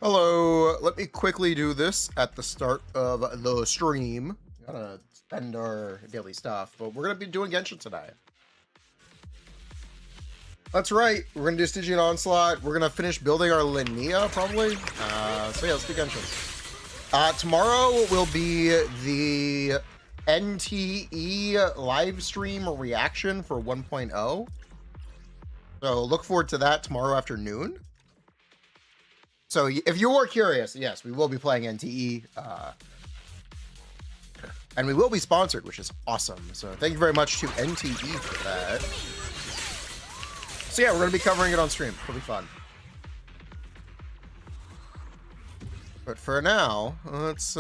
Hello, let me quickly do this at the start of the stream. Gotta spend our daily stuff, but we're gonna be doing Genshin today. That's right, we're gonna do Stygian Onslaught. We're gonna finish building our Linnea, probably. So yeah, let's do Genshin. Tomorrow will be the NTE live stream reaction for 1.0. So look forward to that tomorrow afternoon. So if you were curious, yes, we will be playing NTE, and we will be sponsored, which is awesome. So thank you very much to NTE for that. So yeah, we're going to be covering it on stream. It'll be fun. But for now, let's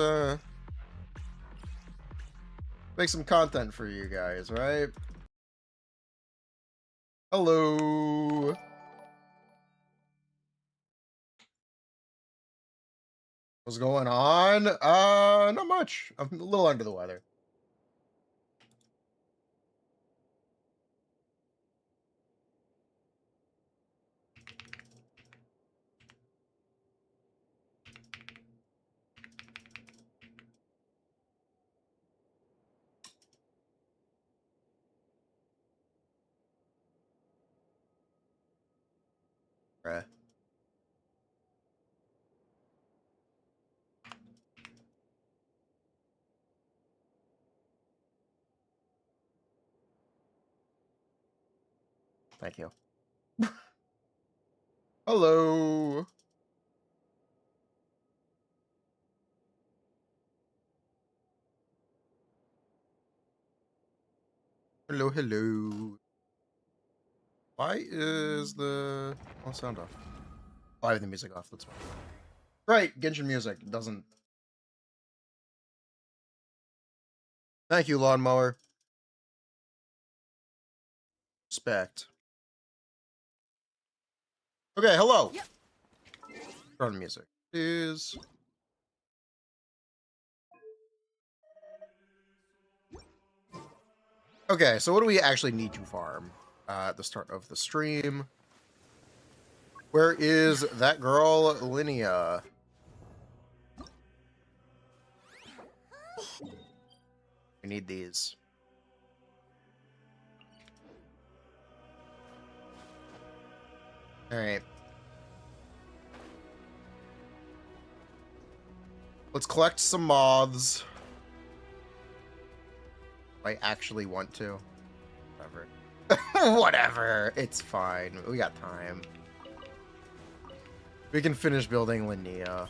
make some content for you guys, right? Hello. What's going on? Not much. I'm a little under the weather. Right. Thank you. Hello. Hello, hello. Why is the sound off? Oh, I have the music off. That's fine. Right, Genshin music doesn't. Thank you, lawnmower. Respect. Okay, hello. Yep. Turn music is. Okay, so what do we actually need to farm at the start of the stream? Where is that girl, Linnea? We need these. All right. Let's collect some moths. I actually want to. Whatever. Whatever. It's fine. We got time. We can finish building Linnea.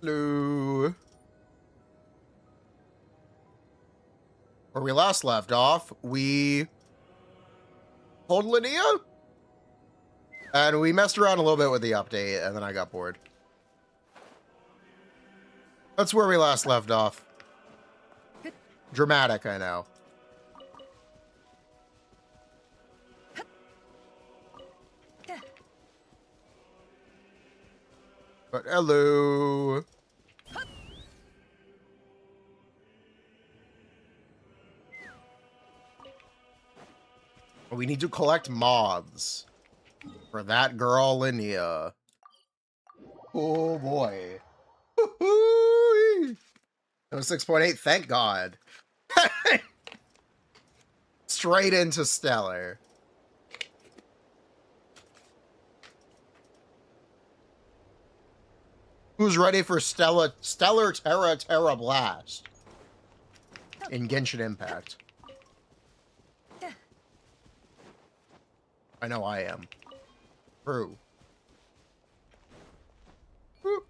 Hello. Where we last left off, we pulled Linnea, and we messed around a little bit with the update, and then I got bored. That's where we last left off. Dramatic, I know. But hello. We need to collect moths for that girl, Linnea. Oh boy. No 6.8, thank God. Straight into Stellar. Who's ready for Stellar Terra Blast in Genshin Impact? I know I am. True. Whoop.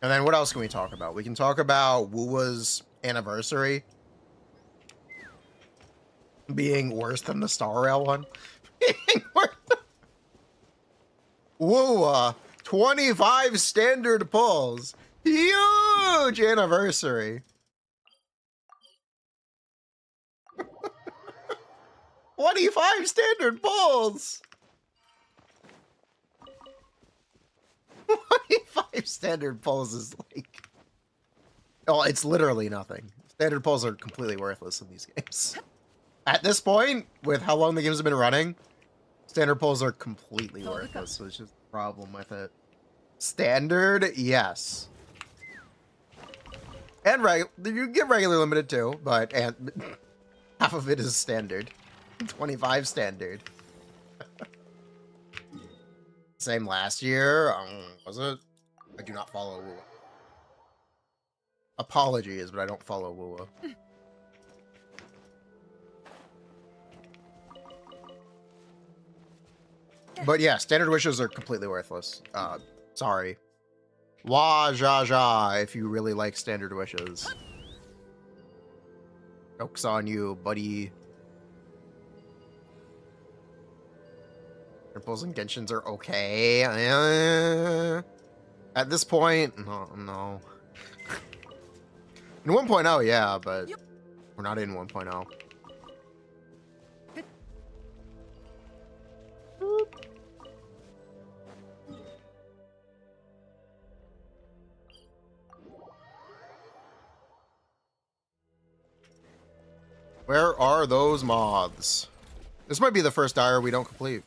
And then what else can we talk about? We can talk about Wuwa's anniversary being worse than the Star Rail one. Wuwa, 25 standard pulls. Huge anniversary. 25 standard pulls! 25 standard pulls is like... Oh, it's literally nothing. Standard pulls are completely worthless in these games. At this point, with how long the games have been running, standard pulls are completely worthless, so it's just a problem with it. Standard, yes. And you get regular limited too, but half of it is standard. 25 standard. Same last year. Was it? I do not follow WoW. Apologies, but I don't follow WoW. But yeah, standard wishes are completely worthless. Sorry. Wah ja ja if you really like standard wishes. Joke's on you, buddy. Triples and Genshins are okay. At this point, no. In 1.0, yeah, but we're not in 1.0. Where are those moths? This might be the first dire we don't complete.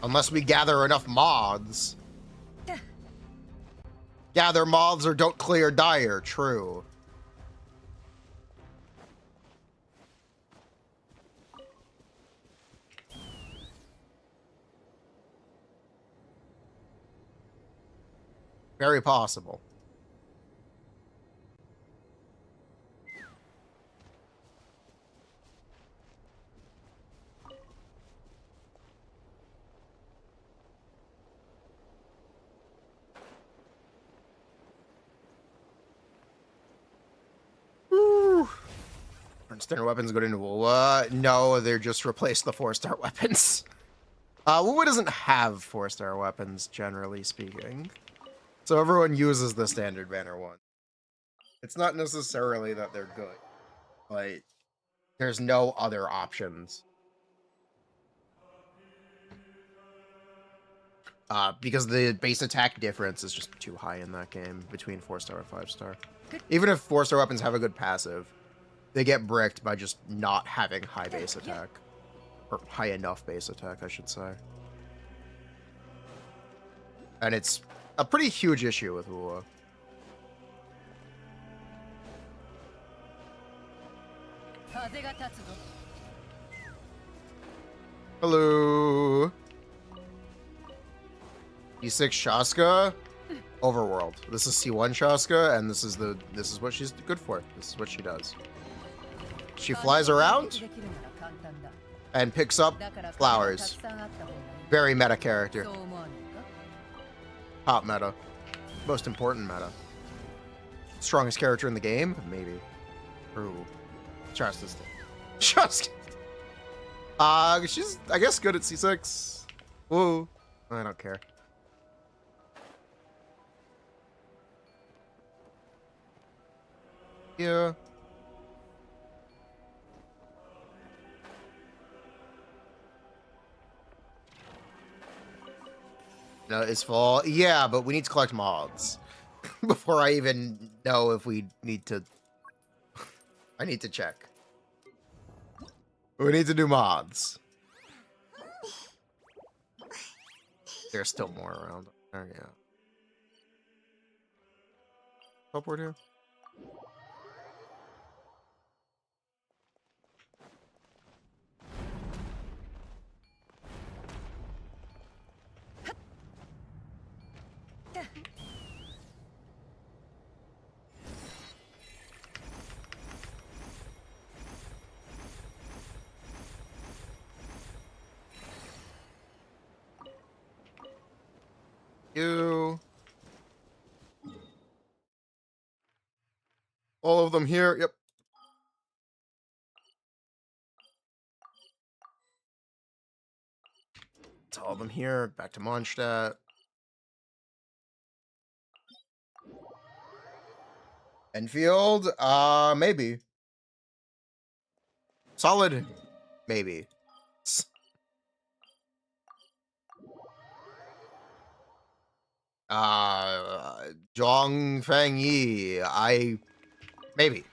Unless we gather enough moths. Gather moths or don't clear dire, true. Very possible. Standard weapons go into WoW. No, they're just replaced the 4-star weapons. WoW doesn't have 4-star weapons, generally speaking. So everyone uses the standard banner one. It's not necessarily that they're good. Like, there's no other options. Because the base attack difference is just too high in that game between 4-star and 5-star. Even if 4-star weapons have a good passive, they get bricked by just not having high base attack. Or high enough base attack, I should say. And it's a pretty huge issue with WoW. Hello. E6 Shaska, Overworld. This is C1 Shaska, and this is what she's good for. This is what she does. She flies around and picks up flowers. Very meta character. Top meta. Most important meta. Strongest character in the game? Maybe. Ooh. Shaska's Shaska. She's, I guess, good at C6. Woo. I don't care. Yeah. No, it's full. Yeah, but we need to collect mods before I even know if we need to. I need to check. We need to do mods. There's still more around. Oh, yeah. Teleport here. You. All of them here. Yep. It's all of them here. Back to Mondstadt. Endfield? Maybe. Solid. Maybe. Zhong Feng Yi. Maybe.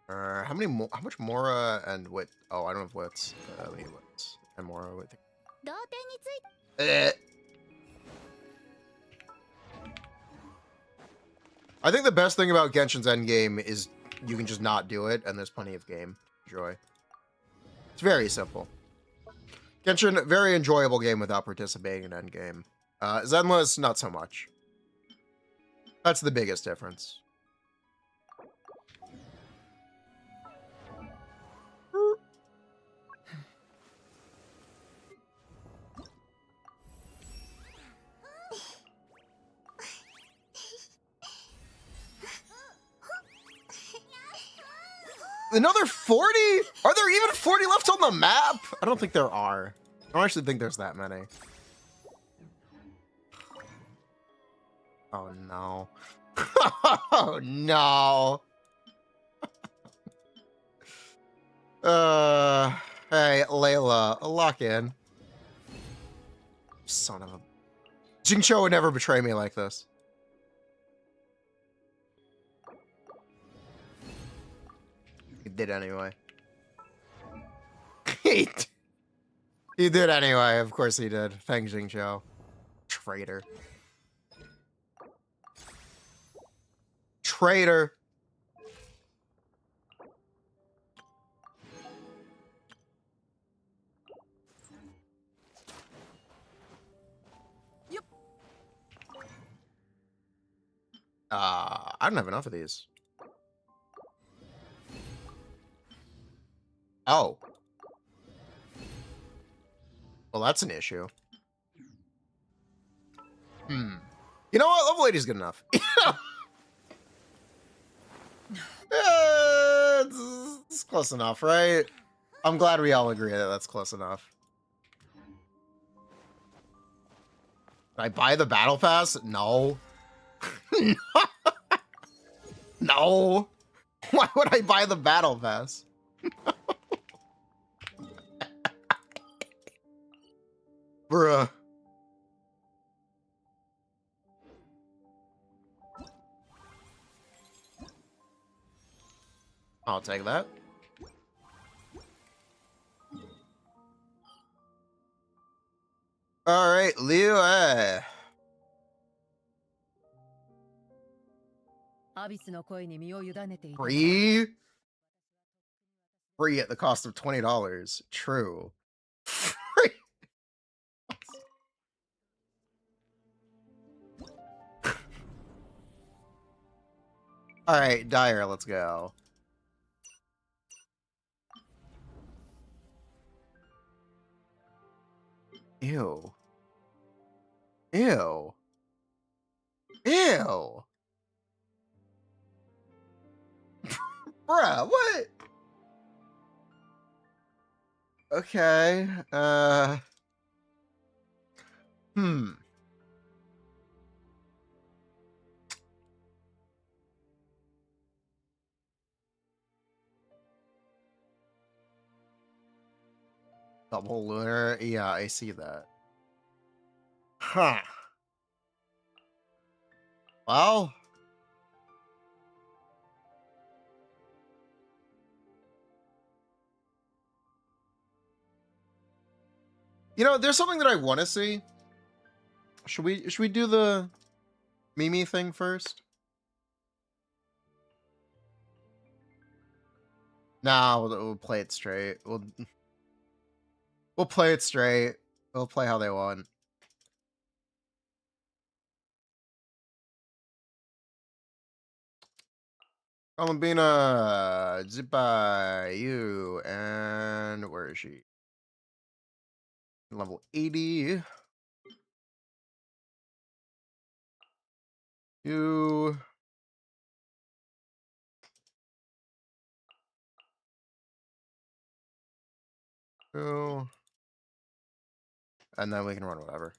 How many more? How much Mora and Wit? Oh, I don't have Wits. We need Wits and Mora. Wit. I think the best thing about Genshin's endgame is you can just not do it, and there's plenty of game joy. It's very simple. Genshin, very enjoyable game without participating in endgame. Zenless, not so much. That's the biggest difference. Another 40? Are there even 40 left on the map? I don't think there are. I don't actually think there's that many. Oh no. Oh no. Hey, Layla, lock in. Son of a... Jingcho would never betray me like this. He did anyway. He did anyway. Of course he did. Thanks, Jingcho. Traitor. Traitor. Yep. I don't have enough of these. Oh. Well, that's an issue. You know what? Level 80 is good enough. It's close enough, right? I'm glad we all agree that that's close enough. Did I buy the battle pass? No. No. Why would I buy the battle pass? Bruh. I'll take that. All right, Leo. Free? Free at the cost of $20. True. Free. All right, Dyer, let's go. Ew. Ew. Ew. Bruh, what? Okay. Double lunar. Yeah, I see that. Huh. Well. You know, there's something that I want to see. Should we do the Mimi thing first? Nah, we'll play it straight. We'll play it straight. We'll play how they want. Columbina, Zipa, you, and where is she? Level 80. You. You. and then we can run whatever.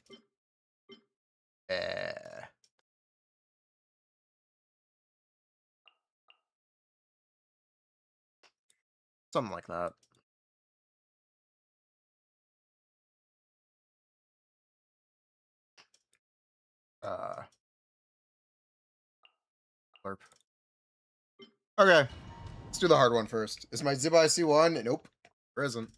Something like that. Slurp. Okay, let's do the hard one first. Is my Zip IC1? Nope, there isn't.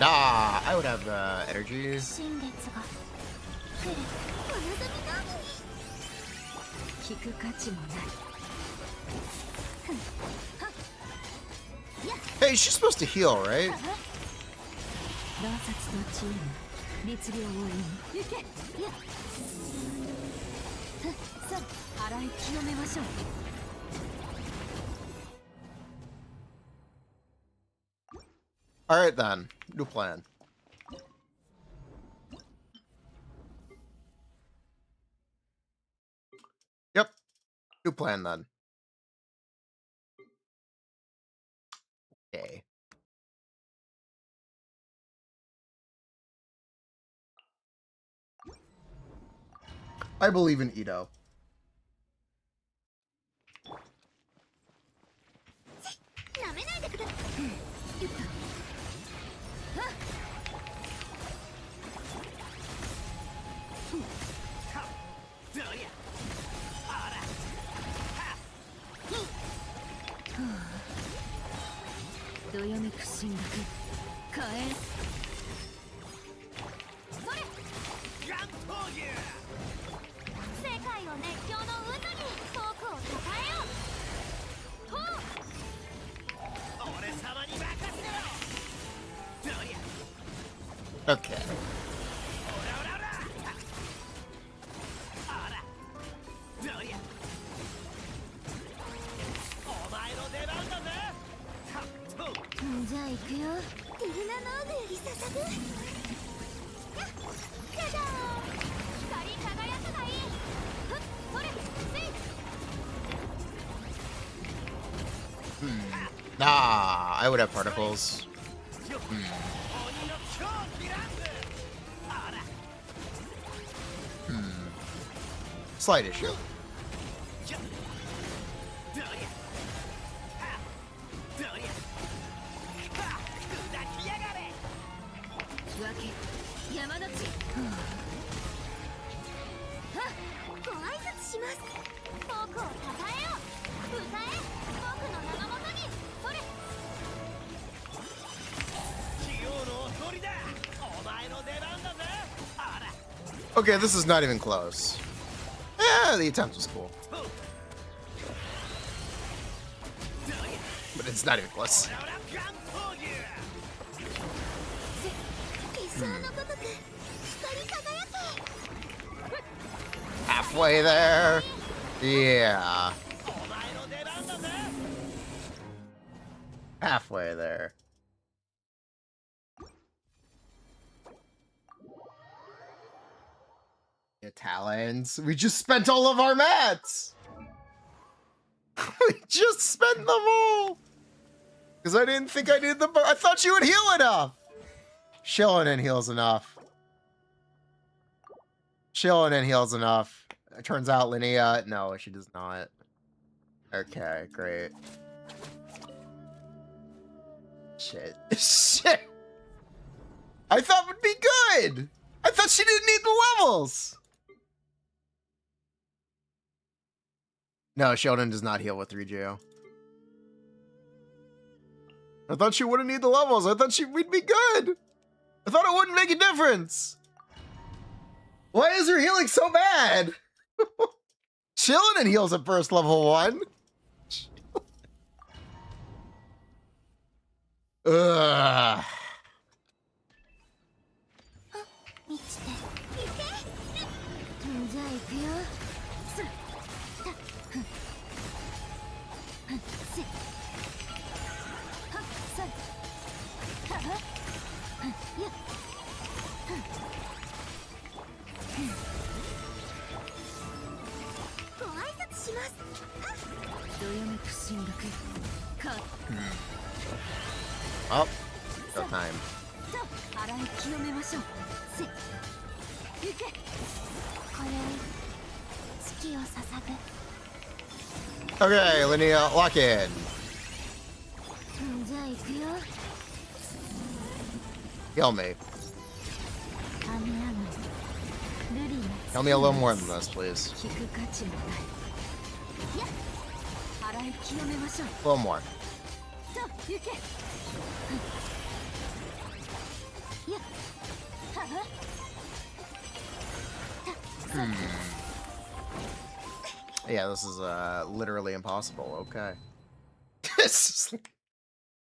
Nah, I would have energies. Hey, she's supposed to heal, right? Alright then, new plan. Yep, new plan then. Okay. I believe in Ito. Okay. Nah, I would have particles. Slight issue. Okay, this is not even close. Yeah, the attempt was cool. But it's not even close. Halfway there. Yeah. Halfway there. Italians. We just spent all of our mats. We just spent them all. Because I didn't think I needed the. I thought you would heal enough. Shillin heals enough. Shillin heals enough. It turns out Linnea, no, she does not. Okay, great. Shit. Shit. I thought it would be good. I thought she didn't need the levels. No, Sheldon does not heal with 3JO. I thought she wouldn't need the levels. I thought we'd be good. I thought it wouldn't make a difference. Why is her healing so bad? Chillin' heals at first, level 1. Ugh. Oh, no time. Okay, Linnea, lock in. Kill me. Kill me a little more than this, please. A little more. Yeah, this is literally impossible. Okay. This is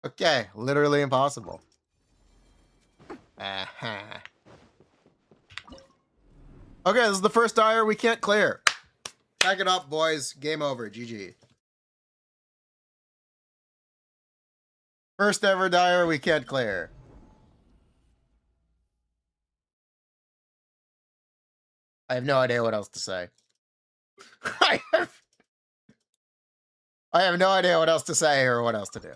okay, literally impossible. Okay, this is the first dire we can't clear. Pack it up, boys. Game over. GG. First ever dire we can't clear. I have no idea what else to say. I have no idea what else to say or what else to do.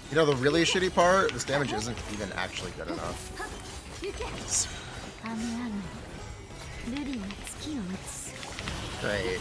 You know the really shitty part? This damage isn't even actually good enough. Great.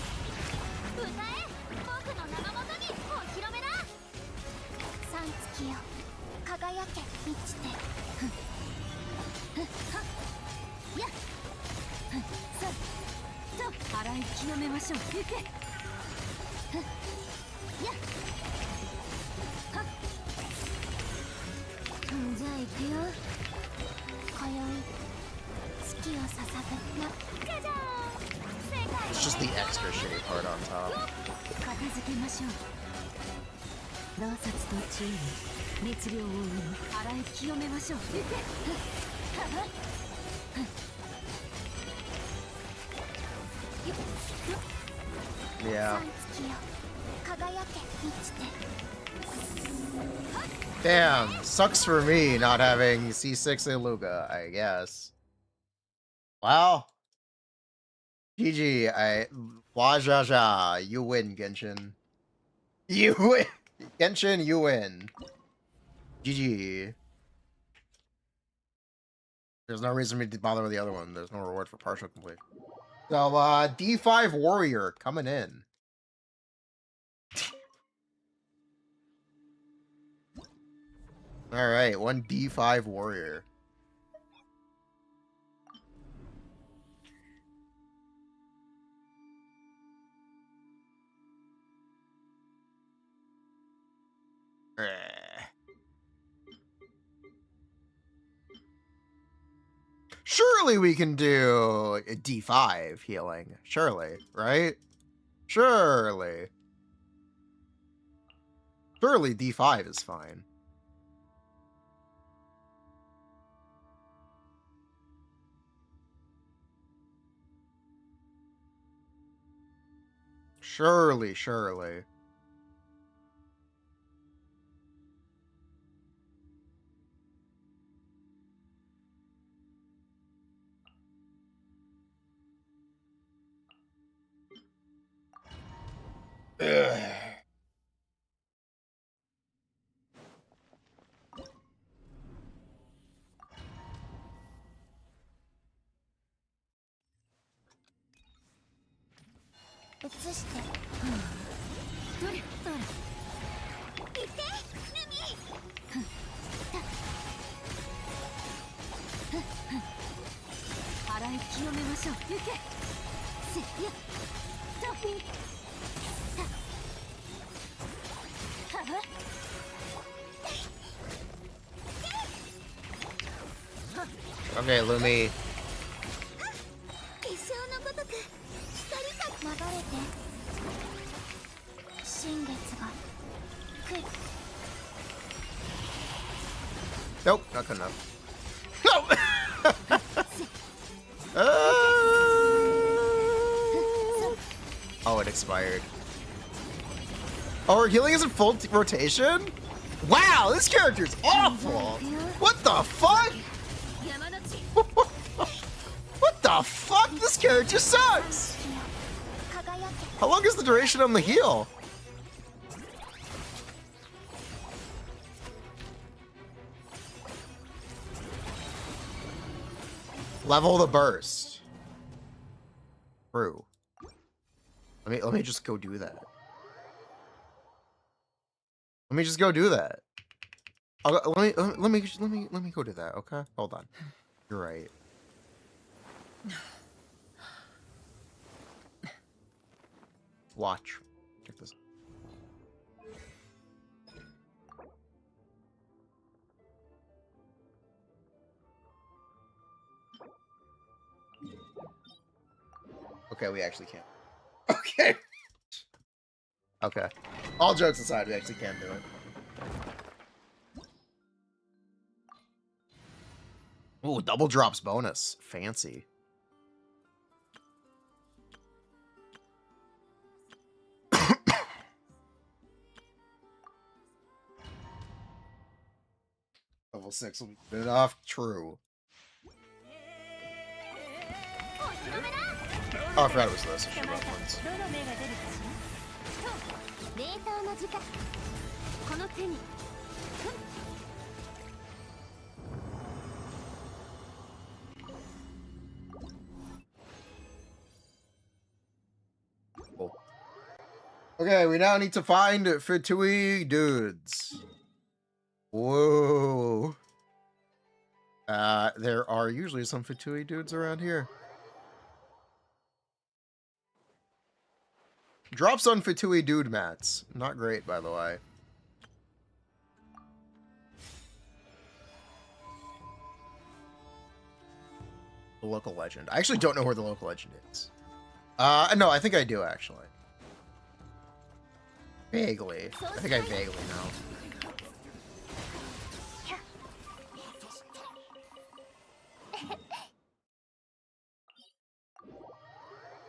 It's just the extra shitty part on top. Yeah. Damn, sucks for me not having C6 Iluga, I guess. Wow. GG, Wajaja, you win, Genshin. You win! Genshin, you win. GG. There's no reason for me to bother with the other one. There's no reward for partial complete. So, D5 Warrior coming in. Alright, one D5 Warrior. Surely we can do a D5 healing. Surely, right? Surely. Surely D5 is fine. Surely. Ugh. Okay, Lumi. Nope, not good enough. Nope. Oh, it expired. Oh, her healing is in full rotation? Wow, this character's awful. What the fuck? What the fuck? This character sucks. How long is the duration on the heal? Level the burst. True. Let me just go do that. Let me just go do that. Let me go do that. Okay, hold on. You're right. Watch. Check this. Okay, we actually can't. Okay. Okay. All jokes aside, we actually can't do it. Ooh, double drops bonus. Fancy. Level 6 will be good enough. True. Oh, I forgot it was this. I should have referenced. Cool. Okay, we now need to find Fitui dudes. Whoa. There are usually some Fitui dudes around here. Drops on Fitui dude mats. Not great, by the way. The local legend. I actually don't know where the local legend is. No, I think I do, actually. Vaguely. I think I vaguely know.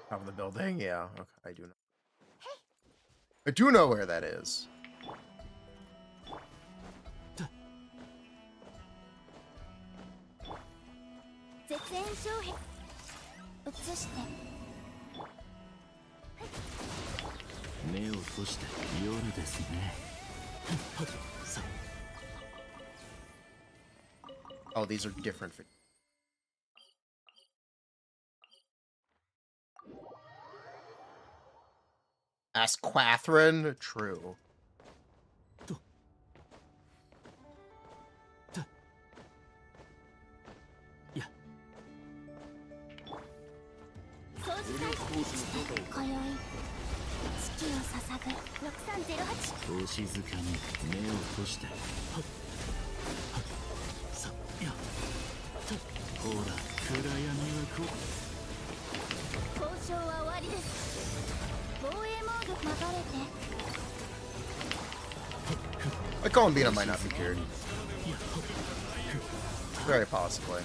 Top of the building? Yeah, okay, I do know. I do know where that is. Oh, these are different. Ask Catherine. True. I call him Beat might not be cured. Very possibly.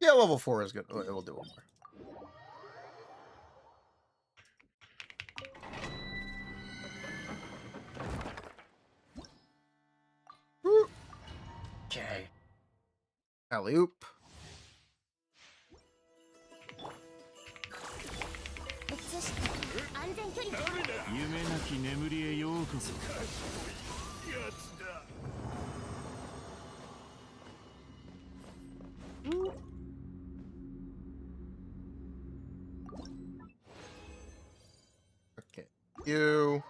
Yeah, level 4 is good. We'll do one more. Woo. Okay. Alley-oop. Okay. You.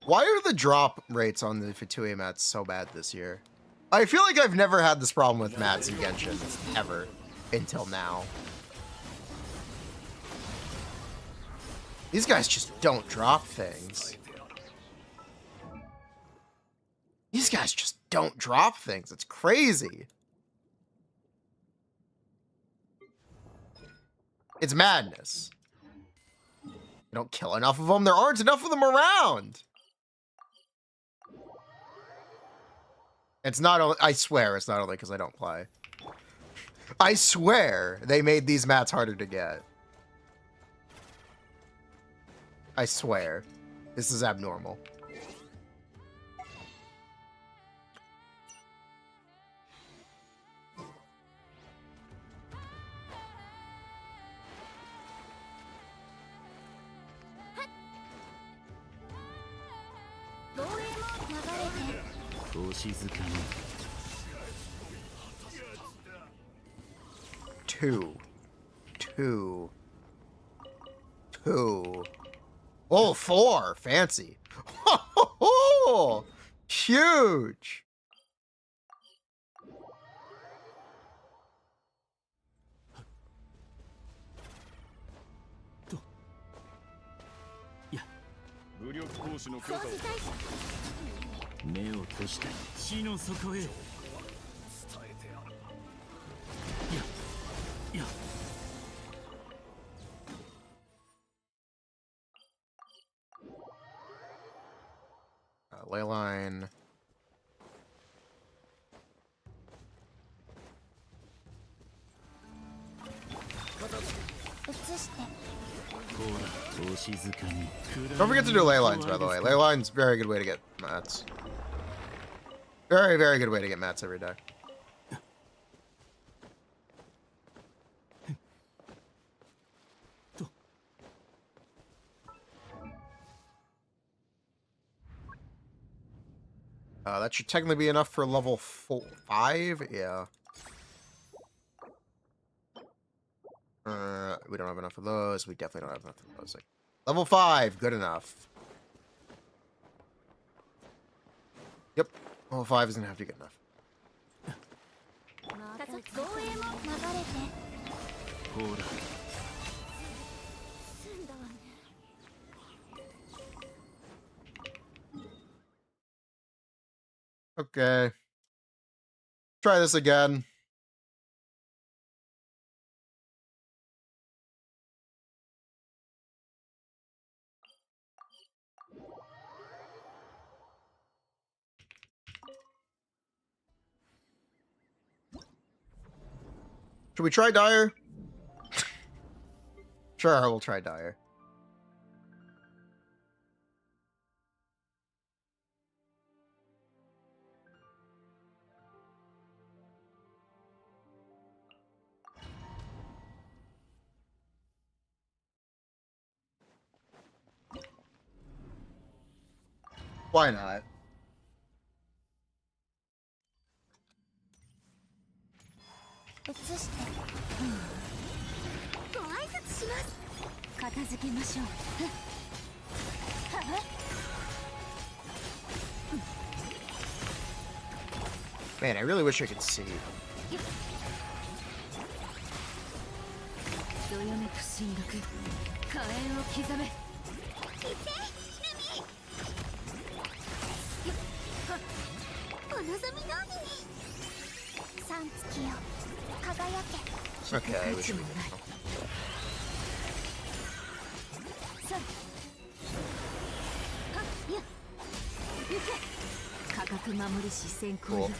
Why are the drop rates on the Fatui mats so bad this year? I feel like I've never had this problem with mats in Genshin, ever, until now. These guys just don't drop things. These guys just don't drop things. It's crazy. It's madness. You don't kill enough of them. There aren't enough of them around. It's not only, I swear it's not only because I don't play. I swear they made these mats harder to get. I swear. This is abnormal. Two. Oh, 4. Fancy. Oh, huge. Ley line. Don't forget to do ley lines, by the way. Ley lines, very good way to get mats. Very, very good way to get mats every day. That should technically be enough for level 5. Yeah. We don't have enough of those. We definitely don't have enough of those. Like, level 5, good enough. Yep. Level 5 is gonna have to get enough. Okay. Try this again. Should we try Dire? Sure, we'll try Dire. Why not? Man, I really wish I could see. Okay, we should be good. Cool.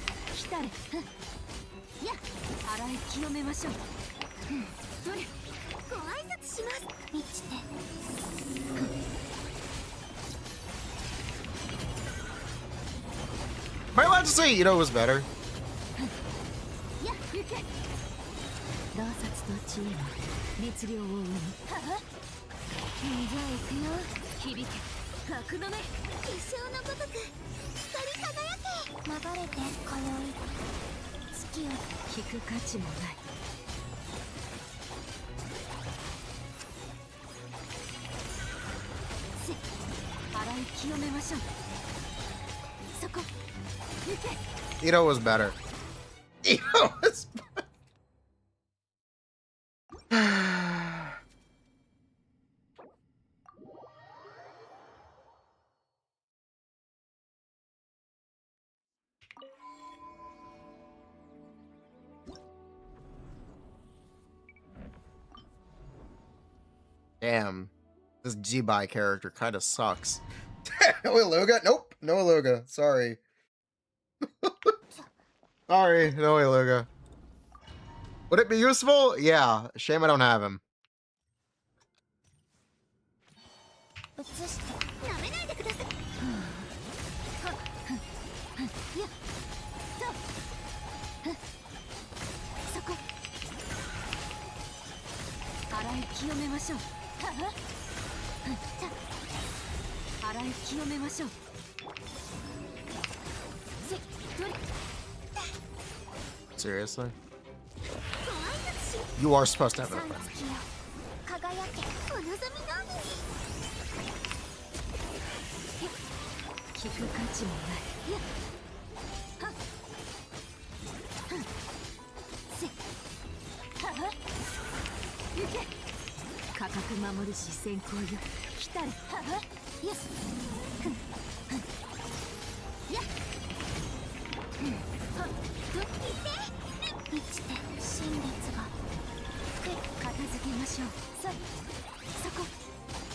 Am I allowed to say Ito was better? Ito was better. Ito was better. Damn. This G-Buy character kind of sucks. No Iluga? Nope. No Iluga. Sorry. Sorry. No Iluga. Would it be useful? Yeah. Shame I don't have him. Seriously? You are supposed to have it.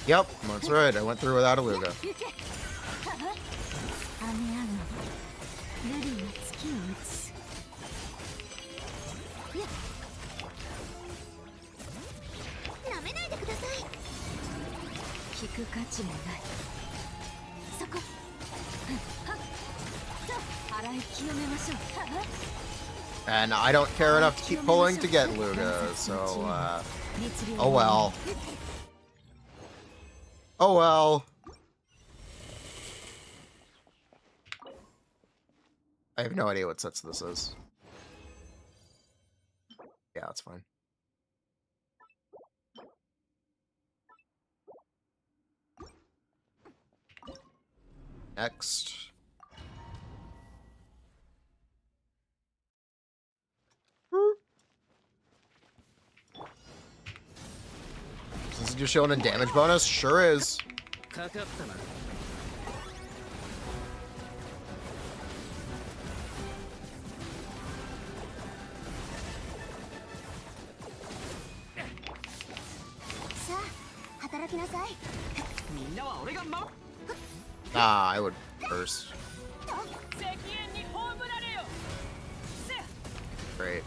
Yep, that's right. I went through without Iluga. And I don't care enough to keep pulling to get Luga, so, oh well. Oh well. I have no idea what sets this is. Yeah, that's fine. Next. Is it just showing a damage bonus? Sure is. Ah, I would first. Great.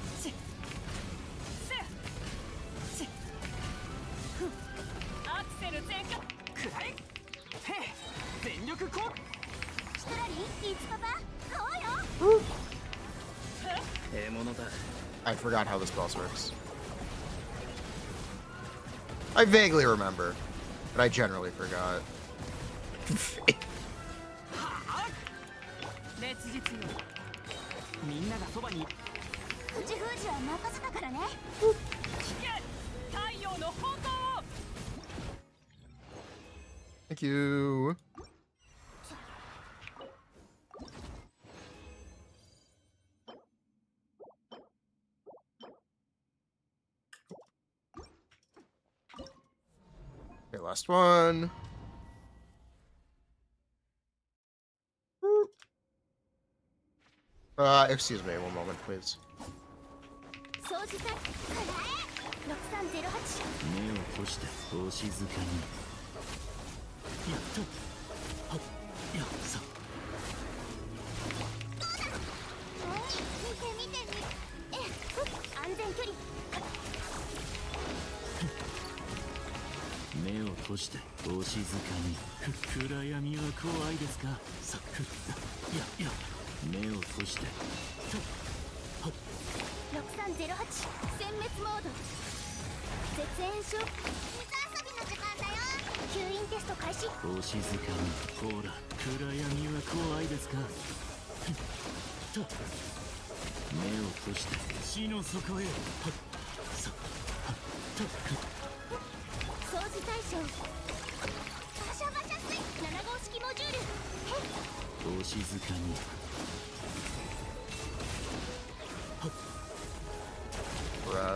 I forgot how this boss works. I vaguely remember, but I generally forgot. Thank you. Okay, last one. Excuse me, one moment, please.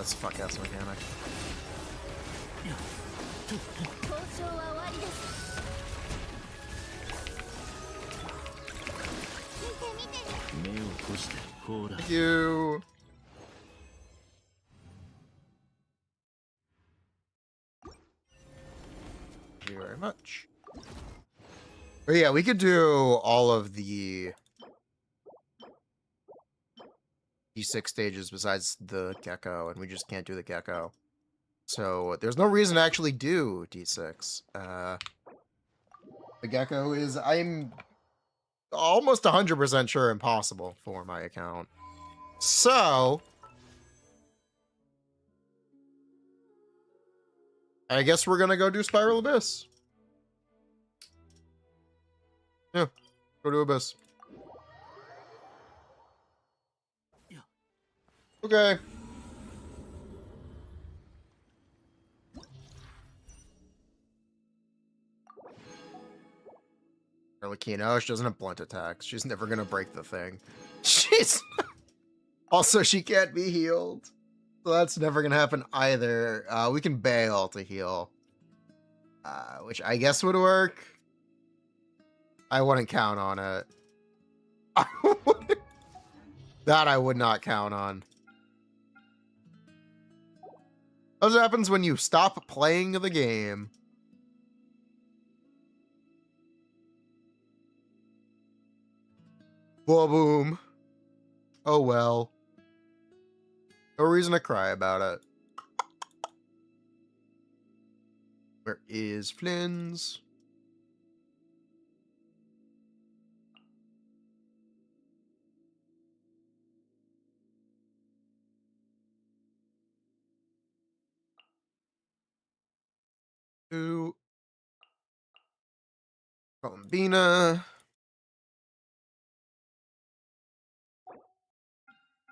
That's a fuck ass mechanic. Thank you. Thank you very much. But yeah, we could do all of the D6 stages besides the gecko, and we just can't do the gecko. So there's no reason to actually do D6. The gecko is, I'm almost 100% sure, impossible for my account. So I guess we're gonna go do Spiral Abyss. Yeah, go to Abyss. Okay. Arlecchino, she doesn't have blunt attacks. She's never gonna break the thing. She's also, she can't be healed. So that's never gonna happen either. We can bail to heal. Which I guess would work. I wouldn't count on it. That I would not count on. That's what happens when you stop playing the game. Boom. Oh well. No reason to cry about it. Where is Flynn's? To Columbina.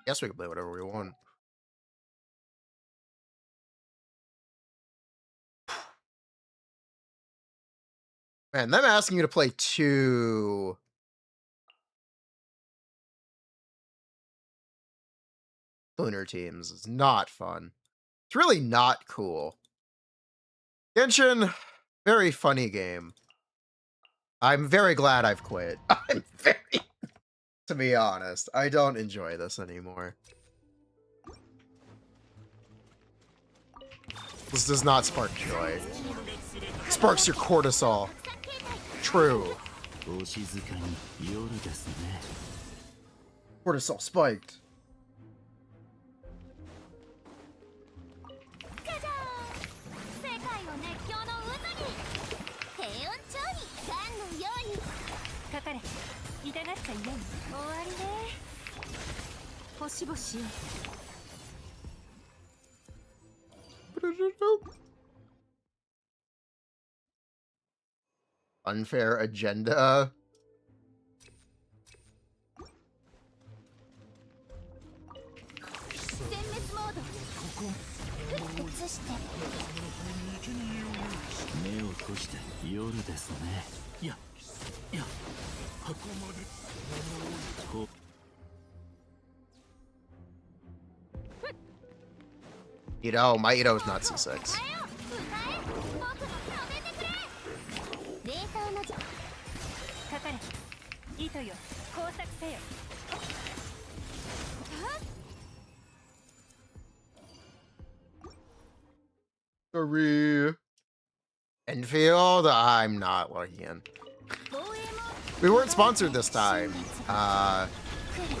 Guess we can play whatever we want. Man, them asking you to play 2 lunar teams is not fun. It's really not cool. Genshin, very funny game. I'm very glad I've quit. I'm very... To be honest, I don't enjoy this anymore. This does not spark joy. It sparks your cortisol. True. Cortisol spiked. Unfair agenda. Ito, my Ito's not C6. Sorry. Endfield? I'm not lucky in. We weren't sponsored this time.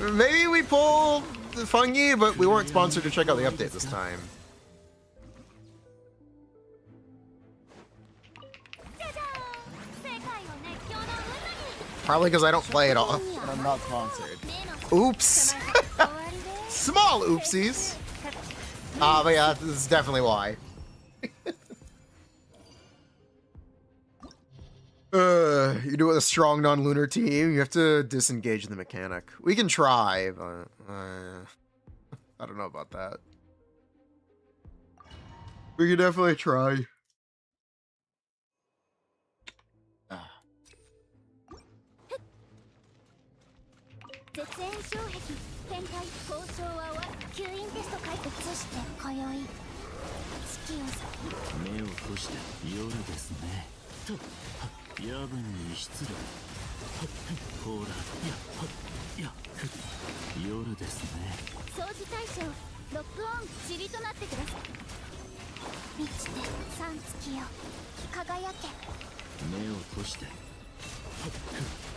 Maybe we pulled the fungi, but we weren't sponsored to check out the update this time. Probably because I don't play at all. And I'm not sponsored. Oops. Small oopsies. But yeah, this is definitely why. You do it with a strong non-lunar team, you have to disengage the mechanic. We can try, but I don't know about that. We can definitely try.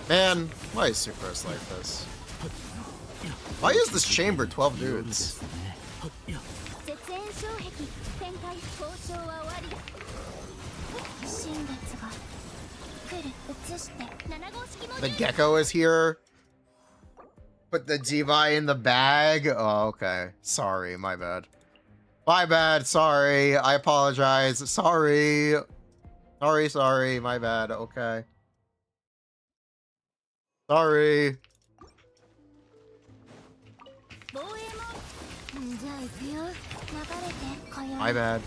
Man, why is Sucrose like this? Why is this chamber 12 dudes? The gecko is here. Put the Divi in the bag. Oh, okay. Sorry, my bad. My bad, sorry. I apologize. Sorry. Sorry, my bad. Okay. Sorry. My bad.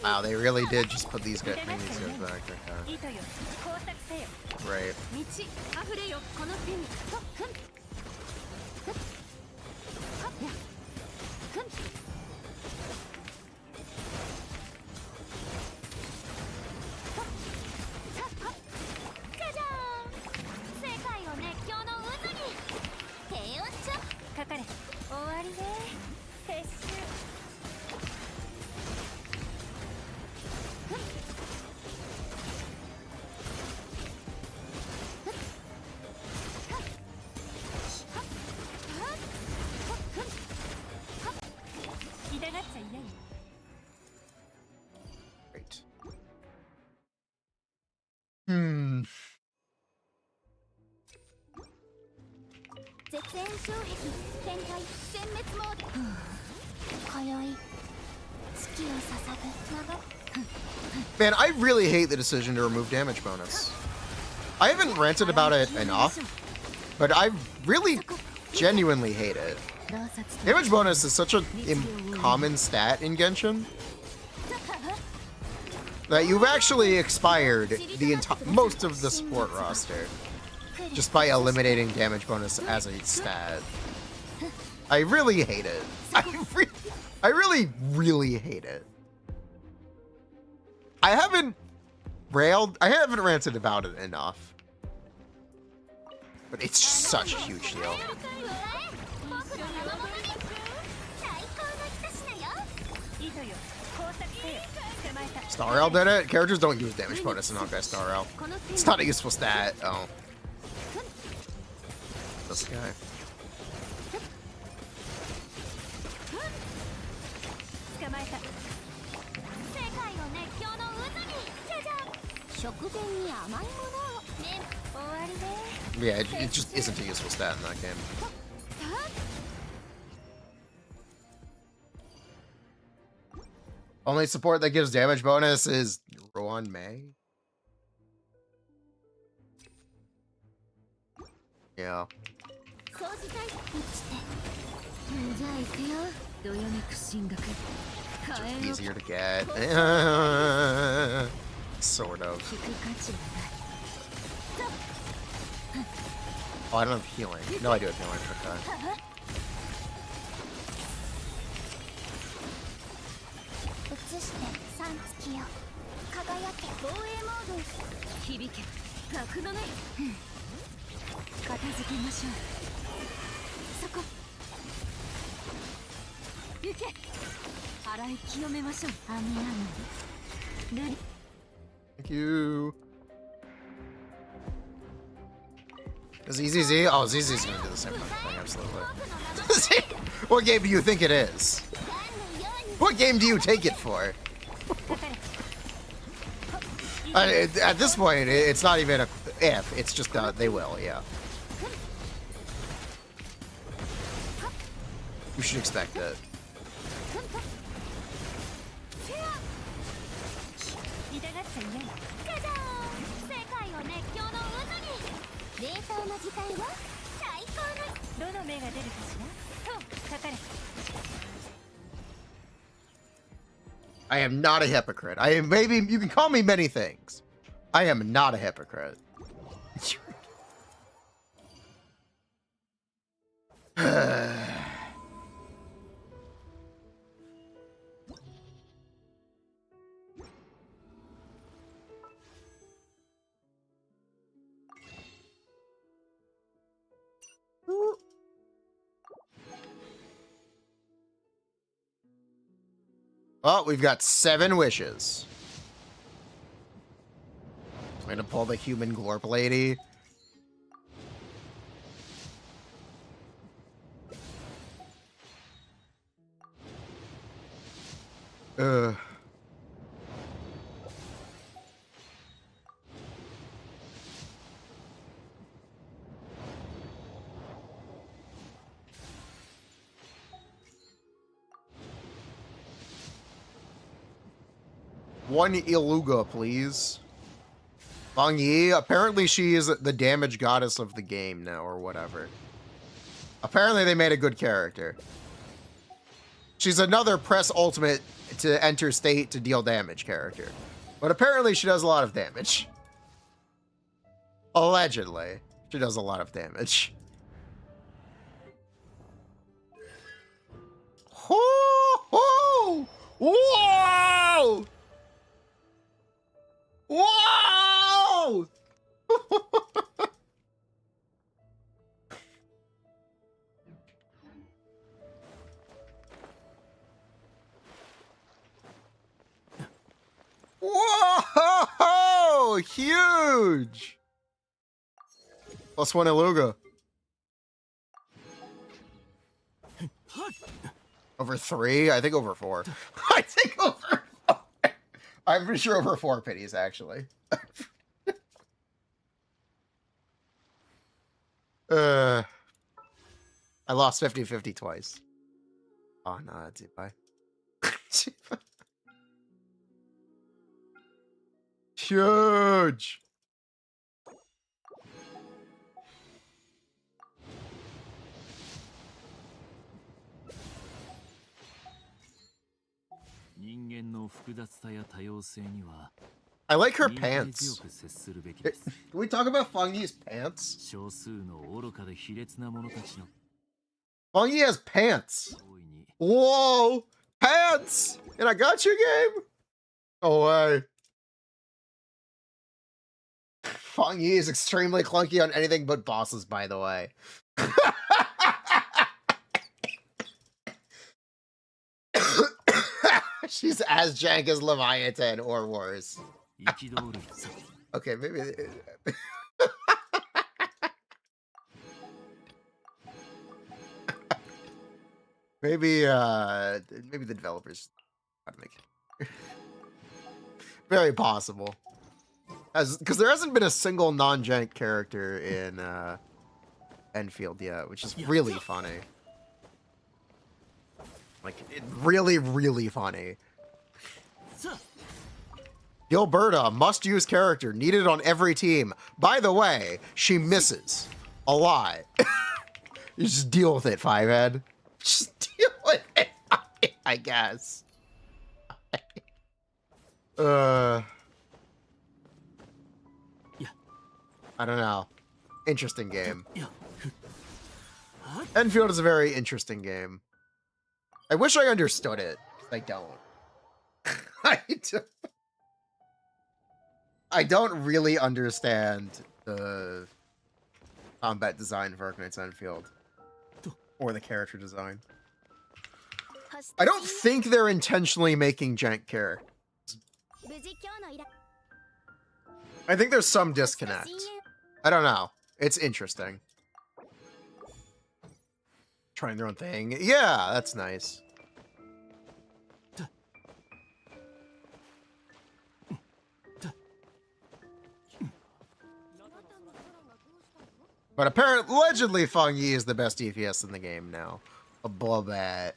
Wow, they really did just put these guys back. Okay. Right. Man, I really hate the decision to remove damage bonus. I haven't ranted about it enough, but I really genuinely hate it. Damage bonus is such a common stat in Genshin that you've actually expired the most of the support roster just by eliminating damage bonus as a stat. I really hate it. I really, really hate it. I haven't ranted about it enough. But it's such a huge deal. Star Rail did it? Characters don't use damage bonus in Honkai Star Rail. It's not a useful stat. Oh. This guy. Yeah, it just isn't a useful stat in that game. Only support that gives damage bonus is Ruan Mei. Yeah. Easier to get. Sort of. Oh, I don't have healing. No, I do have healing. Okay. Thank you. ZZZ? Oh, ZZZ's gonna do the same thing, absolutely. What game do you think it is? What game do you take it for? At this point, it's not even a if, it's just they will, yeah. You should expect it. I am not a hypocrite. I am, maybe you can call me many things. I am not a hypocrite. Oh, we've got 7 wishes. I'm gonna pull the human glorp lady. One Iluga, please. Fang Yi, apparently she is the damage goddess of the game now, or whatever. Apparently they made a good character. She's another press ultimate to enter state to deal damage character. But apparently she does a lot of damage. Allegedly, she does a lot of damage. Whoa! Whoa! Whoa! Whoa! Huge! +1 Iluga. Over 3? I think over 4. I think over 4. I'm pretty sure over 4 pities, actually. I lost 50-50 twice. Oh, no, that's it. Bye. Huge! I like her pants. Can we talk about Fang Yi's pants? Fang Yi has pants. Whoa! Pants! In a gacha game? Oh, way. Fang Yi is extremely clunky on anything but bosses, by the way. She's as jank as Leviathan or worse. Okay, maybe. maybe the developers how to make it. Very possible. Because there hasn't been a single non-jank character in Endfield yet, which is really funny. Like, really, really funny. Gilberta, must-use character, needed on every team. By the way, she misses a lot. You just deal with it, Fivehead. Just deal with it, I guess. I don't know. Interesting game. Endfield is a very interesting game. I wish I understood it. I don't. I don't really understand the combat design for Arknight's Endfield. Or the character design. I don't think they're intentionally making jank characters. I think there's some disconnect. I don't know. It's interesting. Trying their own thing. Yeah, that's nice. But apparently, allegedly, Feng Yi is the best DPS in the game now. A blowbat.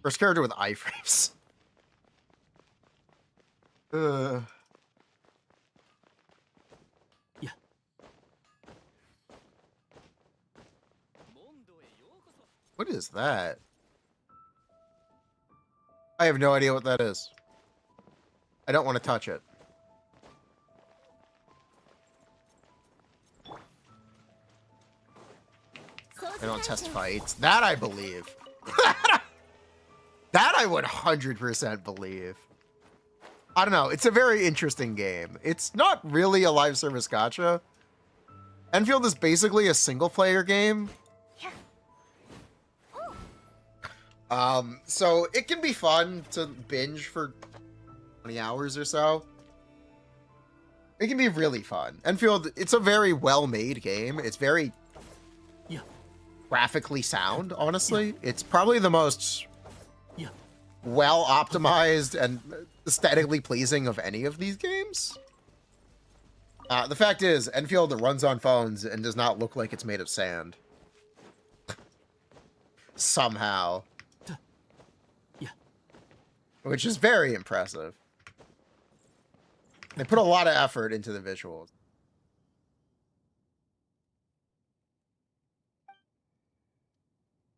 First character with iframes. What is that? I have no idea what that is. I don't want to touch it. I don't test fights. That I believe. That I would 100% believe. I don't know. It's a very interesting game. It's not really a live service gacha. Endfield is basically a single player game. So it can be fun to binge for 20 hours or so. It can be really fun. Endfield, it's a very well-made game. It's very graphically sound, honestly. It's probably the most well-optimized and aesthetically pleasing of any of these games. The fact is, Endfield runs on phones and does not look like it's made of sand. Somehow. Which is very impressive. They put a lot of effort into the visuals.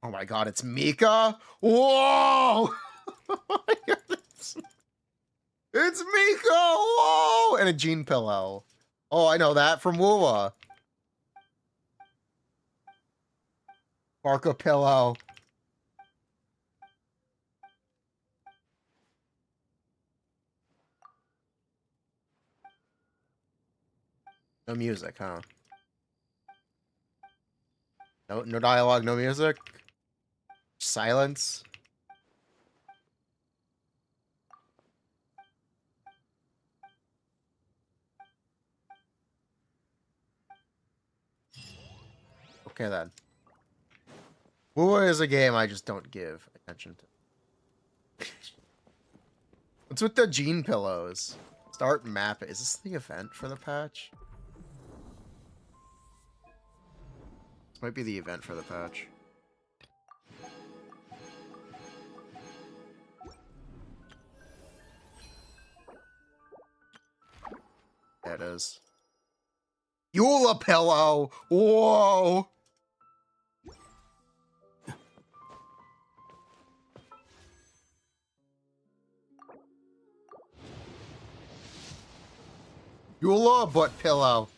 Oh my god, it's Mika? Whoa! Oh my goodness. It's Mika! Whoa! And a jean pillow. Oh, I know that from Woowa. Barca pillow. No music, huh? No dialogue, no music? Silence? Okay, then. Woowa is a game I just don't give attention to. What's with the jean pillows? Start map. Is this the event for the patch? This might be the event for the patch. There it is. Eula pillow! Whoa! Eula butt pillow.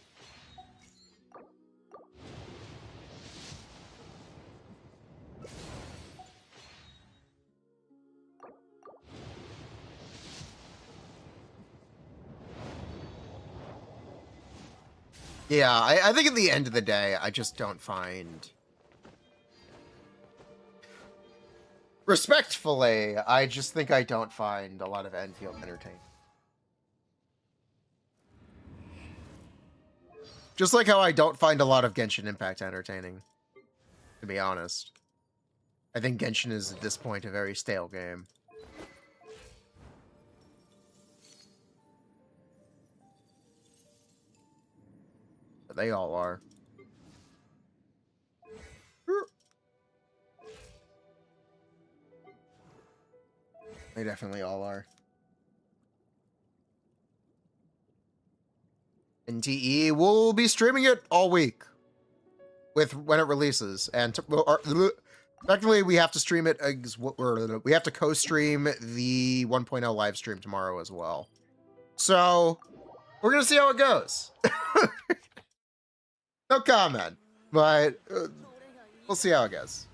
Yeah, I think at the end of the day, I just don't find... Respectfully, I just think I don't find a lot of Endfield entertaining. Just like how I don't find a lot of Genshin Impact entertaining, to be honest. I think Genshin is, at this point, a very stale game. But they all are. They definitely all are. NTE will be streaming it all week with when it releases, and technically we have to stream it. We have to co-stream the 1.0 live stream tomorrow as well. So we're gonna see how it goes. No comment, but we'll see how it goes.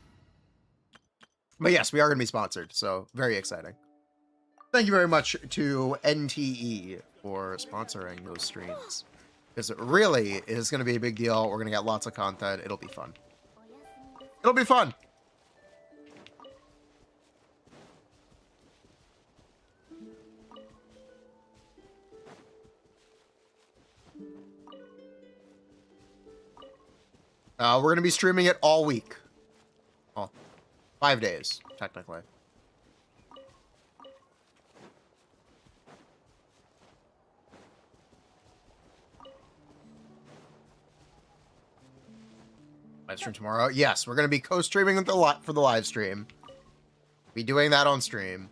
But yes, we are gonna be sponsored, so very exciting. Thank you very much to NTE for sponsoring those streams. Because it really is going to be a big deal. We're going to get lots of content. It'll be fun. It'll be fun. We're going to be streaming it all week. Well, 5 days, technically. Live stream tomorrow. Yes, we're going to be co-streaming for the live stream. Be doing that on stream.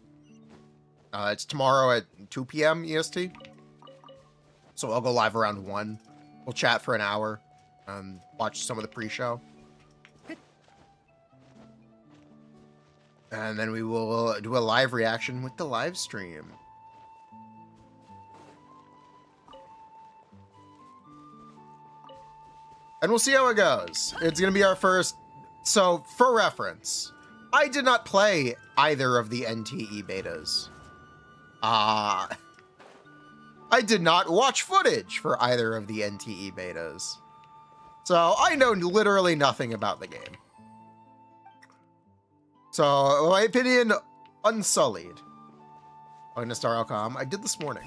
It's tomorrow at 2 p.m. EST. So I'll go live around 1. We'll chat for an hour. Watch some of the pre-show. And then we will do a live reaction with the live stream. And we'll see how it goes. It's going to be our first... So, for reference, I did not play either of the NTE betas. I did not watch footage for either of the NTE betas. So, I know literally nothing about the game. So, my opinion, unsullied. On Star.com, I did this morning.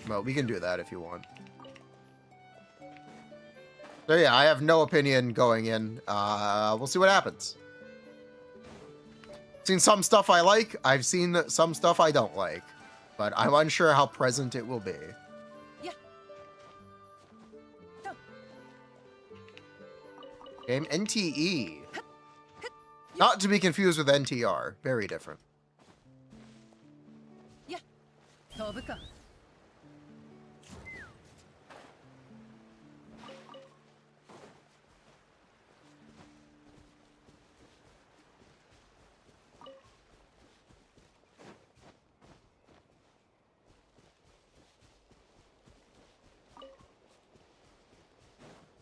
Well, we can do that if you want. So yeah, I have no opinion going in. We'll see what happens. Seen some stuff I like. I've seen some stuff I don't like. But I'm unsure how present it will be. Yeah. Game NTE. Not to be confused with NTR. Very different. Yeah.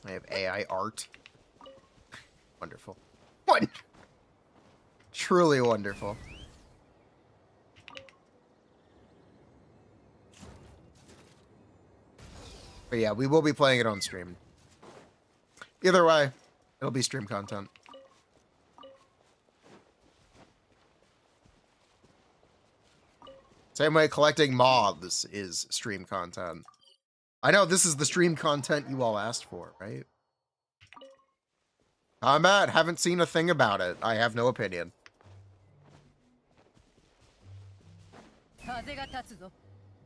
I have AI art. Wonderful. What? Truly wonderful. But yeah, we will be playing it on stream. Either way, it'll be stream content. Same way collecting moths is stream content. I know this is the stream content you all asked for, right? Combat, haven't seen a thing about it. I have no opinion.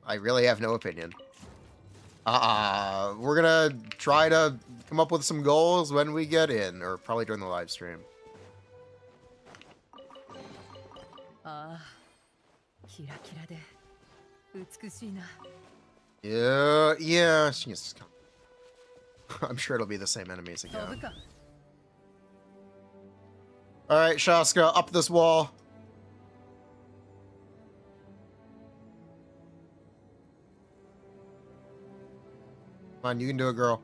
I really have no opinion. We're gonna try to come up with some goals when we get in, or probably during the live stream. Yeah, she's... I'm sure it'll be the same enemies again. Alright, Shaska, up this wall. Come on, you can do it, girl.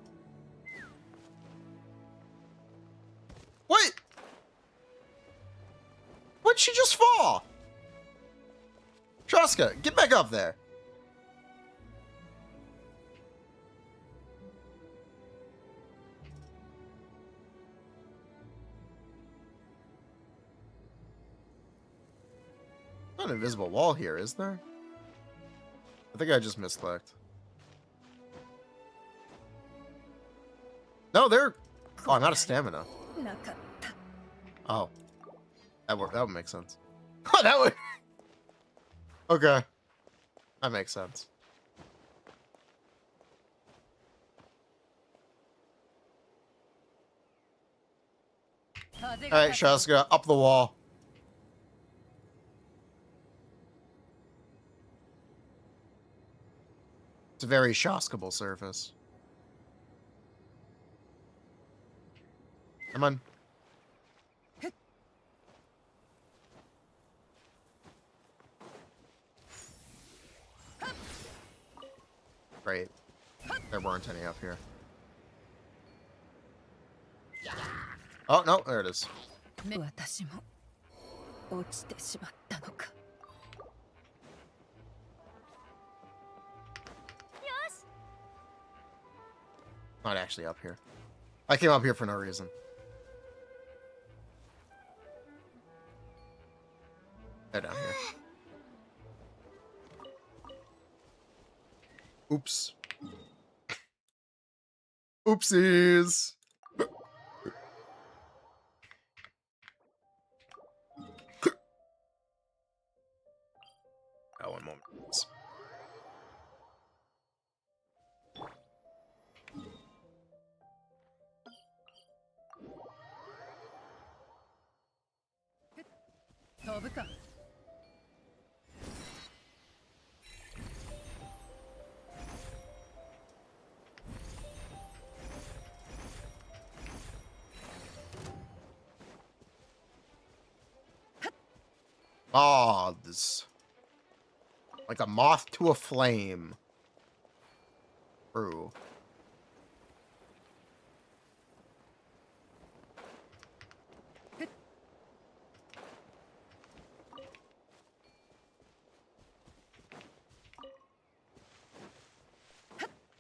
What? What'd she just fall? Shaska, get back up there. Not an invisible wall here, is there? I think I just misclicked. No, they're... Oh, I'm out of stamina. Oh. That would make sense. Oh, that would... Okay. That makes sense. Alright, Shaska, up the wall. It's a very shoskable surface. Come on. Great. There weren't any up here. Oh, no, there it is. Not actually up here. I came up here for no reason. They're down here. Oops. Oopsies. Oh, one moment. Oh, this like a moth to a flame. True.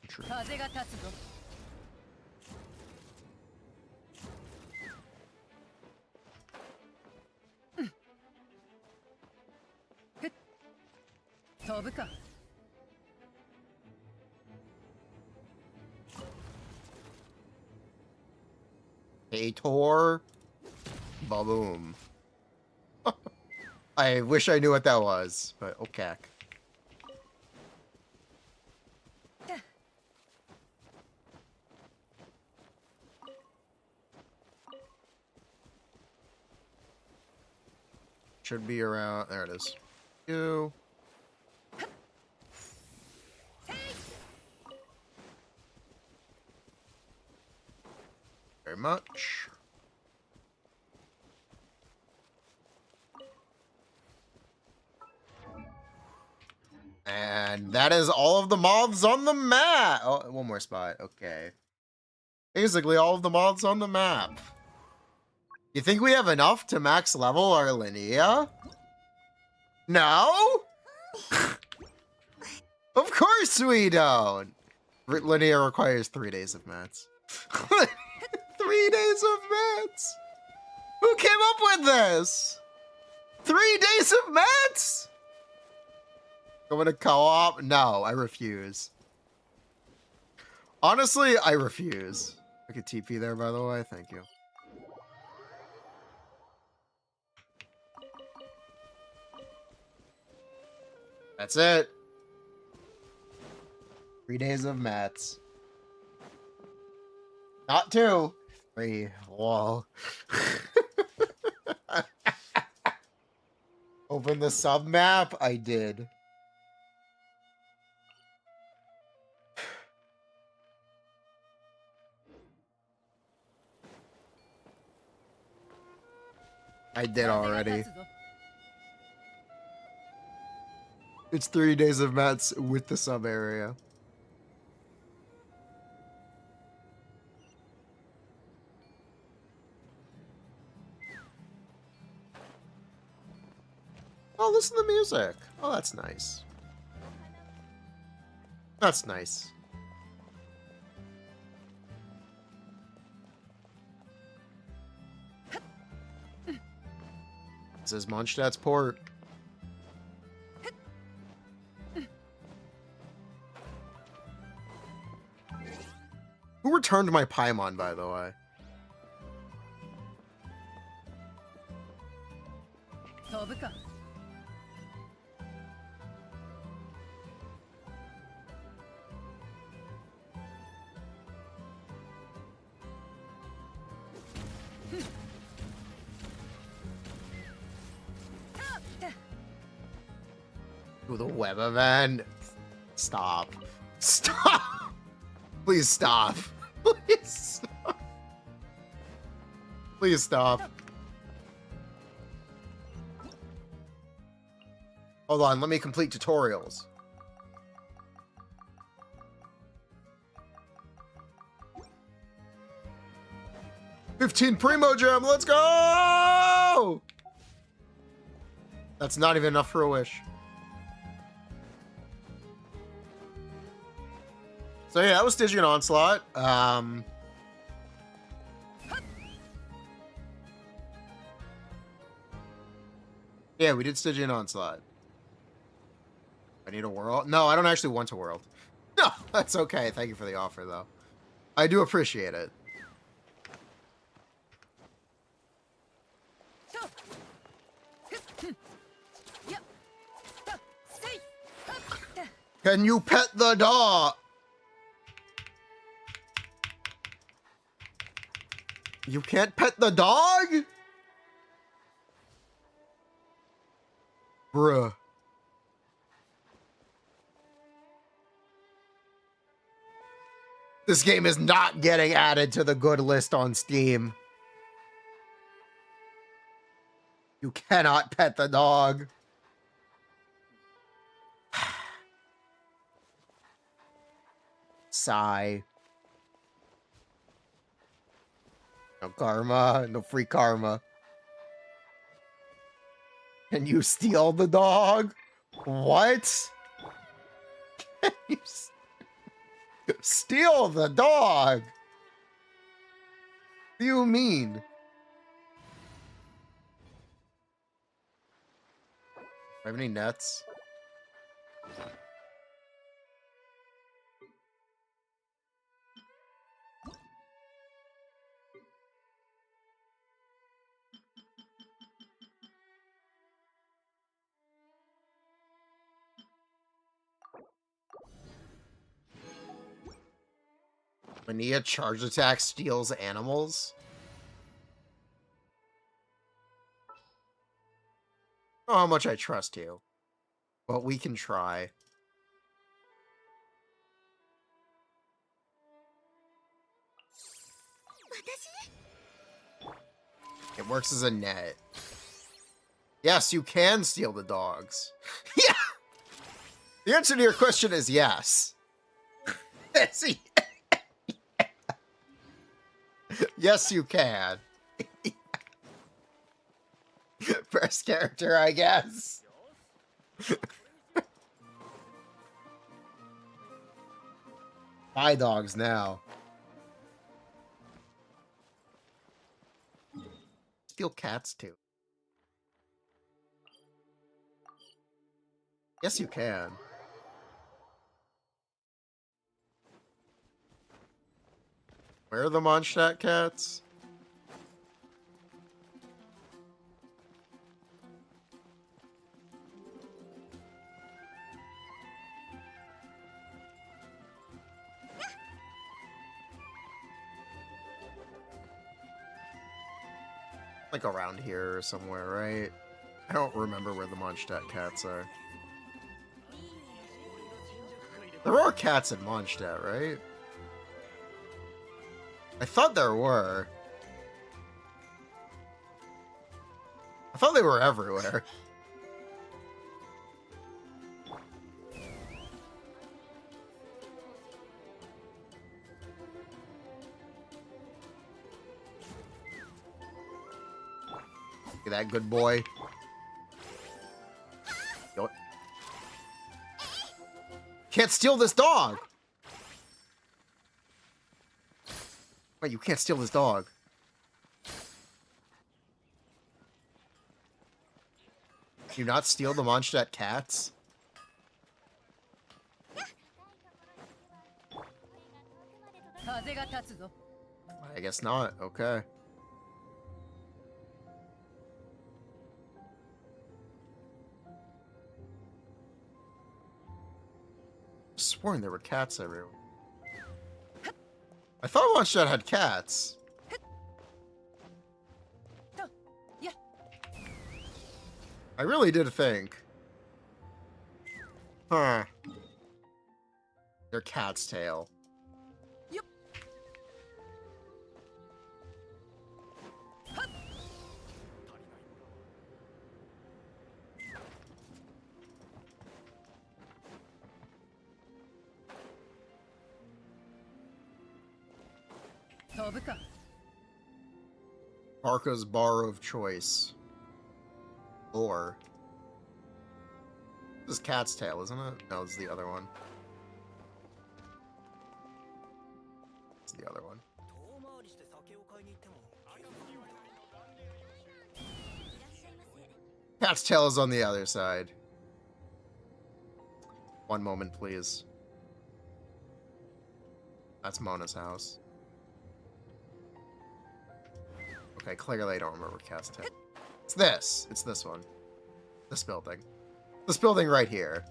True. Hator. Ba-boom. I wish I knew what that was, but okay. Should be around. There it is. You. Very much. And that is all of the moths on the map. Oh, one more spot. Okay. Basically, all of the moths on the map. You think we have enough to max level our Linnea? No? Of course we don't. Linnea requires 3 days of mats. 3 days of mats? Who came up with this? 3 days of mats? Going to co-op? No, I refuse. Honestly, I refuse. I could TP there, by the way. Thank you. That's it. 3 days of mats. Not 2. 3. Whoa. Open the sub map? I did. I did already. It's 3 days of mats with the sub area. Oh, listen to the music. Oh, that's nice. That's nice. This is Mondstadt's port. Who returned my Paimon, by the way? Ooh, the web event. Stop. Stop! Please stop. Please stop. Please stop. Hold on, let me complete tutorials. $15 Primo Gem, let's go! That's not even enough for a wish. So yeah, that was Stygian Onslaught. Yeah, we did Stygian Onslaught. I need a world? No, I don't actually want a world. No, that's okay. Thank you for the offer, though. I do appreciate it. Can you pet the dog? You can't pet the dog? Bruh. This game is not getting added to the good list on Steam. You cannot pet the dog. Sigh. No karma, no free karma. Can you steal the dog? What? Can you steal the dog? What do you mean? Do I have any nets? Mania charge attack steals animals? I don't know how much I trust you, but we can try. It works as a net. Yes, you can steal the dogs. Yeah! The answer to your question is yes. Yes, you can. First character, I guess. My dogs now. Steal cats too. Yes, you can. Where are the Mondstadt cats? Like around here or somewhere, right? I don't remember where the Mondstadt cats are. There are cats in Mondstadt, right? I thought there were. I thought they were everywhere. Look at that good boy. Can't steal this dog! Wait, you can't steal this dog. Can you not steal the Mondstadt cats? I guess not. Okay. Sworn there were cats everywhere. I thought Mondstadt had cats. I really did think. Huh. There your cat's tail. Yep. Parka's bar of choice. Or this is cat's tail, isn't it? No, it's the other one. It's the other one. Cat's tail is on the other side. One moment, please. That's Mona's house. Okay, clearly I don't remember cat's tail. It's this. It's this one. This building. This building right here.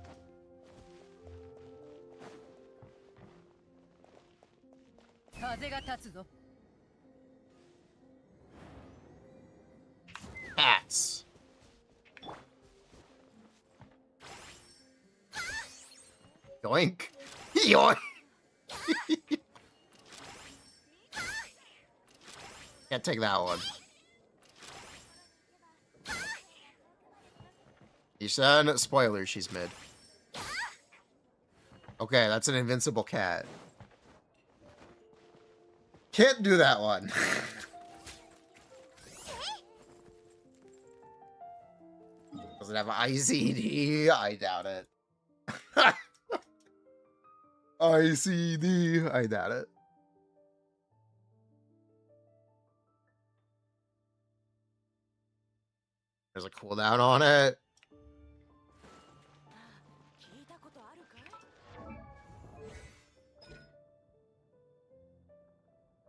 Cats. Yoink. Yoink. Can't take that one. You said spoiler, she's mid. Okay, that's an invincible cat. Can't do that one. Does it have ICD? I doubt it. ICD? I doubt it. There's a cooldown on it.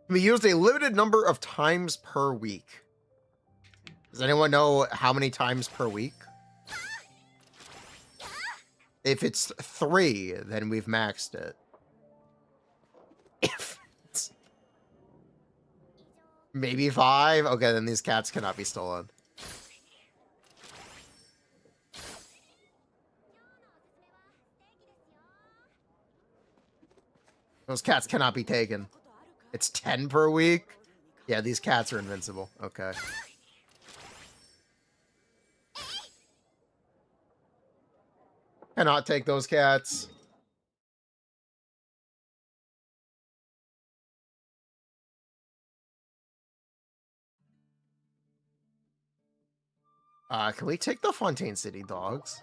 Can be used a limited number of times per week. Does anyone know how many times per week? If it's 3, then we've maxed it. If it's maybe 5, okay, then these cats cannot be stolen. Those cats cannot be taken. It's 10 per week? Yeah, these cats are invincible. Okay. Cannot take those cats. Can we take the Fontaine City dogs?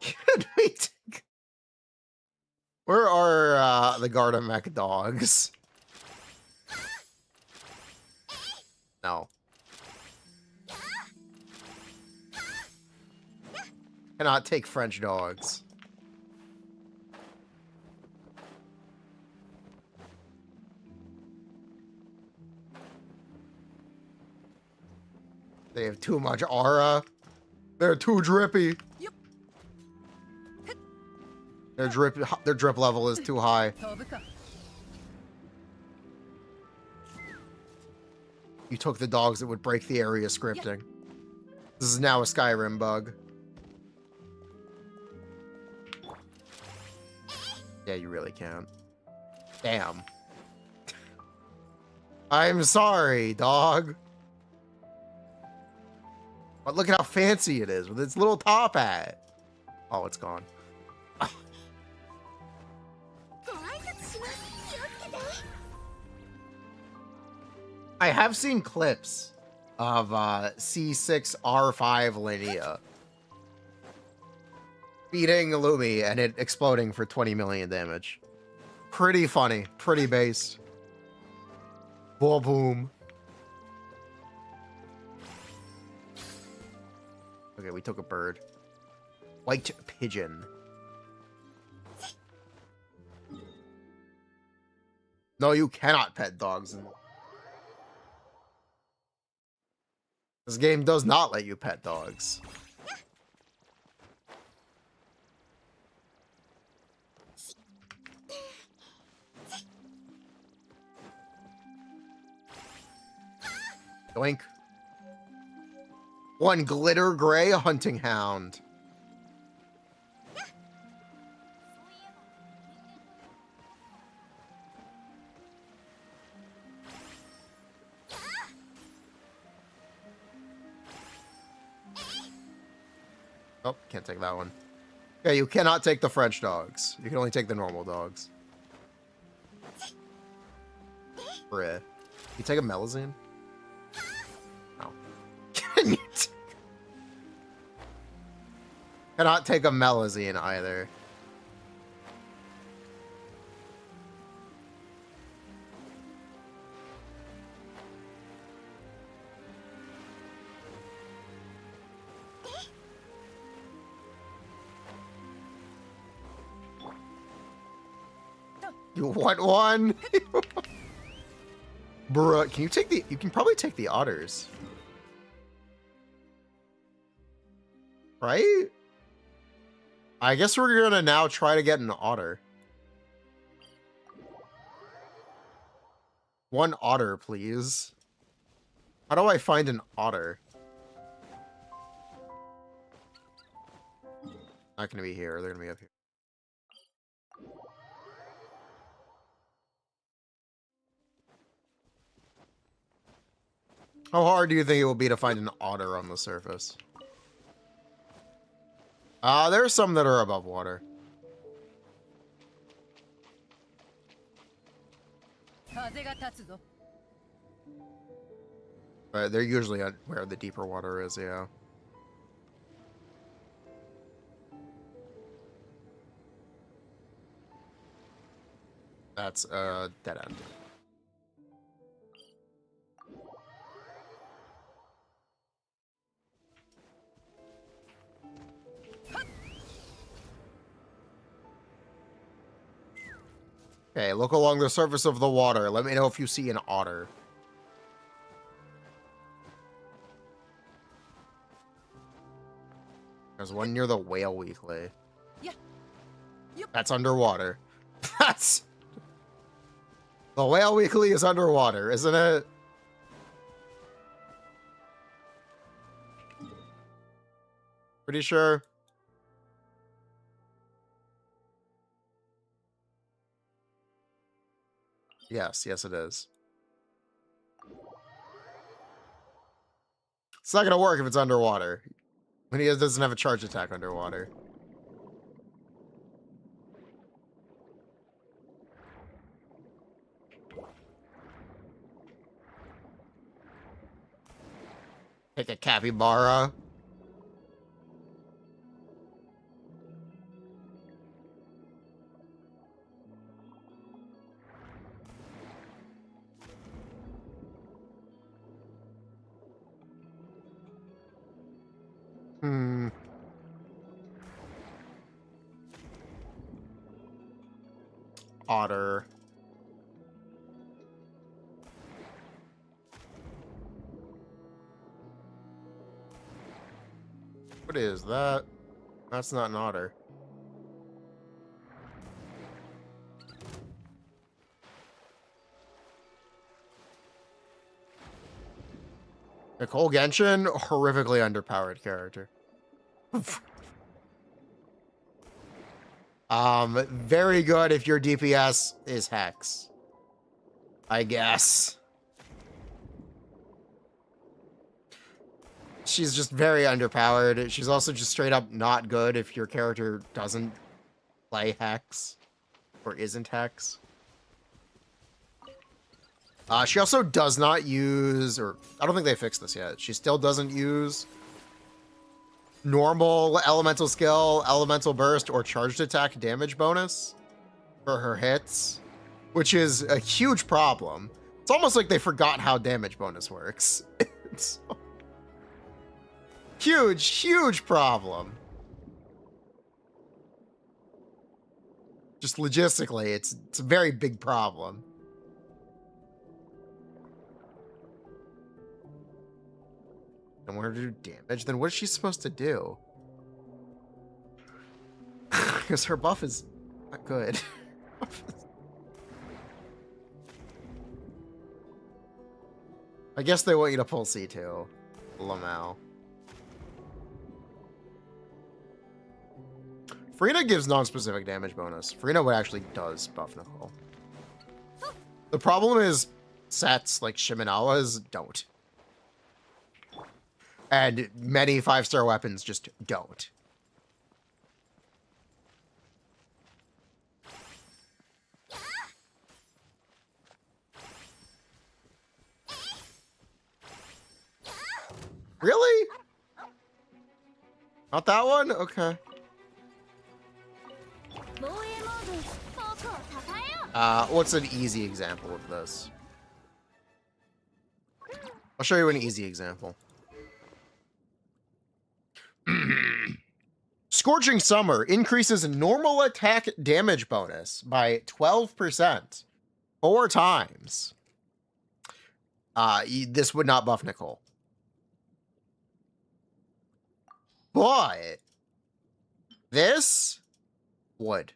Can we take... Where are the Gardamek dogs? No. Cannot take French dogs. They have too much aura. They're too drippy. Yep. Their drip level is too high. You took the dogs that would break the area scripting. This is now a Skyrim bug. Yeah, you really can't. Damn. I'm sorry, dog. But look at how fancy it is with its little top hat. Oh, it's gone. I have seen clips of C6R5 Linnea beating Lumi and it exploding for 20 million damage. Pretty funny. Pretty based. Boom, boom. Okay, we took a bird. White pigeon. No, you cannot pet dogs. This game does not let you pet dogs. Doink. One glitter gray hunting hound. Oh, can't take that one. Yeah, you cannot take the French dogs. You can only take the normal dogs. Bruh. You take a Melazine? No. Can you cannot take a Melazine either. You want one? Bruh, can you take the... You can probably take the otters. Right? I guess we're gonna now try to get an otter. One otter, please. How do I find an otter? Not gonna be here. They're gonna be up here. How hard do you think it will be to find an otter on the surface? There's some that are above water. But they're usually where the deeper water is, yeah. That's a dead end. Okay, look along the surface of the water. Let me know if you see an otter. There's one near the Whale Weekly. Yeah. Yep. That's underwater. That's... The Whale Weekly is underwater, isn't it? Pretty sure. Yes, yes it is. It's not gonna work if it's underwater. When he doesn't have a charge attack underwater. Take a capybara. Otter. What is that? That's not an otter. Nicole Genshin, horrifically underpowered character. Very good if your DPS is Hex. I guess. She's just very underpowered. She's also just straight up not good if your character doesn't play Hex. Or isn't Hex. She also does not use, or I don't think they fixed this yet. She still doesn't use normal elemental skill, elemental burst, or charged attack damage bonus for her hits, which is a huge problem. It's almost like they forgot how damage bonus works. It's huge, huge problem. Just logistically, it's a very big problem. I want her to do damage, then what is she supposed to do? Because her buff is not good. I guess they want you to pull C2. Lamau. Frina gives non-specific damage bonus. Frina would actually does buff Nicole. The problem is sets like Shiminawa's don't. And many 5-star weapons just don't. Really? Not that one? Okay. What's an easy example of this? I'll show you an easy example. Scorching Summer increases normal attack damage bonus by 12%. 4 times. This would not buff Nicole. But this would.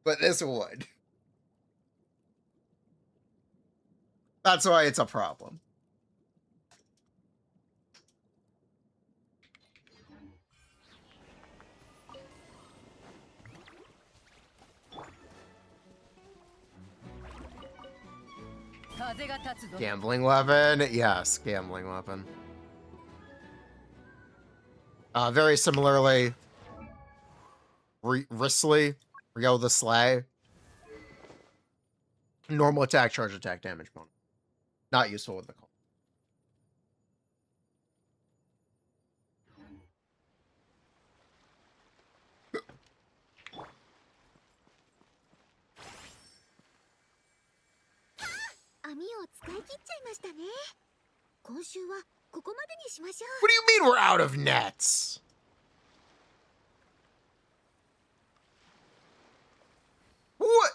But this would. That's why it's a problem. Gambling weapon? Yes, gambling weapon. Very similarly, Risley, Rio the Slay. Normal attack, charge attack, damage bonus. Not useful with the call. What do you mean we're out of nets? What?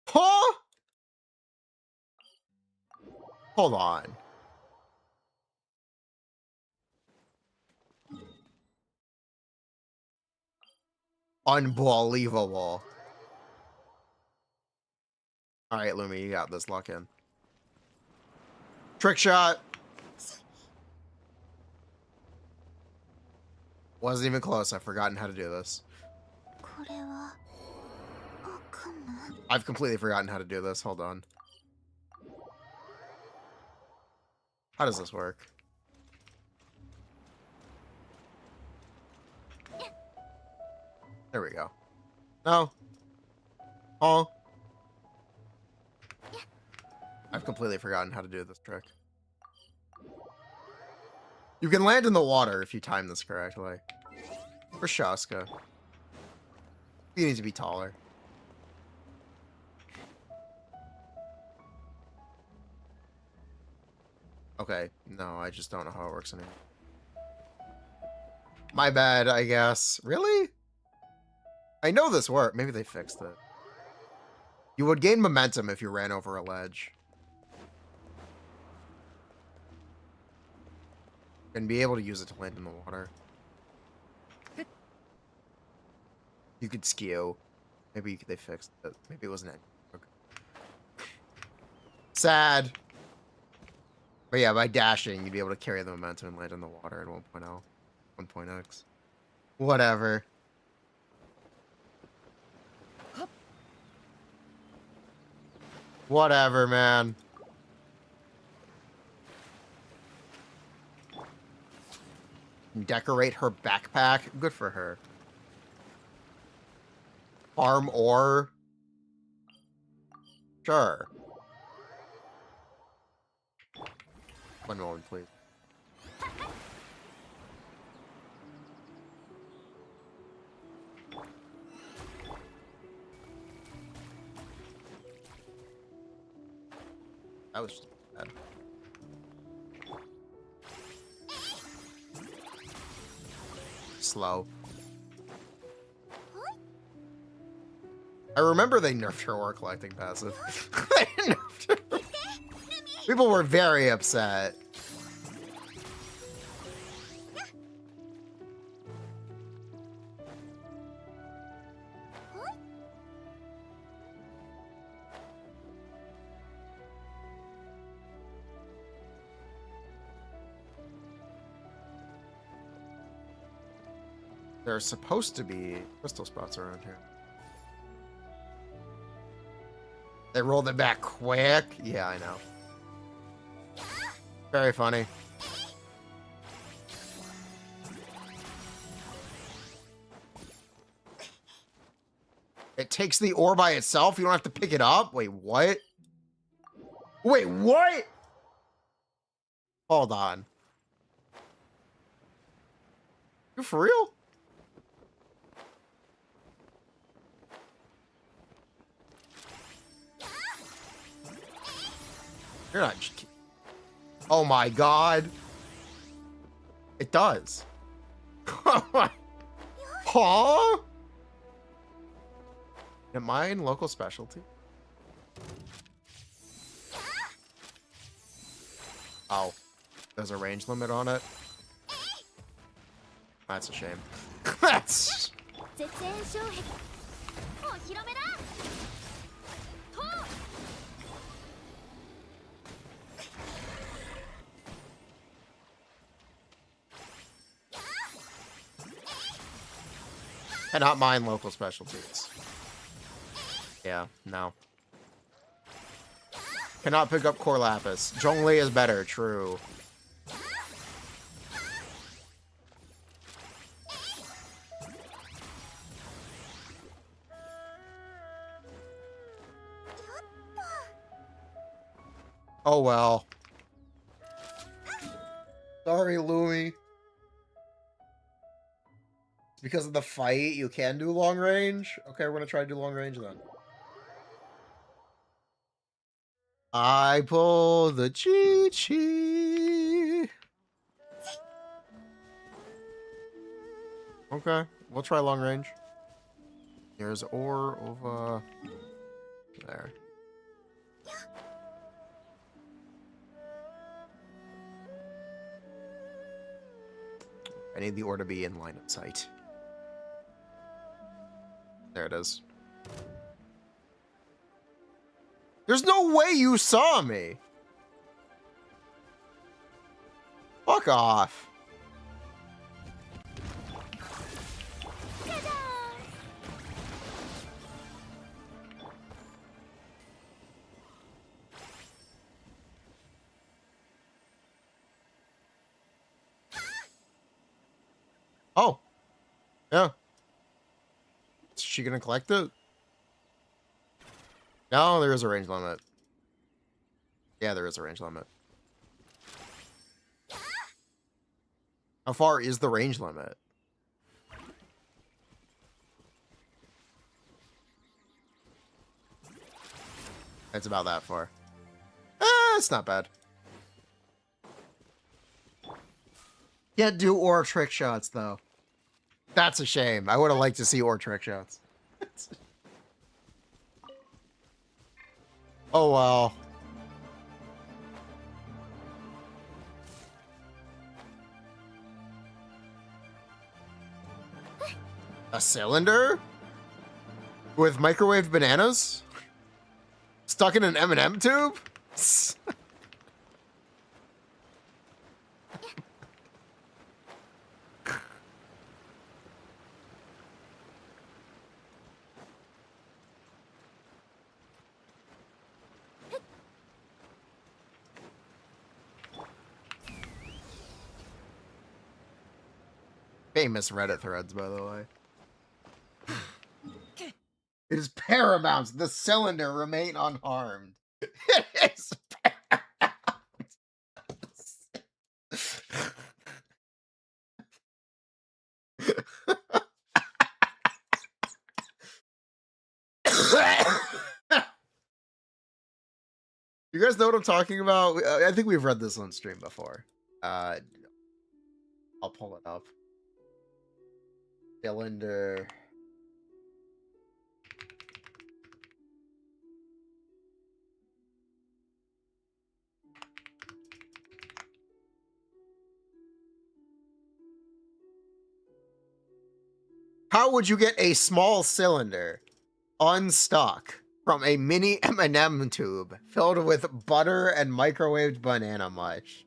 Huh? Hold on. Unbelievable. All right, Lumi, you got this. Lock in. Trick shot. Wasn't even close. I've forgotten how to do this. I've completely forgotten how to do this. Hold on. How does this work? There we go. No. Oh. I've completely forgotten how to do this trick. You can land in the water if you time this correctly. For Shaska. You need to be taller. Okay. No, I just don't know how it works anymore. My bad, I guess. Really? I know this worked. Maybe they fixed it. You would gain momentum if you ran over a ledge. And be able to use it to land in the water. You could skew. Maybe they fixed it. Maybe it wasn't it. Okay. Sad. But yeah, by dashing, you'd be able to carry the momentum and land in the water at 1.0. 1.x. Whatever. Whatever, man. Decorate her backpack. Good for her. Farm ore. Sure. One moment, please. That was just bad. Slow. I remember they nerfed her ore collecting passive. They nerfed her. People were very upset. There are supposed to be crystal spots around here. They rolled it back quick. Yeah, I know. Very funny. It takes the ore by itself? You don't have to pick it up? Wait, what? Wait, what? Hold on. You for real? You're not... Oh my god. It does. Huh? Am I in local specialty? Oh. There's a range limit on it? That's a shame. That's... Cannot mine local specialties. Yeah, no. Cannot pick up core lapis. Zhongli is better, true. Oh well. Sorry, Lumi. Because of the fight, you can do long range? Okay, we're gonna try to do long range then. I pull the chi-chi. Okay, we'll try long range. There's ore over there. I need the ore to be in line of sight. There it is. There's no way you saw me! Fuck off. Oh. Yeah. Is she gonna collect it? No, there is a range limit. Yeah, there is a range limit. How far is the range limit? It's about that far. It's not bad. Yeah, do ore trick shots, though. That's a shame. I would have liked to see ore trick shots. Oh, well. A cylinder? With microwave bananas? Stuck in an M&M tube? Famous Reddit threads, by the way. It is paramount the cylinder remain unharmed. It is paramount. You guys know what I'm talking about? I think we've read this on stream before. I'll pull it up. Cylinder. How would you get a small cylinder unstuck from a mini M&M tube filled with butter and microwaved banana mush?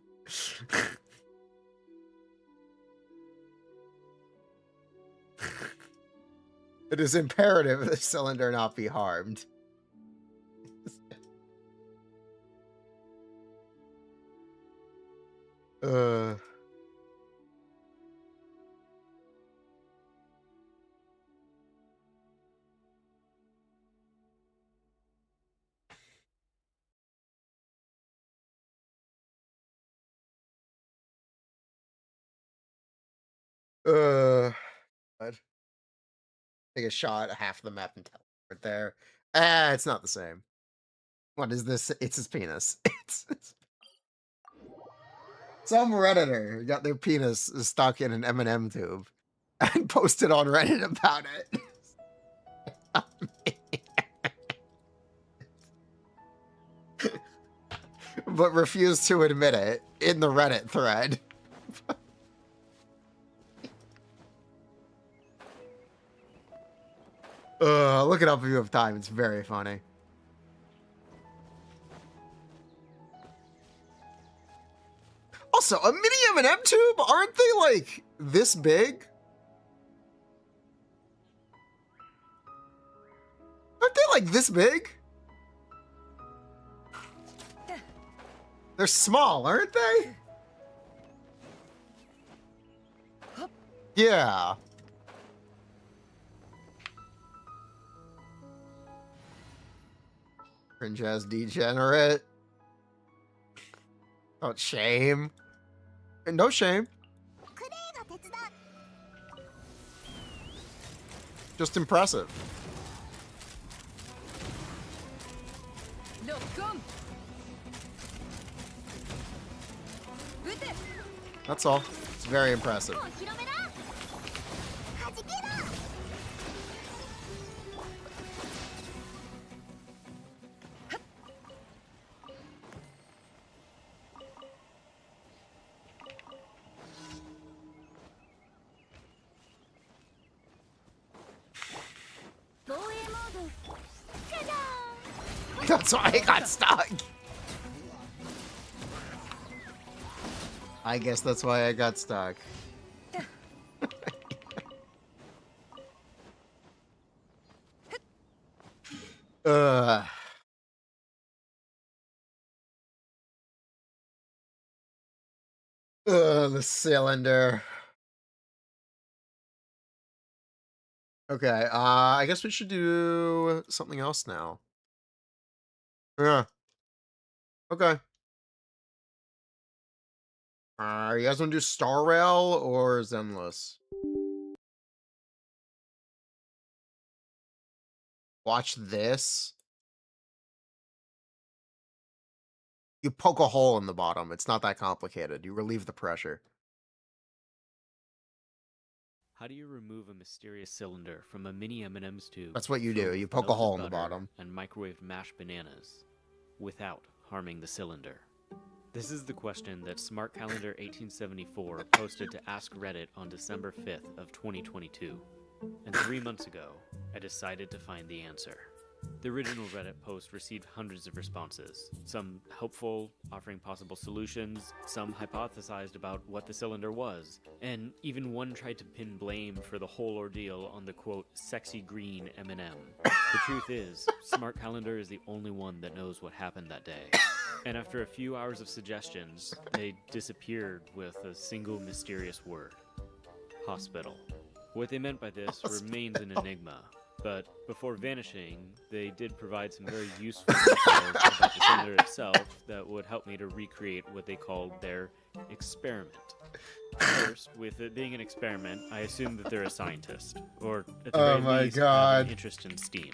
It is imperative the cylinder not be harmed. I'd take a shot at half the map and teleport there. Ah, it's not the same. What is this? It's his penis. It's some Redditor got their penis stuck in an M&M tube and posted on Reddit about it. But refused to admit it in the Reddit thread. Look it up if you have time. It's very funny. Also, a mini M&M tube? Aren't they, like, this big? Aren't they, like, this big? They're small, aren't they? Yeah. Cringe ass degenerate. Oh, shame. No shame. Just impressive. That's all. It's very impressive. That's why I got stuck. I guess that's why I got stuck. The cylinder. Okay, I guess we should do something else now. Yeah. Okay. You guys want to do Star Rail or Zenless? Watch this. You poke a hole in the bottom. It's not that complicated. You relieve the pressure. How do you remove a mysterious cylinder from a mini M&M's tube? That's what you do. You poke a hole in the bottom. And microwave mashed bananas without harming the cylinder. This is the question that Smart Calendar 1874 posted to Ask Reddit on December 5th of 2022. And 3 months ago, I decided to find the answer. The original Reddit post received hundreds of responses, some helpful, offering possible solutions, some hypothesized about what the cylinder was, and even one tried to pin blame for the whole ordeal on the quote, sexy green M&M. The truth is, Smart Calendar is the only one that knows what happened that day. And after a few hours of suggestions, they disappeared with a single mysterious word. Hospital. What they meant by this remains an enigma. But before vanishing, they did provide some very useful details about the cylinder itself that would help me to recreate what they called their experiment. First, with it being an experiment, I assume that they're a scientist, or at the very least have an interest in steam.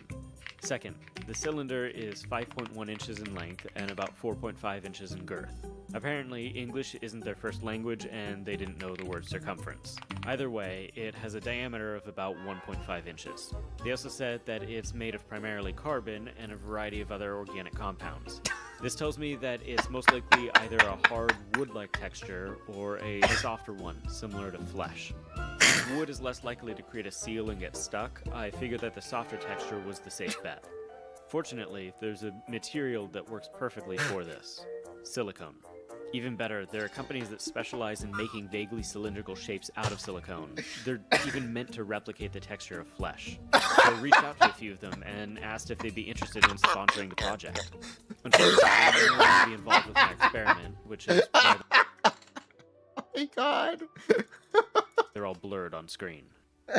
Second, the cylinder is 5.1 inches in length and about 4.5 inches in girth. Apparently, English isn't their first language and they didn't know the word circumference. Either way, it has a diameter of about 1.5 inches. They also said that it's made of primarily carbon and a variety of other organic compounds. This tells me that it's most likely either a hard wood-like texture or a softer one, similar to flesh. Since wood is less likely to create a seal and get stuck, I figured that the softer texture was the safe bet. Fortunately, there's a material that works perfectly for this: silicone. Even better, there are companies that specialize in making vaguely cylindrical shapes out of silicone. They're even meant to replicate the texture of flesh. So I reached out to a few of them and asked if they'd be interested in sponsoring the project. Unfortunately, I don't want to be involved with my experiment, which is why Oh my god. they're all blurred on screen.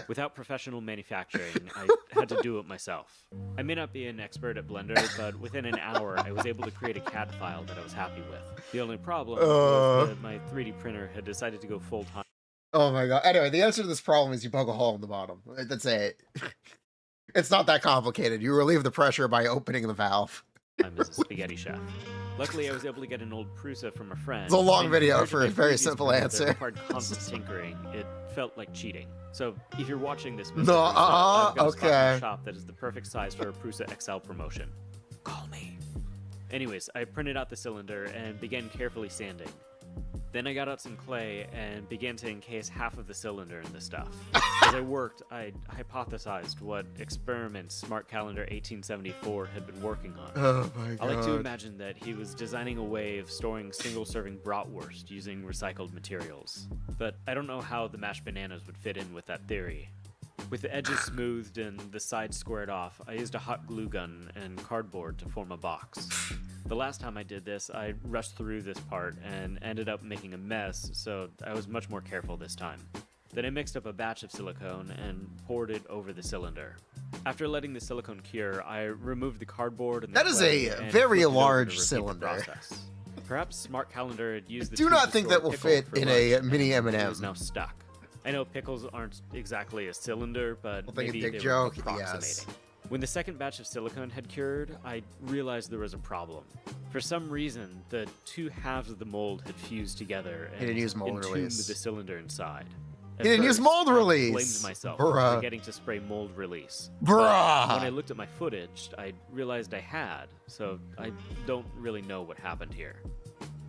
Without professional manufacturing, I had to do it myself. I may not be an expert at Blender, but within an hour, I was able to create a CAD file that I was happy with. The only problem was that my 3D printer had decided to go full-time. Oh my god. Anyway, the answer to this problem is you poke a hole in the bottom. That's it. It's not that complicated. You relieve the pressure by opening the valve. I'm a spaghetti chef. Luckily, I was able to get an old Prusa from a friend. It's a long and video compared to for my a very previous simple build that answer. required constant tinkering. It felt like cheating. So if you're watching this, Mr. No, Prusa, I've got a spot in okay. the shop that is the perfect size for a Prusa XL promotion. Call me. Anyways, I printed out the cylinder and began carefully sanding. Then I got out some clay and began to encase half of the cylinder in the stuff. As I worked, I hypothesized what experiments Smart Calendar 1874 had been working on. Oh my god. I like to imagine that he was designing a way of storing single-serving bratwurst using recycled materials. But I don't know how the mashed bananas would fit in with that theory. With the edges smoothed and the sides squared off, I used a hot glue gun and cardboard to form a box. The last time I did this, I rushed through this part and ended up making a mess, so I was much more careful this time. Then I mixed up a batch of silicone and poured it over the cylinder. After letting the silicone cure, I removed the cardboard and the That is clay a and very flipped it over to large repeat the cylinder. process. Perhaps Smart Calendar had used the Do tube not to think store that will pickle fit for in a lunch, mini and M&M. It is now stuck. I know pickles aren't exactly a cylinder, but Well, think a maybe big they joke, were approximating. yes. When the second batch of silicone had cured, I realized there was a problem. For some reason, the two halves of the mold had fused together and didn't use mold entombed release. the cylinder inside. He didn't use mold I release. blamed myself Bruh. for forgetting to spray mold release. Bruh. But when I looked at my footage, I realized I had, so I don't really know what happened here.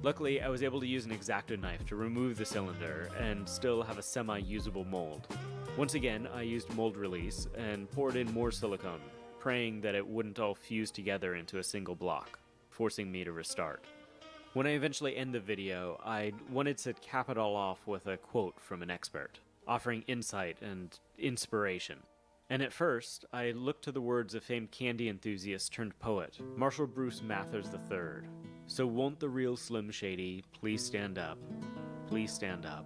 Luckily, I was able to use an X-Acto knife to remove the cylinder and still have a semi-usable mold. Once again, I used mold release and poured in more silicone, praying that it wouldn't all fuse together into a single block, forcing me to restart. When I eventually end the video, I wanted to cap it all off with a quote from an expert, offering insight and inspiration. And at first, I looked to the words of famed candy enthusiast turned poet, Marshall Bruce Mathers III. So won't the real Slim Shady please stand up? Please stand up.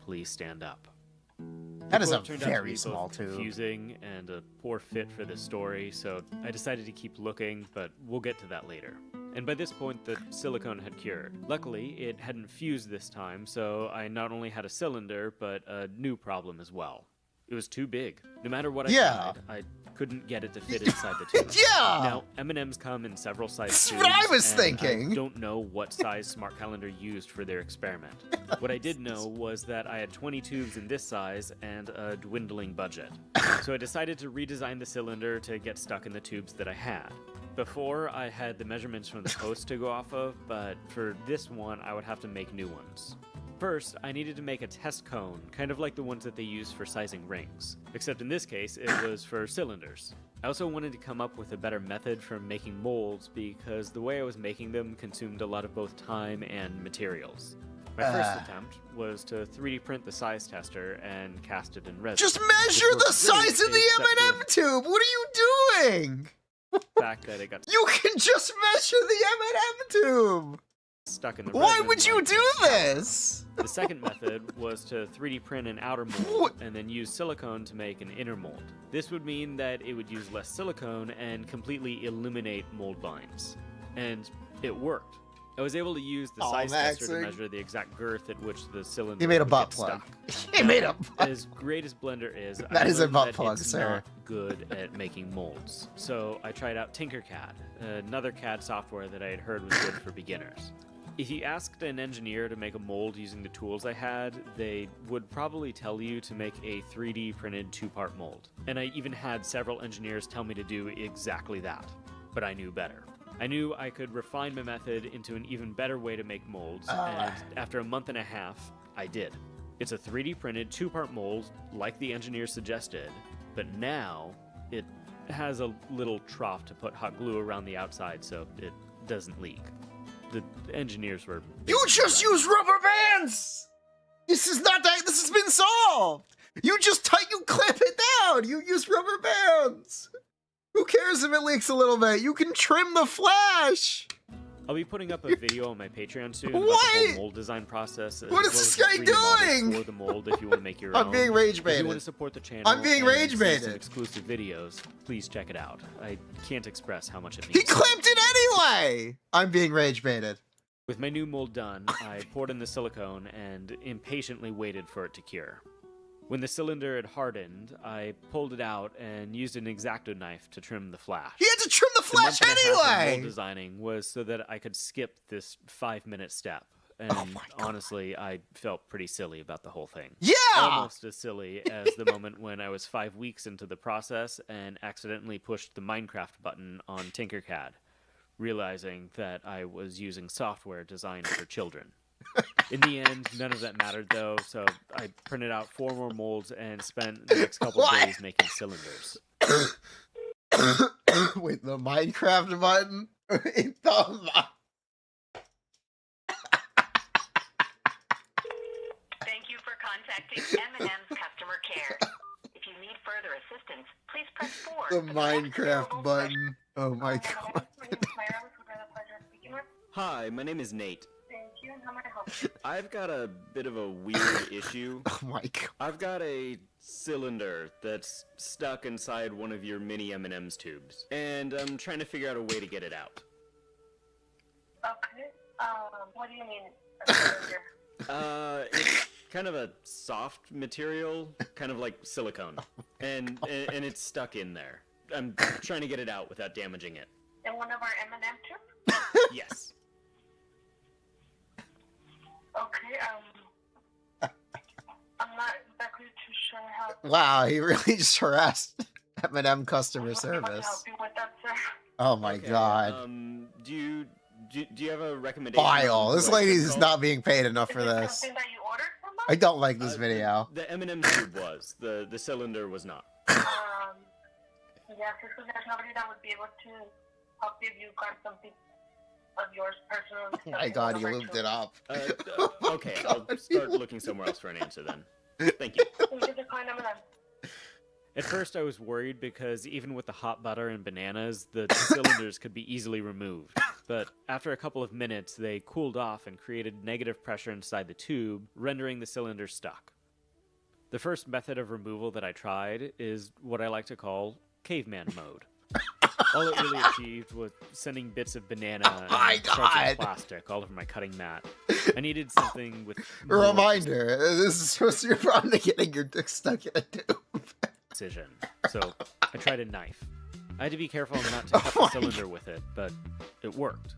Please stand up. That is a Quote turned out to very be small both tube. confusing and a poor fit for this story, so I decided to keep looking, but we'll get to that later. And by this point, the silicone had cured. Luckily, it hadn't fused this time, so I not only had a cylinder, but a new problem as well. It was too big. No matter what I Yeah. tried, I couldn't get it to fit inside the tube. Yeah. Now, M&Ms come in several size That's tubes, what I was and thinking. I don't know what size Smart Calendar used for their experiment. What I did know was that I had 20 tubes in this size and a dwindling budget. So I decided to redesign the cylinder to get stuck in the tubes that I had. Before, I had the measurements from the post to go off of, but for this one, I would have to make new ones. First, I needed to make a test cone, kind of like the ones that they use for sizing rings. Except in this case, it was for cylinders. I also wanted to come up with a better method for making molds because the way I was making them consumed a lot of both time and materials. My first attempt was to 3D print the size tester and cast it in resin. Just measure Which the worked size of great, the except M&M tube. What are you doing? for the fact that it got You can just measure the M&M tube. stuck in the Why resin would you like do this? The second method was to 3D print an outer mold and then use silicone to make an inner mold. This would mean that it would use less silicone and completely eliminate mold lines. And it worked. I was able to use the Aw, size tester to Maxing. measure the exact girth at which the cylinder He made a would butt get plug. stuck. He made a butt. As great as Blender is, That I is a learned butt that plug, it's sir. not good at making molds. So I tried out Tinkercad, another CAD software that I had heard was good for beginners. If you asked an engineer to make a mold using the tools I had, they would probably tell you to make a 3D printed two-part mold. And I even had several engineers tell me to do exactly that. But I knew better. I knew I could refine my method into an even better way to make molds, and after a month and a half, I did. It's a 3D printed two-part mold, like the engineer suggested, but now it has a little trough to put hot glue around the outside so it doesn't leak. The engineers were... You just use rubber bands. This is not that. This has been solved. You clamp it down. You use rubber bands. Who cares if it leaks a little bit? You can trim the flash. I'll be putting up a video on my Patreon soon about the What? whole mold design process. What is this guy doing? For the mold, if you want to make your I'm own. being rage If you want baited. to support the channel, I'm being and rage see baited. some exclusive videos, please check it out. I can't express how much it He means. clamped it anyway. I'm being rage baited. With my new mold done, I poured in the silicone and impatiently waited for it to cure. When the cylinder had hardened, I pulled it out and used an X-Acto knife to trim the flash. He had to trim the flash The month and a half of anyway! mold designing was so that I could skip this 5-minute step. And honestly, I felt pretty silly about the whole thing. Yeah! Almost as silly as the moment when I was 5 weeks into the process and accidentally pushed the Minecraft button on Tinkercad, realizing that I was using software designed for children. In the end, none of that mattered though, so I printed out 4 more molds and spent the next couple of days making cylinders. Wait, the Minecraft button? Thank you for contacting M&M's customer care. If you need further assistance, please press 4. The Minecraft button. Oh my god. Hi, my name is Nate. Thank you, and how may I help you? I've got a bit of a weird issue. Oh my god. I've got a cylinder that's stuck inside one of your mini M&M's tubes, and I'm trying to figure out a way to get it out. Okay, what do you mean, a cylinder? It's kind of a soft material, kind of like silicone, and it's stuck in there. I'm trying to get it out without damaging it. In one of our M&M tubes? Yes. Okay, I'm not exactly too sure how... Wow, he really just harassed M&M customer I can help service. you with that, sir. Oh my Okay, god. Do you have a recommendation? Vile. on This what lady it's is called? not being paid enough Is for it this. something that you ordered from us? I don't like this video. The M&M tube was. The cylinder was not. Yes, because there's nobody that would be able to help you if you got something of yours personally. Oh my god, he looped it up. Okay, I'll start looking somewhere else for an answer then. Thank you. At first I was worried because even with the hot butter and bananas, the cylinders could be easily removed. But after a couple of minutes, they cooled off and created negative pressure inside the tube, rendering the cylinder stuck. The first method of removal that I tried is what I like to call caveman mode. All it really achieved was sending bits of banana and shards of plastic all over my cutting mat. I needed something with A more reminder, this is supposed to be a problem to getting your dick stuck in a tube. precision, so I tried a knife. I had to be careful not to cut the cylinder with it, but it worked.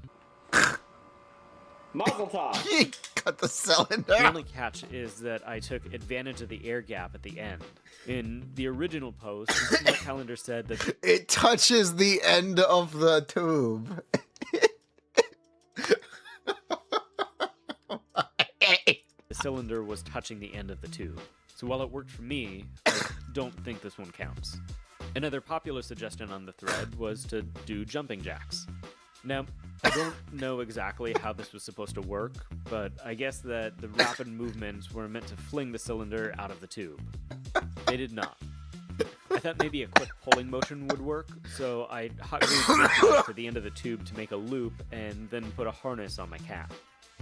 Mazel tov! He cut the cylinder. The only catch is that I took advantage of the air gap at the end. In the original post, the Smart Calendar said that It touches the end of the tube. the cylinder was touching the end of the tube. So while it worked for me, I don't think this one counts. Another popular suggestion on the thread was to do jumping jacks. Now, I don't know exactly how this was supposed to work, but I guess that the rapid movements were meant to fling the cylinder out of the tube. They did not. I thought maybe a quick pulling motion would work, so I hot glued it to the end of the tube to make a loop and then put a harness on my cat.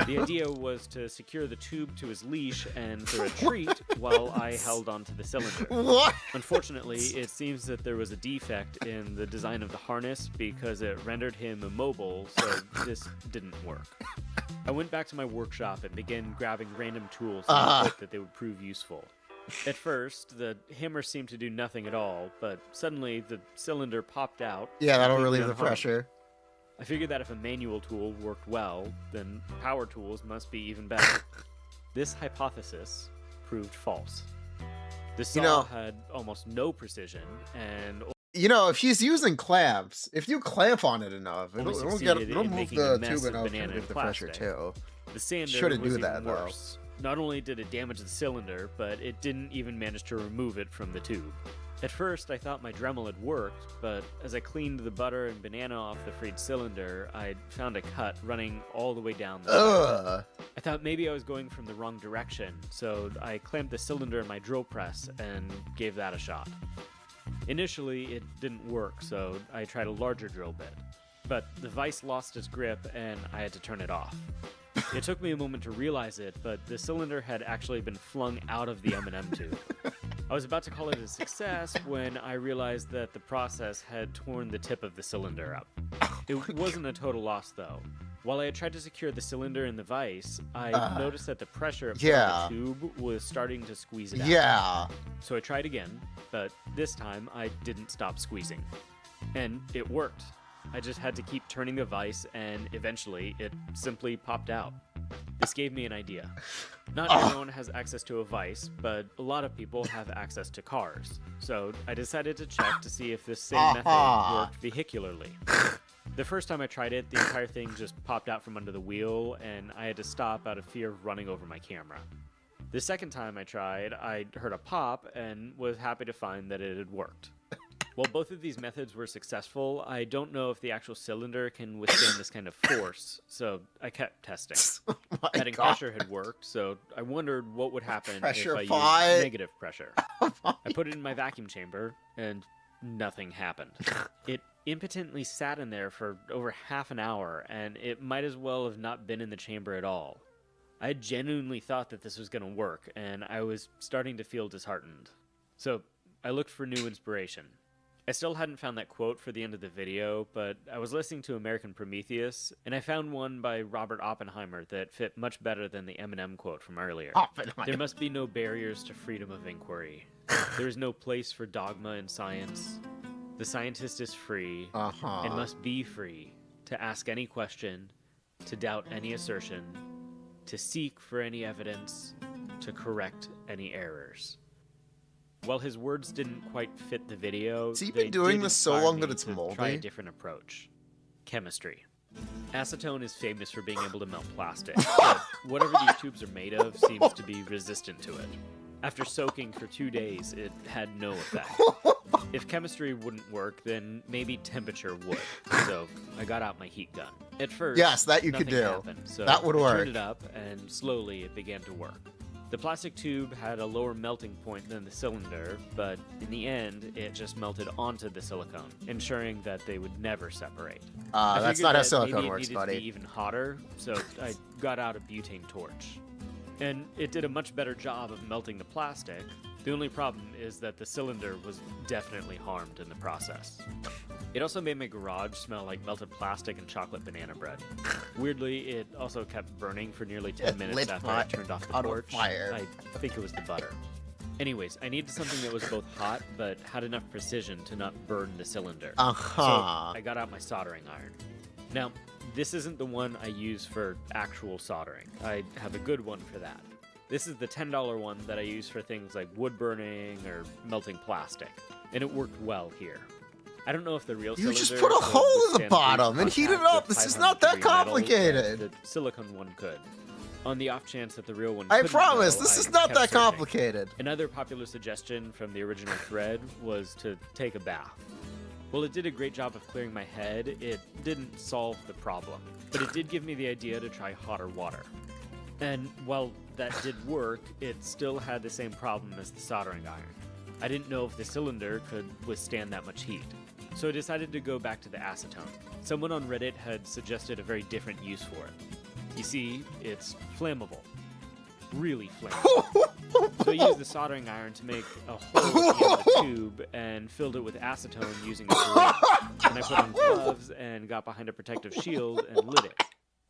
The idea was to secure the tube to his leash and to retreat while I held onto the cylinder. What? Unfortunately, it seems that there was a defect in the design of the harness because it rendered him immobile, so this didn't work. I went back to my workshop and began grabbing random tools in the hope that they would prove useful. At first, the hammer seemed to do nothing at all, but suddenly the cylinder popped out. Yeah, that'll completely relieve the unharmed. pressure. I figured that if a manual tool worked well, then power tools must be even better. This hypothesis proved false. The saw had almost no precision, and You know, if she's using clamps, if you clamp on it enough, Only it'll succeeded move in the making a mess tube of enough to banana relieve and the pressure plastic. too. the sander Shouldn't was do even that, though. worse. Not only did it damage the cylinder, but it didn't even manage to remove it from the tube. At first, I thought my Dremel had worked, but as I cleaned the butter and banana off the freed cylinder, I found a cut running all the way down the side. I thought maybe I was going from the wrong direction, so I clamped the cylinder in my drill press and gave that a shot. Initially, it didn't work, so I tried a larger drill bit. But the vise lost its grip, and I had to turn it off. It took me a moment to realize it, but the cylinder had actually been flung out of the M&M tube. I was about to call it a success when I realized that the process had torn the tip of the cylinder up. It wasn't a total loss, though. While I had tried to secure the cylinder in the vise, I noticed that the pressure of Yeah. the tube was starting to squeeze it out. Yeah. So I tried again, but this time I didn't stop squeezing. And it worked. I just had to keep turning the vise, and eventually it simply popped out. This gave me an idea. Not everyone has access to a vise, but a lot of people have access to cars. So I decided to check to see if this same method worked vehicularly. The first time I tried it, the entire thing just popped out from under the wheel, and I had to stop out of fear of running over my camera. The second time I tried, I heard a pop and was happy to find that it had worked. While both of these methods were successful, I don't know if the actual cylinder can withstand this kind of force, so I kept testing. My Adding God. pressure had worked, so I wondered what would happen Pressure if I fight. used negative pressure. I put it in my vacuum chamber, and nothing happened. It impotently sat in there for over half an hour, and it might as well have not been in the chamber at all. I genuinely thought that this was going to work, and I was starting to feel disheartened. So I looked for new inspiration. I still hadn't found that quote for the end of the video, but I was listening to American Prometheus, and I found one by Robert Oppenheimer that fit much better than the Eminem quote from earlier. There must be no barriers to freedom of inquiry. There is no place for dogma in science. The scientist is free, and must be free, to ask any question, to doubt any assertion, to seek for any evidence, to correct any errors. While his words didn't quite fit the video, Has he they been doing did this so inspire long me that it's to moldy? Try a different approach. Chemistry. Acetone is famous for being able to melt plastic, but whatever these tubes are made of seems to be resistant to it. After soaking for 2 days, it had no effect. If chemistry wouldn't work, then maybe temperature would. So I got out my heat gun. At first, Yes, that you could nothing do. happened, so That would I work. turned it up, and slowly it began to work. The plastic tube had a lower melting point than the cylinder, but in the end, it just melted onto the silicone, ensuring that they would never separate. I That's figured not how that silicone maybe it works, needed buddy. to be even hotter, so I got out a butane torch. And it did a much better job of melting the plastic. The only problem is that the cylinder was definitely harmed in the process. It also made my garage smell like melted plastic and chocolate banana bread. Weirdly, it also kept burning for nearly 10 It minutes lit after my- I turned off the on torch. fire. I think it was the butter. Anyways, I needed something that was both hot but had enough precision to not burn the cylinder. So I got out my soldering iron. Now, this isn't the one I use for actual soldering. I have a good one for that. This is the $10 one that I use for things like wood burning or melting plastic, and it worked well here. I don't know if the real You cylinder just put a could hole in the withstand bottom freeze and heat it contact up. with This is not that 500-degree metal, complicated. but the silicone one could. On the off chance that the real one I couldn't, promise, though, this I is not kept that searching. complicated. Another popular suggestion from the original thread was to take a bath. While it did a great job of clearing my head, it didn't solve the problem, but it did give me the idea to try hotter water. And while that did work, it still had the same problem as the soldering iron. I didn't know if the cylinder could withstand that much heat, so I decided to go back to the acetone. Someone on Reddit had suggested a very different use for it. You see, it's flammable. Really flammable. So I used the soldering iron to make a hole at the end of the tube and filled it with acetone using a syringe. And I put on gloves and got behind a protective shield and lit it,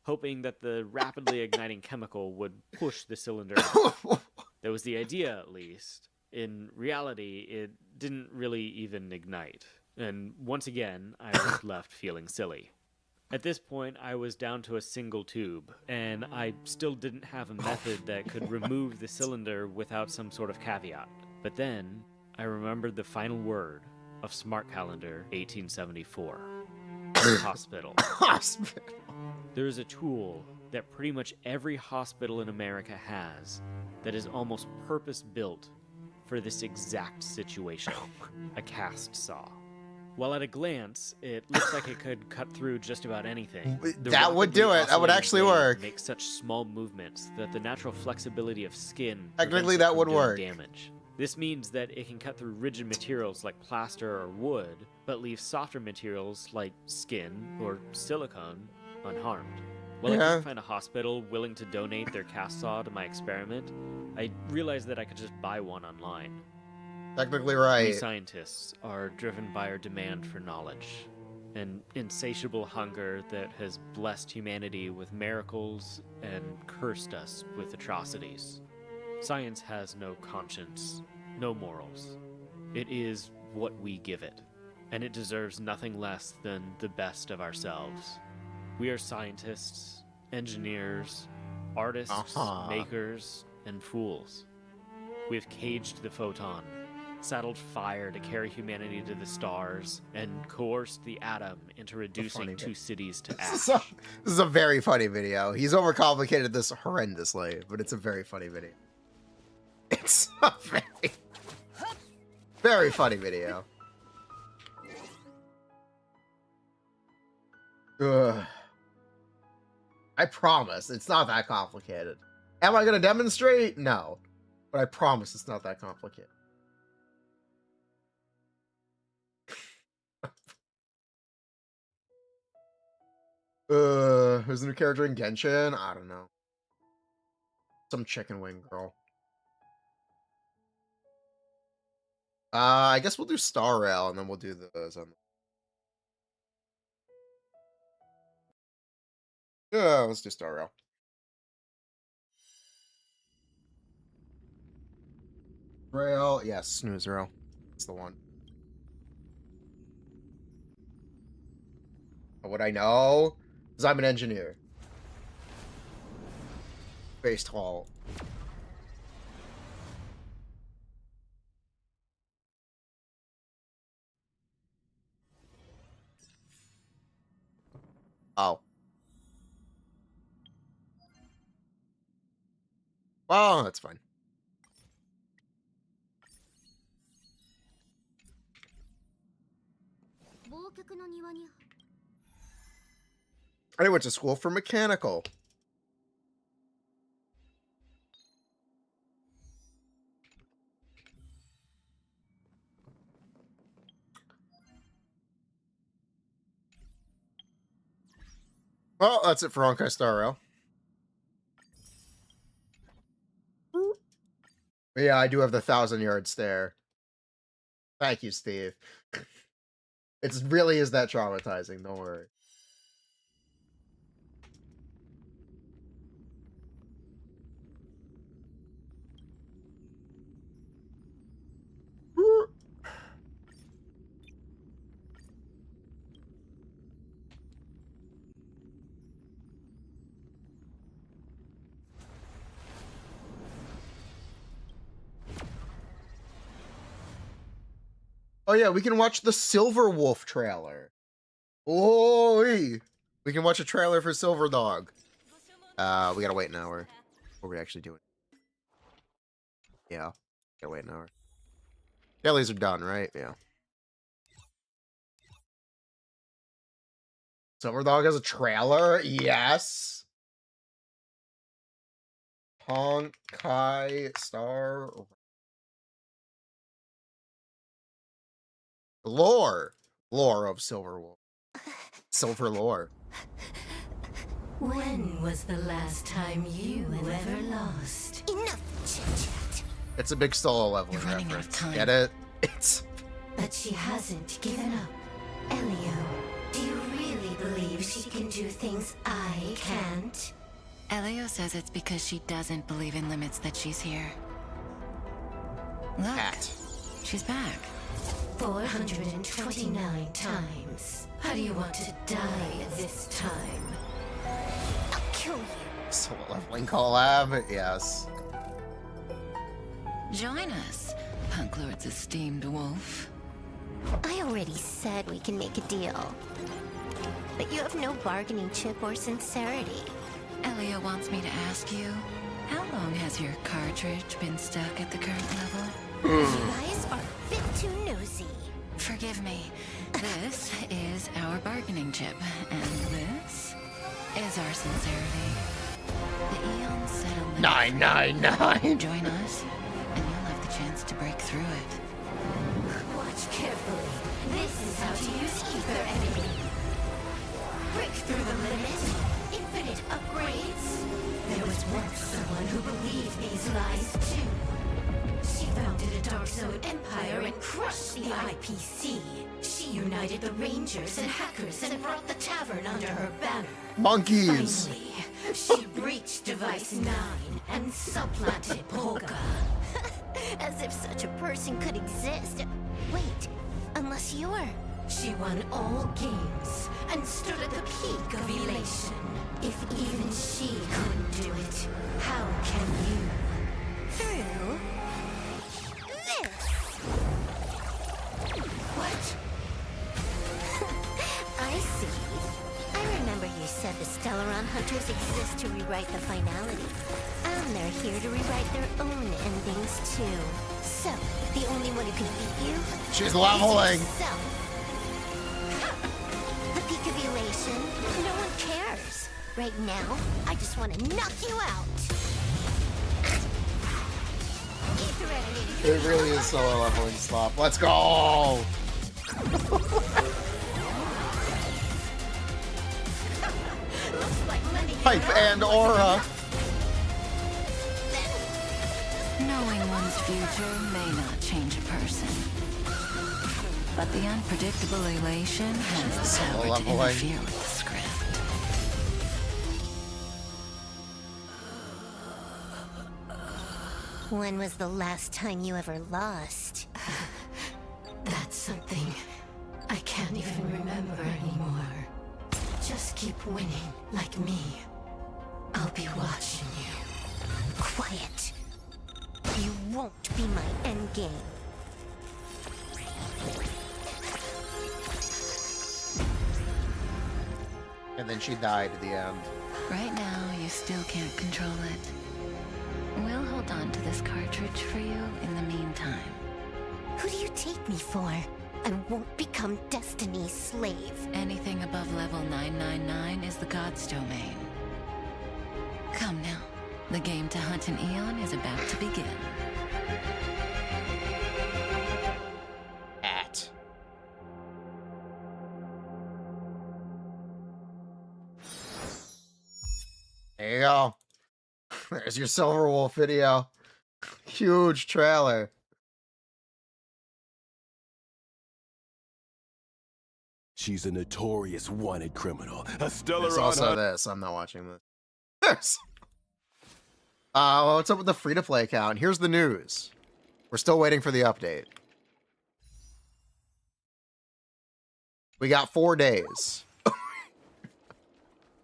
hoping that the rapidly igniting chemical would push the cylinder out. That was the idea, at least. In reality, it didn't really even ignite. And once again, I was left feeling silly. At this point, I was down to a single tube, and I still didn't have a method that could remove the cylinder without some sort of caveat. But then, I remembered the final word of Smart Calendar 1874. Hospital. Hospital. There's a tool that pretty much every hospital in America has that is almost purpose-built for this exact situation. A cast saw. While at a glance, it looks like it could cut through just about anything. The That would do rapidly it. That would oscillating actually blade work. Makes such small movements that the natural flexibility of skin Technically, prevents it that from would doing work. damage. This means that it can cut through rigid materials like plaster or wood, but leave softer materials like skin or silicone unharmed. While I Yeah. couldn't find a hospital willing to donate their cast saw to my experiment, I realized that I could just buy one online. Technically We right. scientists are driven by our demand for knowledge, an insatiable hunger that has blessed humanity with miracles and cursed us with atrocities. Science has no conscience, no morals. It is what we give it, and it deserves nothing less than the best of ourselves. We are scientists, engineers, artists, makers, and fools. We have caged the photon, saddled fire to carry humanity to the stars, and coerced the atom into reducing two cities to ash. This is a very funny video. He's overcomplicated this horrendously, but it's a very funny video. It's a very, very funny video. Ugh. I promise it's not that complicated. Am I going to demonstrate? No. But I promise it's not that complicated. Who's the new character in Genshin? I don't know. Some chicken wing girl. I guess we'll do Star Rail and then we'll do the Zenless. Yeah, let's do Star Rail. Rail, yes, snooze rail. That's the one. What I know is I'm an engineer. Based hall. Oh. Well, that's fine. I went to school for mechanical. Well, that's it for Honkai Star Rail. Yeah, I do have the 1,000-yard stare. Thank you, Steve. It really is that traumatizing, don't worry. Oh yeah, we can watch the Silver Wolf trailer. Oh, we can watch a trailer for Silver Dog. We gotta wait an hour before we actually do it. Yeah, gotta wait an hour. Dailies are done, right? Yeah. Silver Dog has a trailer? Yes. Honkai Star Lore of Silver Wolf. Silver lore. When was the last time you ever lost? Enough chit-chat. It's a big solo leveling You're running out of reference. time. Get it? It's... But she hasn't given up. Elio, do you really believe she can do things I can't? Elio says it's because she doesn't believe in limits that she's here. Look, Cat. she's back. 429 times. How do you want to die this time? I'll kill you. Solo leveling collab? Yes. Join us, Punk Lord's esteemed wolf. I already said we can make a deal. But you have no bargaining chip or sincerity. Elio wants me to ask you, how long has your cartridge been stuck at the current level? You guys are a bit too nosy. Forgive me. This is our bargaining chip, and this is our sincerity. The Eon settlement. 999. Join us, and you'll have the chance to break through it. Watch carefully. This is how to use ether editing. Break through the limit. Infinite upgrades. There was once someone who believed these lies too. She founded a Dark Zone empire and crushed the IPC. She She united the rangers and hackers and brought the tavern under her banner. Monkeys. Finally, she breached Device 9 and supplanted Polka. As if such a person could exist. Wait, unless you're... She won all games and stood at the peak of elation. If even she couldn't do it, how can you? Through this. What? I see. I remember you said the Stellaron Hunters exist to rewrite the finality. And they're here to rewrite their own endings too. So, the only one who can beat you? She's leveling. Yourself. The peak of elation? No one cares. Right now, I just want to knock you out. It really is solo leveling slop. Let's go! Hype and aura. Knowing one's future may not change a person, but the unpredictable elation has the power to leveling. interfere with the script. When was the last time you ever lost? That's something I can't even remember anymore. Just keep winning like me. I'll be watching you. Quiet. You won't be my endgame. And then she died at the end. Right now, you still can't control it. We'll hold on to this cartridge for you in the meantime. Who do you take me for? I won't become Destiny's slave. Anything above level 999 is the God's domain. Come now. The game to hunt an Eon is about to begin. At. There you go. There's your Silver Wolf video. Huge trailer. She's a notorious wanted criminal. A stellar There's also this. I'm not watching this. This. What's up with the free-to-play account? Here's the news. We're still waiting for the update. We got 4 days.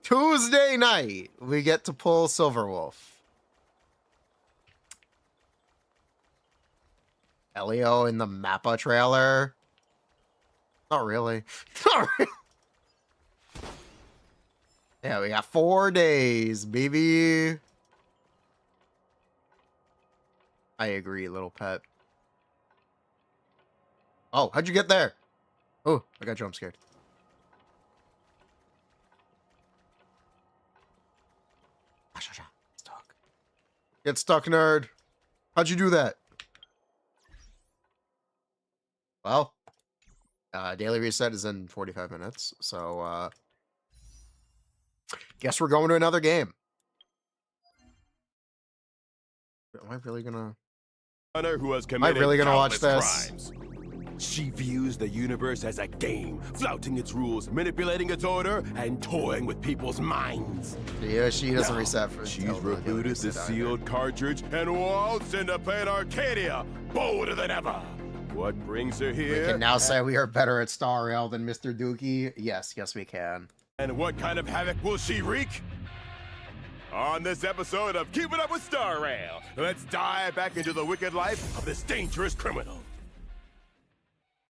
Tuesday night, we get to pull Silverwolf. Elio in the Mappa trailer. Not really. Not really. Yeah, we got 4 days, baby. I agree, little pet. Oh, how'd you get there? Oh, I got jump scared. Stuck. Get stuck, nerd. How'd you do that? Well, daily reset is in 45 minutes, so guess we're going to another game. Am I really gonna? Who has Am I really gonna watch countless this? crimes. She views the universe as a game, flouting its rules, manipulating its order, and toying with people's minds. Yeah, she doesn't Now, reset for. she's until the daily rebooted the reset either. sealed cartridge and waltzed into plain Arcadia, bolder than ever. What brings her We here? can now say we are better at Star Rail than Mr. Dookie. Yes, we can. And what kind of havoc will she wreak? On this episode of Keep It Up with Star Rail, let's dive back into the wicked life of this dangerous criminal.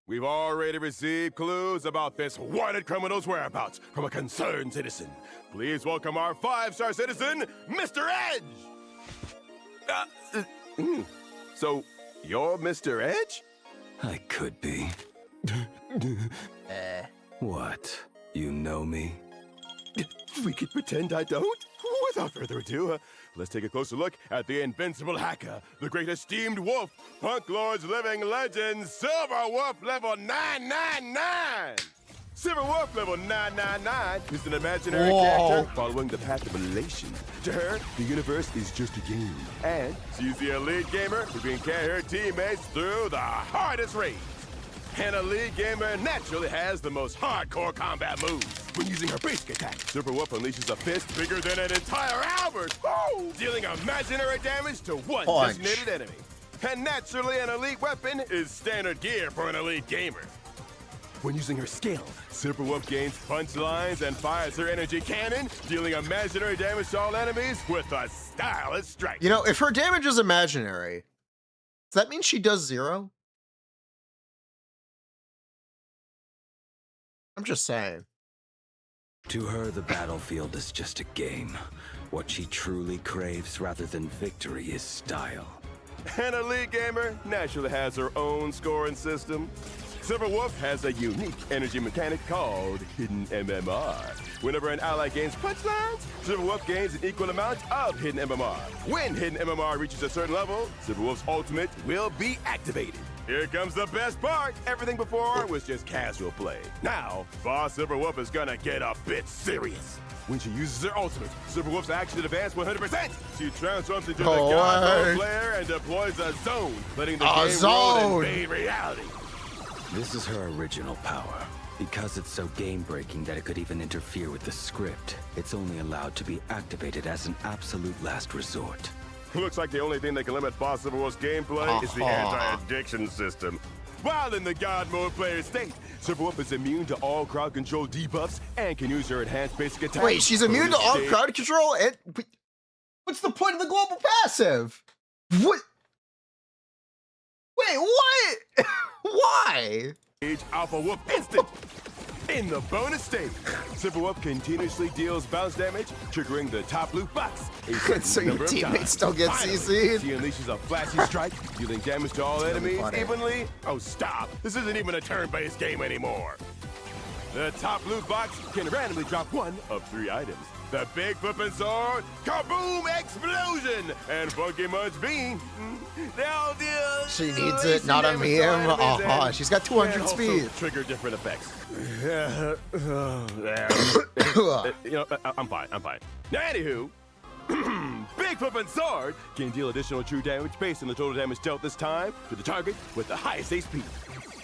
We've already received clues about this wanted criminal's whereabouts from a concerned citizen. Please welcome our 5-star citizen, Mr. Edge! So, you're Mr. Edge? I could be. What? You know me? We could pretend I don't? Without further ado, let's take a closer look at the invincible hacker, the great esteemed wolf, Punk Lord's living legend, Silver Wolf level 999! Silver Wolf level 999 is an imaginary character following the path of elation. To her, the universe is just a game. And she's the elite gamer who can carry her teammates through the hardest raids. And Elite Gamer naturally has the most hardcore combat moves. When using her basic attack, Super Wolf unleashes a fist bigger than an entire halberd, dealing imaginary damage to one Punch. designated enemy. And naturally, an elite weapon is standard gear for an Elite Gamer. When using her skill, Super Wolf gains punch lines and fires her energy cannon, dealing imaginary damage to all enemies with a stylish strike. You know, if her damage is imaginary, does that mean she does 0? I'm just saying. To her, the battlefield is just a game. What she truly craves rather than victory is style. An Elite Gamer naturally has her own scoring system. Super Wolf has a unique energy mechanic called Hidden MMR. Whenever an ally gains punch lines, Super Wolf gains an equal amount of Hidden MMR. When Hidden MMR reaches a certain level, Super Wolf's ultimate will be activated. Here comes the best part. Everything before was just casual play. Now, Boss Super Wolf is gonna get a bit serious. When she uses her ultimate, Super Wolf's action advance 100%. She transforms into the God Mode player and deploys a zone, letting the game roll and invade reality. This is her original power. Because it's so game-breaking that it could even interfere with the script, it's only allowed to be activated as an absolute last resort. Looks like the only thing that can limit Boss Super Wolf's gameplay is the anti-addiction system. While in the God Mode player state, Super Wolf is immune to all crowd control debuffs and can use her enhanced basic attack. Wait, she's immune to all crowd control? And what's the point of the global passive? What? Wait, what? Why? Alpha Wolf instant. In the bonus stage, Super Wolf continuously deals bounce damage, triggering the top loot box. So your teammates still get CC'd? She unleashes a flashy strike, dealing damage to all enemies evenly. Oh, stop. This isn't even a turn-based game anymore. The top loot box can randomly drop one of 3 items. The Big Flippin' Sword, Kaboom Explosion, and Funky Munch Bean. She needs it, not a meme. She's got 200 speed. Trigger different effects. You know, I'm fine. Now, anywho, Big Flippin' Sword can deal additional true damage based on the total damage dealt this time to the target with the highest HP.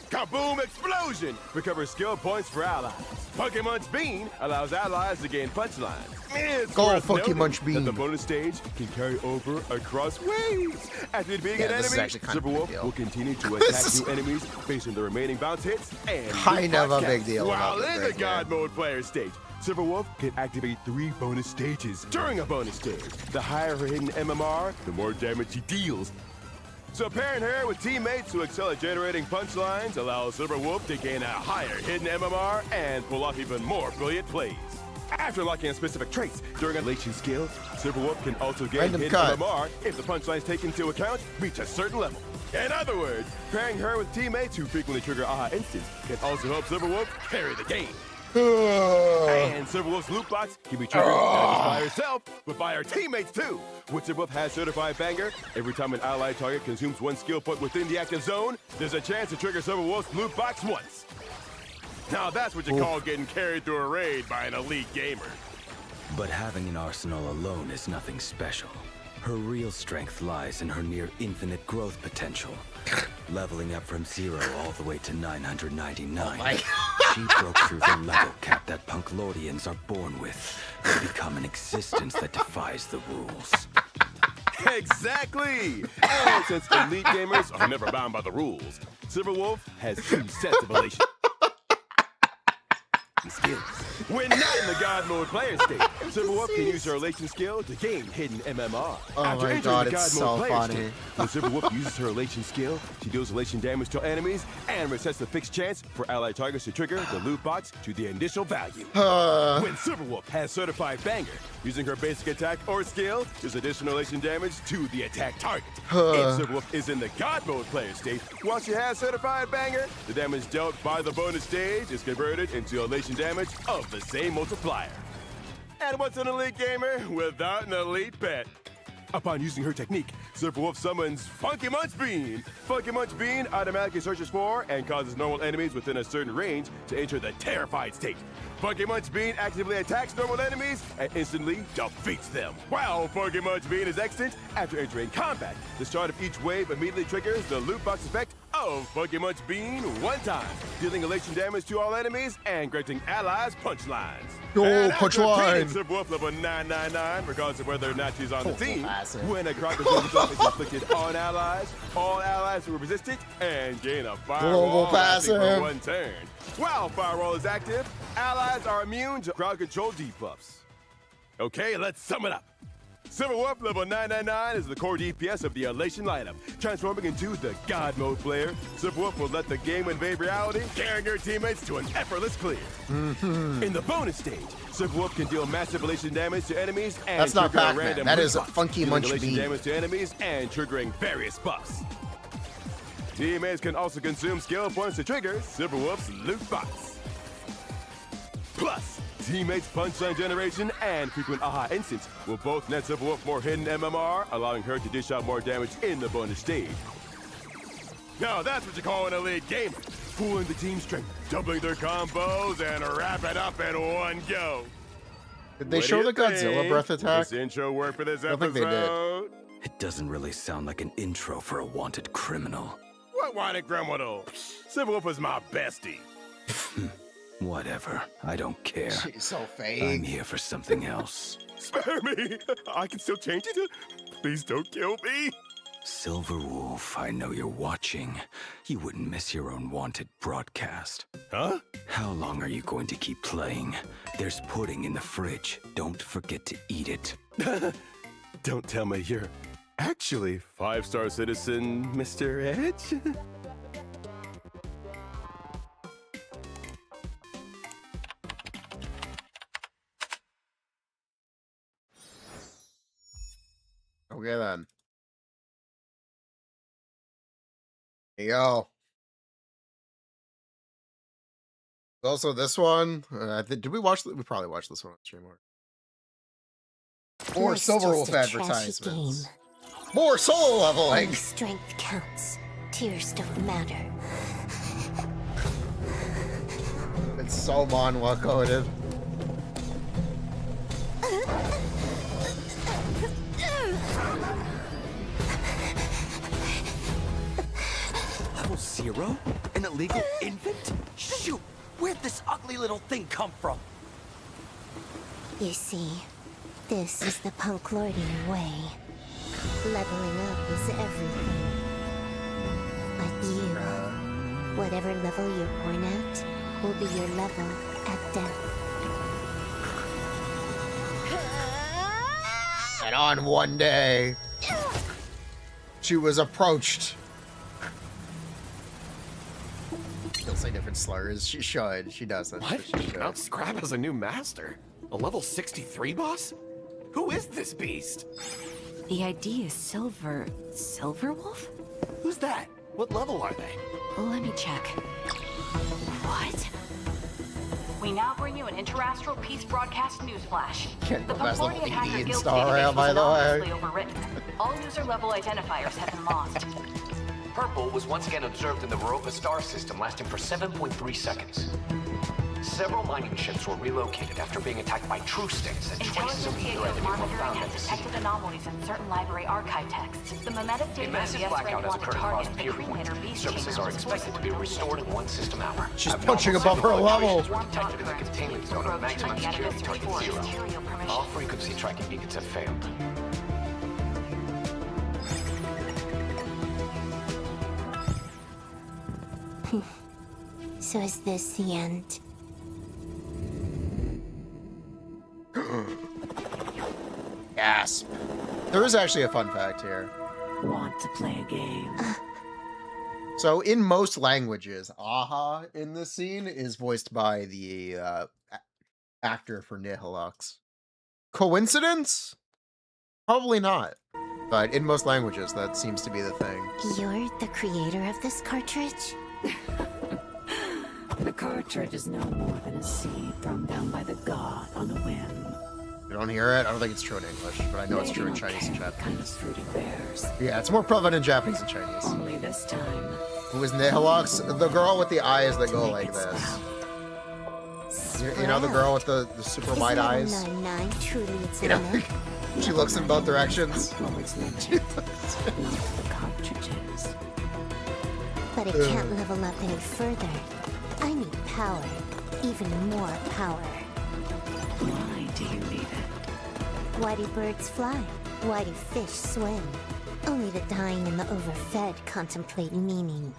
Kaboom Explosion recovers skill points for allies. Funky Munch Bean allows allies to gain punch lines. Go Funky Munch Bean. The bonus stage can carry over across waves. After defeating an enemy, Super Wolf will continue to attack new enemies based on the remaining bounce hits and kind of a big deal. While in the God Mode player stage, Super Wolf can activate 3 bonus stages during a bonus stage. The higher her hidden MMR, the more damage she deals. So pairing her with teammates who excel at generating punchlines allows Super Wolf to gain a higher hidden MMR and pull off even more brilliant plays. After locking in specific traits during a relation skill, Super Wolf can also gain hidden MMR if the punchlines taken into account reach a certain level. In other words, pairing her with teammates who frequently trigger aha instants can also help Super Wolf carry the game. And Super Wolf's loot box can be triggered not just by herself, but by her teammates too. When Super Wolf has certified banger, every time an allied target consumes 1 skill point within the active zone, there's a chance to trigger Super Wolf's loot box once. Now that's what you call getting carried through a raid by an elite gamer. But having an arsenal alone is nothing special. Her real strength lies in her near infinite growth potential. Leveling up from 0 all the way to 999. She broke through the level cap that Punklordians are born with to become an existence that defies the rules. Exactly! And since elite gamers are never bound by the rules, Super Wolf has 2 sets of elation skills. When not in the God Mode player state, Super Wolf can use her elation skill to gain hidden MMR. Oh After my entering god, the God it's Mode so player funny. state, when Super Wolf uses her elation skill, she deals elation damage to enemies and resets the fixed chance for allied targets to trigger the loot box to the initial value. When Super Wolf has certified banger, using her basic attack or skill, there's additional elation damage to the attack target. If Super Wolf is in the God Mode player state, once she has certified banger, the damage dealt by the bonus stage is converted into elation damage of the same multiplier. And what's an elite gamer without an elite pet? Upon using her technique, Super Wolf summons Funky Munch Bean. Funky Munch Bean automatically searches for and causes normal enemies within a certain range to enter the terrified state. Funky Munch Bean actively attacks normal enemies and instantly defeats them. While Funky Munch Bean is extant, after entering combat, the start of each wave immediately triggers the loot box effect of Monkey Munch Bean one time, dealing elation damage to all enemies and granting allies punchlines. Yo, And after punchline. defeating Silverwolf level 999, regardless of whether or not she's on the team, passive. when a crowd is inflicted on allies, all allies will resist it and gain a firewall lasting for passive. 1 turn. While firewall is active, allies are immune to crowd control debuffs. Okay, let's sum it up. Silverwolf level 999 is the core DPS of the Elation lineup. Transforming into the God Mode player, Silverwolf will let the game invade reality, carrying your teammates to an effortless clear. In the bonus stage, Silverwolf can deal massive Elation damage to enemies and That's not trigger a Pac-Man. random That loot is a box, Funky dealing Munch Elation Bean. damage to enemies and triggering various buffs. Teammates can also consume skill points to trigger Silverwolf's loot box. Plus, teammates' punchline generation and frequent aha instants will both net Silverwolf more hidden MMR, allowing her to dish out more damage in the bonus stage. Now that's what you call an elite gamer. Pooling the team strength, doubling their combos, and wrap it up in one go. Did they What do show you the Godzilla think? breath Will attack? This intro work for this I don't think they did. episode? It doesn't really sound like an intro for a wanted criminal. What wanted criminal? Silverwolf was my bestie. Whatever. I don't care. She's so I'm fake. here for something else. Spare me. I can still change it. Please don't kill me. Silverwolf, I know you're watching. You wouldn't miss your own wanted broadcast. Huh? How long are you going to keep playing? There's pudding in the fridge. Don't forget to eat it. Don't tell me you're actually 5-star citizen, Mr. Edge. Okay then. There you go. Also, this one. Did we watch? We probably watched this one on stream. More It's just Silverwolf a trashy advertisements. game. More solo leveling. Only strength counts. Tears don't matter. It's so manhwa coded. Level 0? An illegal infant? Shoot! Where'd this ugly little thing come from? You see, this is the Punklordian way. Leveling up is everything. But you, whatever level you're born at, will be your level at death. And on one day, she was approached. She'll say different slurs. She should. She doesn't. What? She should. Mount Scrap has a new master? A level 63 boss? Who is this beast? The ID is Silverwolf? Who's that? What level are they? Let me check. What? We now bring you an interastral peace broadcast newsflash. Can't The go past level Punklordian 80 Hacker in Guild Star Rail, database by was the way. anonymously overwritten. All user level identifiers have been lost. Purple was once again observed in the Europa star system, lasting for 7.3 seconds. Several mining ships were relocated after being attacked by true states, and traces of Intelligence either enemy were monitoring found at has the scene. detected anomalies in certain library archive texts. The mimetic A data massive of the blackout S-Ray has wanted occurred across target, the Pier 1. cremator beast Services chamber are was expected to be restored in 1 system hour. She's Abnormal punching above her signal level. fluctuations were detected in the containment zone of maximum security target 0. All frequency tracking beacons have failed. So is this the end? Gasp. There is actually a fun fact here. Want to play a game? So in most languages, Aha in this scene is voiced by the actor for Nihilux. Coincidence? Probably not. But in most languages, that seems to be the thing. You're the creator of this cartridge? The cartridge is no more than a seed thrown down by the god on a whim. You don't hear it? I don't think it's true in English, but I know it's true in Maybe Chinese and not Japanese. kind of fruity bears. Yeah, it's more prevalent in Japanese and Chinese. Only this time. Who is Nihilux? The girl with the eyes that go Make like it this. sprout. You know the girl with the super wide eyes? 99 truly its You know, limit? she looks in both directions. Always limit, not the cartridges. But it can't level up any further. I need power. Even more power. Why do you need it? Why do birds fly? Why do fish swim? Only the dying and the overfed contemplate meaning.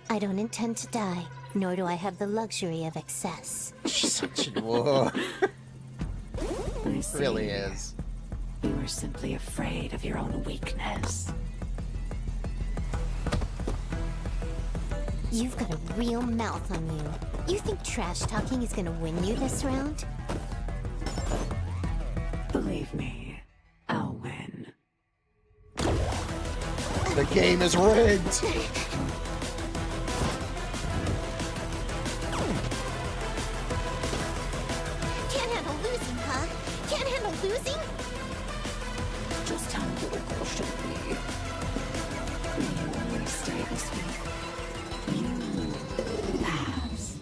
I don't intend to die, nor do I have the luxury of excess. Whoa. I see. Really is. You are simply afraid of your own weakness. You've got a real mouth on you. You think trash talking is gonna win you this round? Believe me, I'll win. The game is rigged. Can't handle losing, huh? Can't handle losing? Just how little girl should be. You always stay this week. You pass.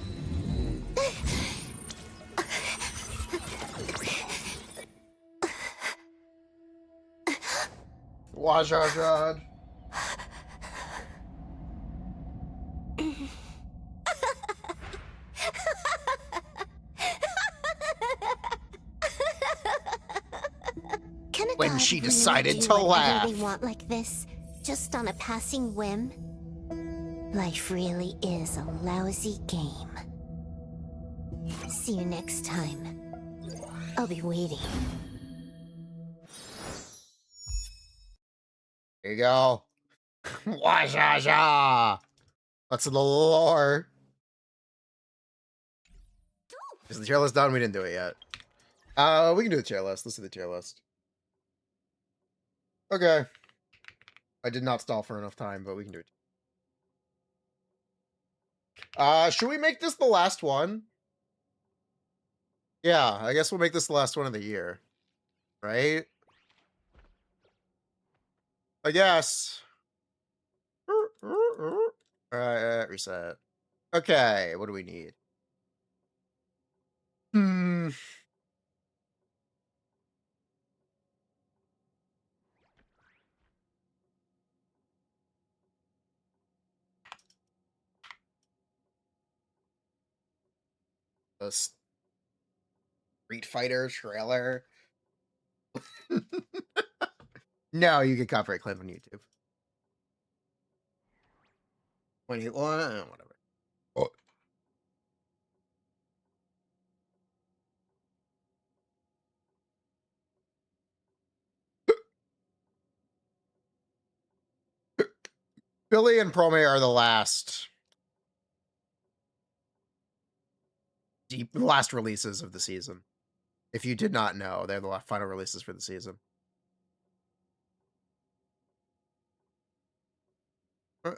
Wajajad. When she decided to laugh. They want like this, just on a passing whim. Life really is a lousy game. See you next time. I'll be waiting. There you go. Wajaja. That's the lore. Is the tier list done? We didn't do it yet. We can do the tier list. Let's do the tier list. Okay. I did not stall for enough time, but we can do it. Should we make this the last one? Yeah, I guess we'll make this the last one of the year. Right? I guess. Alright, reset. Okay, what do we need? The Street Fighter trailer. No, you get copyright claim on YouTube. 21, whatever. Oh. Billy and Prome are the last releases of the season. If you did not know, they're the final releases for the season.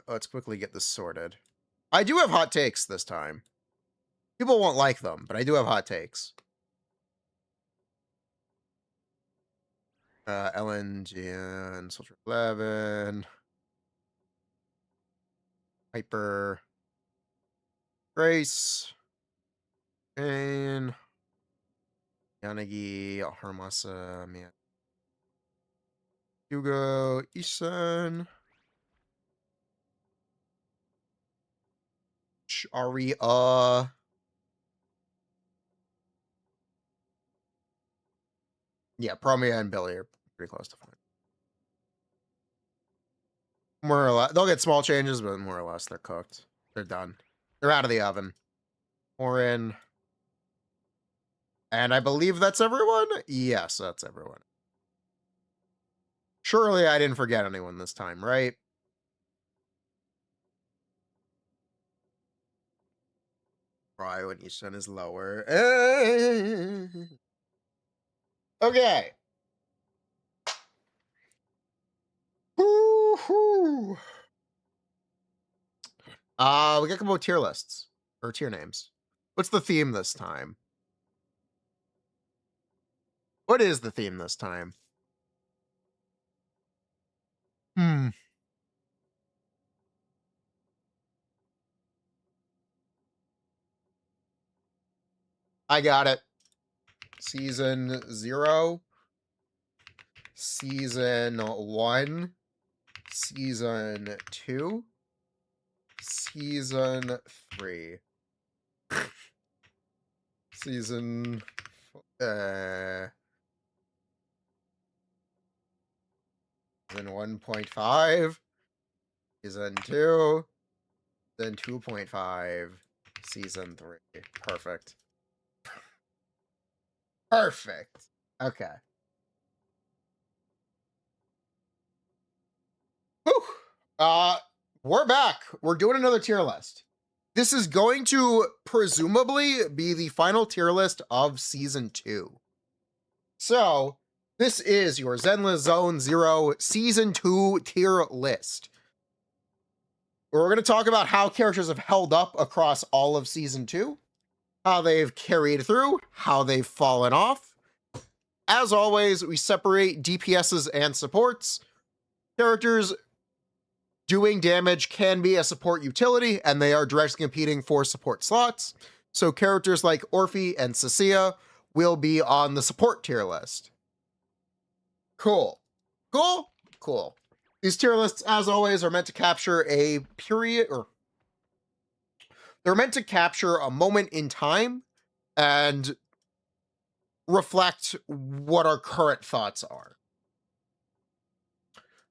Let's quickly get this sorted. I do have hot takes this time. People won't like them, but I do have hot takes. Ellen, Jan, Soldier 11, Hyper, Grace, Jane, Yanagi, Harmasa, Mia, Hugo, Isan, Aria. Yeah, Promia and Billy are pretty close to fine. More or less. They'll get small changes, but more or less they're cooked. They're done. They're out of the oven. Orin. And I believe that's everyone? Yes, that's everyone. Surely I didn't forget anyone this time, right? Probably when each one is lower. Okay. Woo-hoo. We got to come up with tier lists or tier names. What's the theme this time? What is the theme this time? I got it. Season 0. Season 1. Season 2. Season 3. Season... Season 1.5. Season 2. Then 2.5. Season 3. Perfect. Perfect. Okay. Whew. We're back. We're doing another tier list. This is going to presumably be the final tier list of Season 2. So, this is your Zenless Zone Zero Season 2 tier list. We're going to talk about how characters have held up across all of Season 2, how they've carried through, how they've fallen off. As always, we separate DPSs and supports. Characters doing damage can be a support utility, and they are directly competing for support slots. So characters like Orphe and Cecilia will be on the support tier list. Cool. Cool? Cool. These tier lists, as always, are meant to capture a period, or they're meant to capture a moment in time and reflect what our current thoughts are.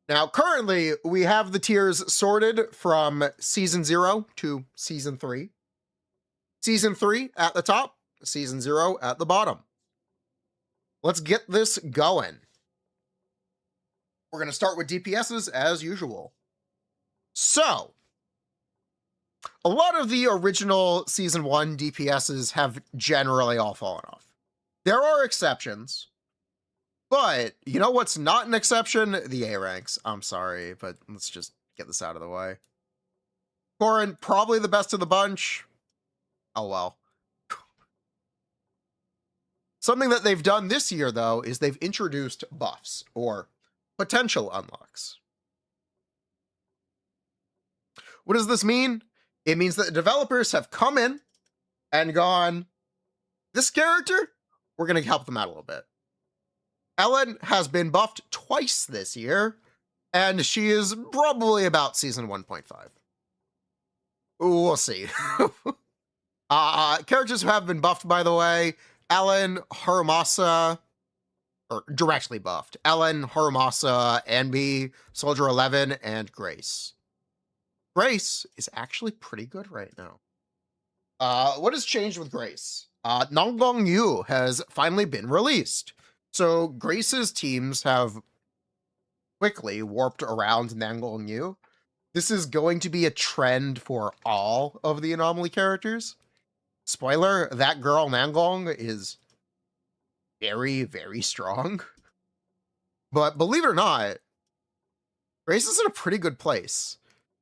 Now, currently, we have the tiers sorted from Season 0 to Season 3. Season 3 at the top, Season 0 at the bottom. Let's get this going. We're going to start with DPSs as usual. So, a lot of the original Season 1 DPSs have generally all fallen off. There are exceptions, but you know what's not an exception? The A ranks. I'm sorry, but let's just get this out of the way. Corin, probably the best of the bunch. Oh well. Something that they've done this year, though, is they've introduced buffs, or potential unlocks. What does this mean? It means that the developers have come in and gone, this character, we're going to help them out a little bit. Ellen has been buffed twice this year, and she is probably about Season 1.5. We'll see. Characters who have been buffed, by the way, Ellen, Haramasa, or directly buffed. Ellen, Haramasa, Anby, Soldier 11, and Grace. Grace is actually pretty good right now. What has changed with Grace? Nanggong Yu has finally been released. So Grace's teams have quickly warped around Nanggong Yu. This is going to be a trend for all of the Anomaly characters. Spoiler, that girl Nanggong is very, very strong. But believe it or not, Grace is in a pretty good place.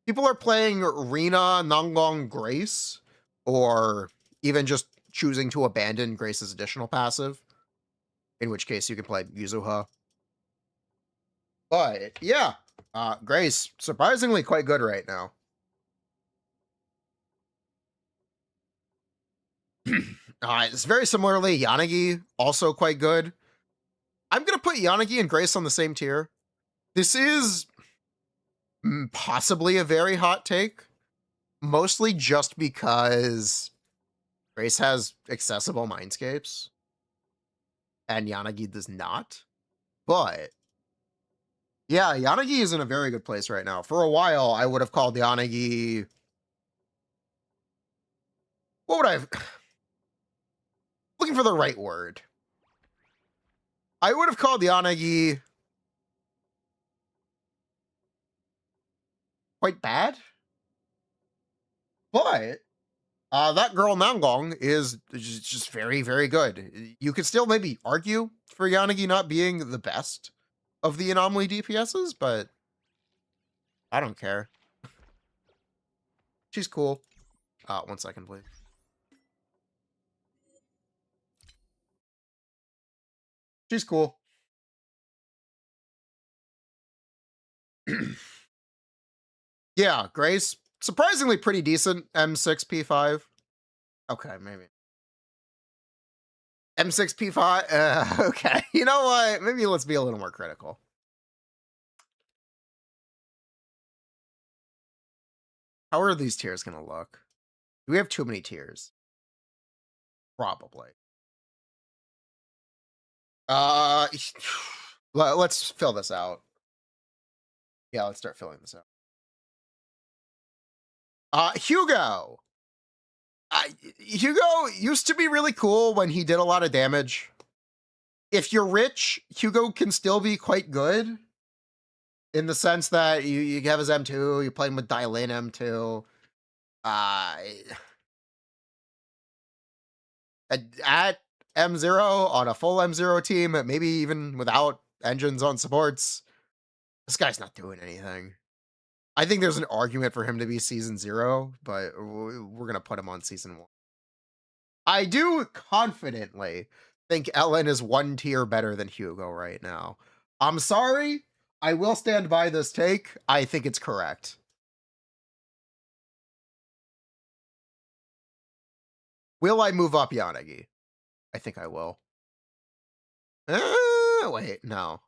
People are playing Rina, Nanggong, Grace, or even just choosing to abandon Grace's additional passive, in which case you can play Yuzuha. But yeah, Grace, surprisingly quite good right now. It's very similarly, Yanagi, also quite good. I'm going to put Yanagi and Grace on the same tier. This is possibly a very hot take, mostly just because Grace has accessible mindscapes and Yanagi does not. But yeah, Yanagi is in a very good place right now. For a while, I would have called Yanagi... What would I have... Looking for the right word. I would have called Yanagi quite bad. But that girl Nanggong is just very, very good. You could still maybe argue for Yanagi not being the best of the Anomaly DPSs, but I don't care. She's cool. 1 second, please. She's cool. Yeah, Grace, surprisingly pretty decent. M6 P5. Okay, maybe. M6 P5. Okay, you know what? Maybe let's be a little more critical. How are these tiers gonna look? Do we have too many tiers? Probably. Let's fill this out. Yeah, let's start filling this out. Hugo. Hugo used to be really cool when he did a lot of damage. If you're rich, Hugo can still be quite good. In the sense that you have his M2, you play him with Dial-In M2. At M0 on a full M0 team, maybe even without engines on supports, this guy's not doing anything. I think there's an argument for him to be season 0, but we're gonna put him on season 1. I do confidently think Ellen is 1 tier better than Hugo right now. I'm sorry, I will stand by this take. I think it's correct. Will I move up Yanagi? I think I will. Wait, no.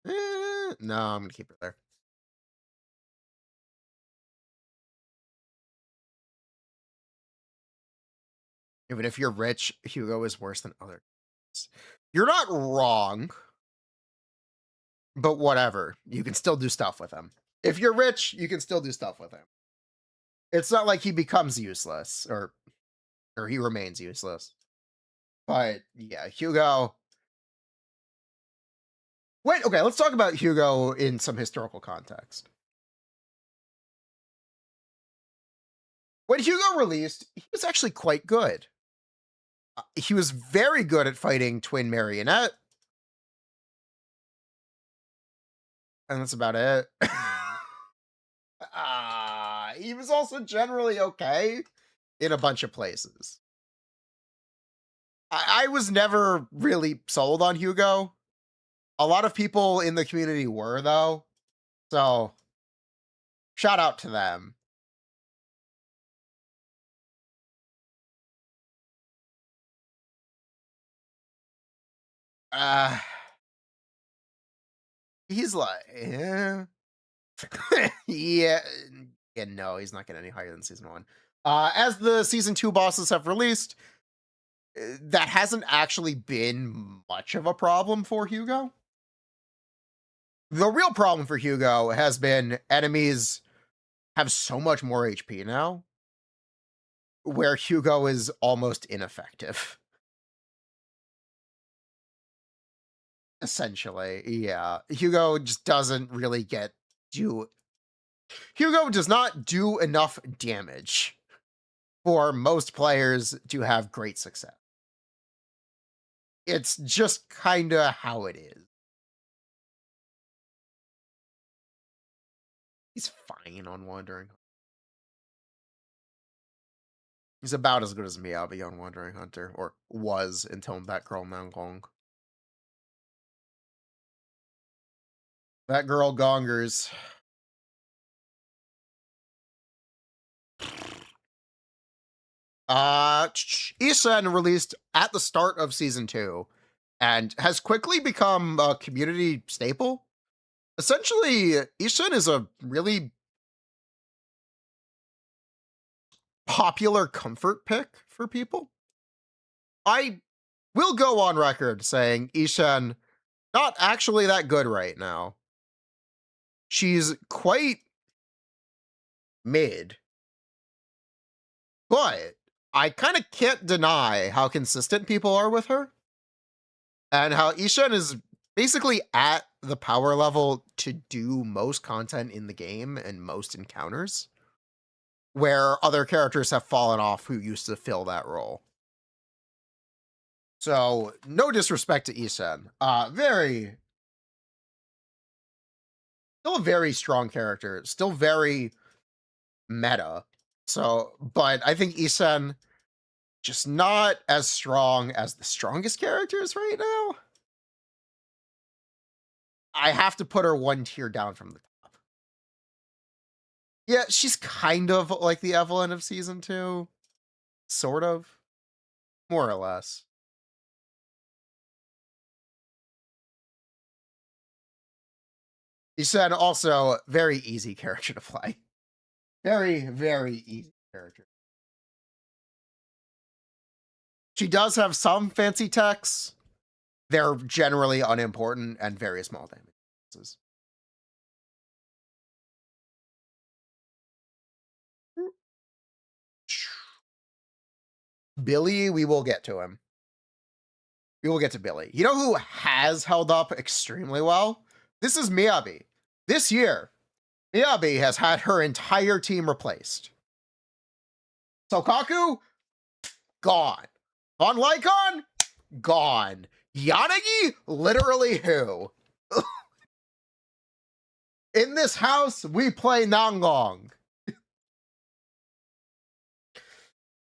No, I'm gonna keep it there. Even if you're rich, Hugo is worse than others. You're not wrong, but whatever. You can still do stuff with him. If you're rich, you can still do stuff with him. It's not like he becomes useless, or he remains useless. But yeah, Hugo. Wait, okay, let's talk about Hugo in some historical context. When Hugo released, he was actually quite good. He was very good at fighting Twin Marionette. And that's about it. He was also generally okay in a bunch of places. I was never really sold on Hugo. A lot of people in the community were, though. So, shout out to them. He's like, yeah. yeah, no, he's not getting any higher than season 1. As the season 2 bosses have released, that hasn't actually been much of a problem for Hugo. The real problem for Hugo has been enemies have so much more HP now, where Hugo is almost ineffective. Essentially, yeah. Hugo just doesn't really Hugo does not do enough damage for most players to have great success. It's just kind of how it is. He's fine on Wandering. He's about as good as Miyabi on Wandering Hunter, or was until that girl Nangong. That girl Gongers. Isen released at the start of season 2 and has quickly become a community staple. Essentially, Isen is a really popular comfort pick for people. I will go on record saying Isen not actually that good right now. She's quite mid, but I kind of can't deny how consistent people are with her and how Isen is basically at the power level to do most content in the game and most encounters, where other characters have fallen off who used to fill that role. So, no disrespect to Isen. Still a very strong character. Still very meta. So, but I think Isen just not as strong as the strongest characters right now. I have to put her 1 tier down from the top. Yeah, she's kind of like the Evelyn of season 2. Sort of. More or less. Isen also very easy character to play. Very, very easy character. She does have some fancy techs. They're generally unimportant and very small damages. Billy, we will get to him. We will get to Billy. You know who has held up extremely well? This is Miyabi. This year, Miyabi has had her entire team replaced. Sokaku, gone. Von Lycon, gone. Yanagi, literally who? In this house, we play Nangong.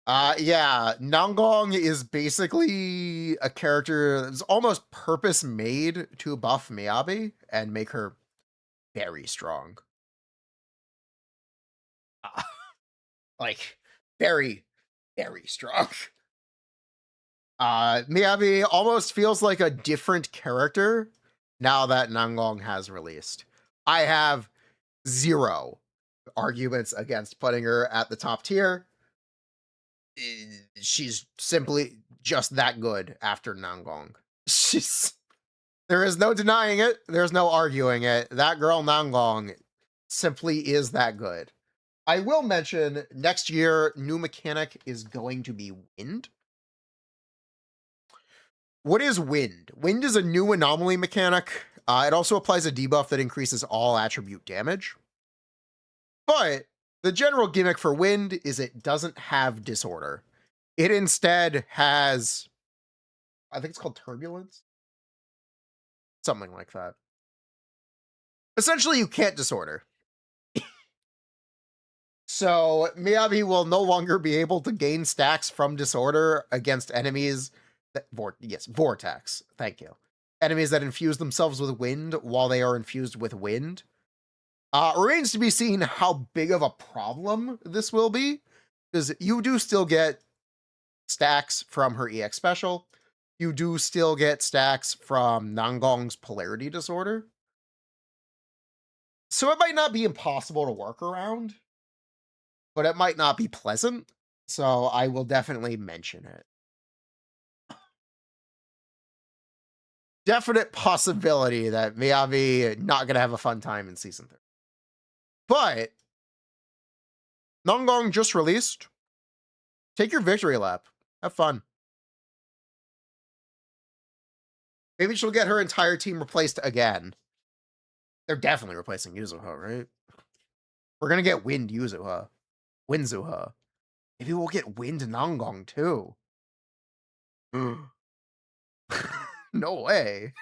Yeah, Nangong is basically a character that's almost purpose made to buff Miyabi and make her very strong. Like, very, very strong. Miyabi almost feels like a different character now that Nangong has released. I have zero arguments against putting her at the top tier. She's simply just that good after Nangong. There is no denying it. There's no arguing it. That girl Nangong simply is that good. I will mention next year, new mechanic is going to be wind. What is wind? Wind is a new anomaly mechanic. It also applies a debuff that increases all attribute damage. But the general gimmick for wind is it doesn't have disorder. It instead has, I think it's called turbulence. Something like that. Essentially, you can't disorder. So Miyabi will no longer be able to gain stacks from disorder against enemies that, vortex. Thank you. Enemies that infuse themselves with wind while they are infused with wind. Remains to be seen how big of a problem this will be, because you do still get stacks from her EX special. You do still get stacks from Nangong's polarity disorder. So it might not be impossible to work around, but it might not be pleasant. So I will definitely mention it. Definite possibility that Miyabi not going to have a fun time in Season 3. But Nangong just released. Take your victory lap. Have fun. Maybe she'll get her entire team replaced again. They're definitely replacing Yuzuha, right? We're going to get Wind Yuzuha. Winzuha. Maybe we'll get Wind Nangong too. No way.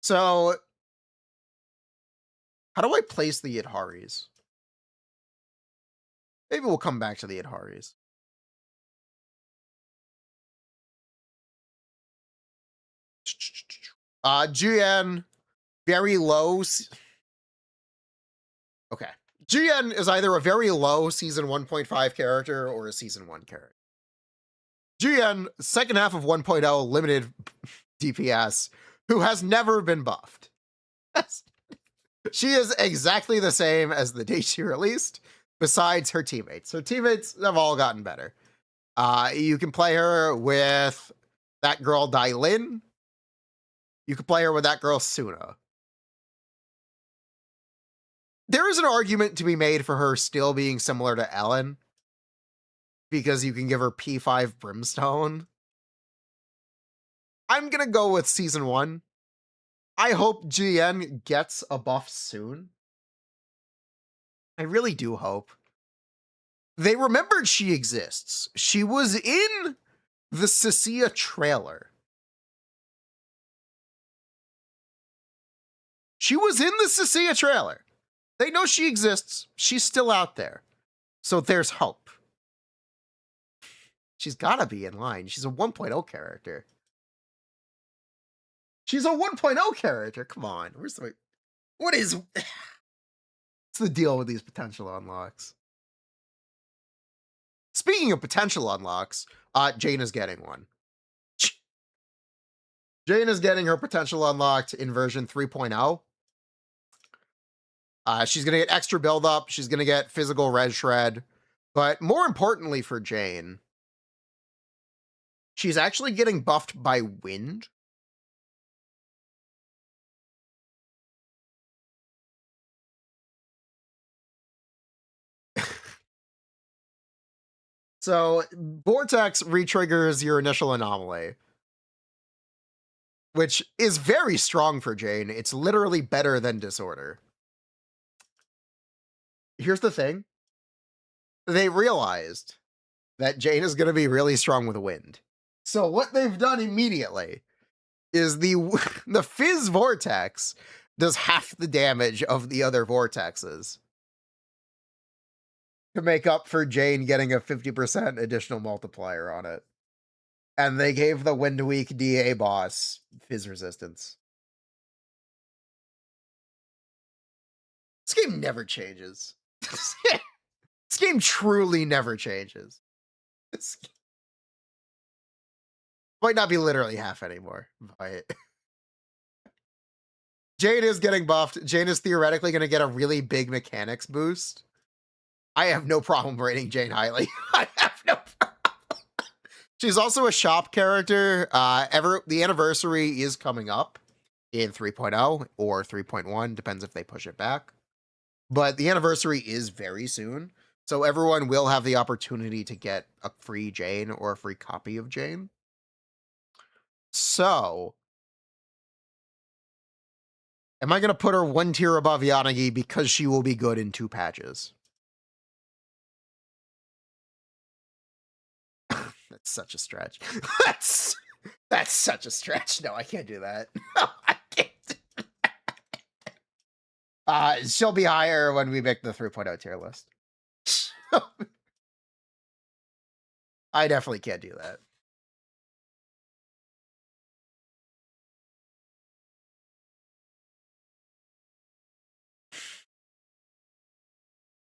So, how do I place the Yadharis? Maybe we'll come back to the Yadharis. GN, very low. Okay. GN is either a very low Season 1.5 character or a Season 1 character. GN, second half of 1.0 limited DPS, who has never been buffed. She is exactly the same as the day she released, besides her teammates. Her teammates have all gotten better. You can play her with that girl Dai Lin. You can play her with that girl Suna. There is an argument to be made for her still being similar to Ellen, because you can give her P5 Brimstone. I'm going to go with Season 1. I hope GN gets a buff soon. I really do hope. They remembered she exists. She was in the Cecilia trailer. She was in the Cecilia trailer. They know she exists. She's still out there. So there's hope. She's got to be in line. She's a 1.0 character. She's a 1.0 character. Come on. What's the deal with these potential unlocks? Speaking of potential unlocks, Jane is getting one. Jane is getting her potential unlocked in version 3.0. She's going to get extra build-up. She's going to get physical red shred. But more importantly for Jane, she's actually getting buffed by wind. So, Vortex re-triggers your initial anomaly, which is very strong for Jane. It's literally better than Disorder. Here's the thing. They realized that Jane is going to be really strong with wind. So what they've done immediately is the Fizz Vortex does half the damage of the other Vortexes to make up for Jane getting a 50% additional multiplier on it. And they gave the Wind Weak DA boss Fizz resistance. This game never changes. This game truly never changes. This might not be literally half anymore, but Jane is getting buffed. Jane is theoretically going to get a really big mechanics boost. I have no problem rating Jane highly. I have no problem. She's also a shop character. The anniversary is coming up in 3.0 or 3.1, depends if they push it back. But the anniversary is very soon, so everyone will have the opportunity to get a free Jane or a free copy of Jane. So, am I going to put her one tier above Yanagi because she will be good in 2 patches? That's such a stretch. That's such a stretch. No, I can't do that. No, I can't do that. She'll be higher when we make the 3.0 tier list. I definitely can't do that.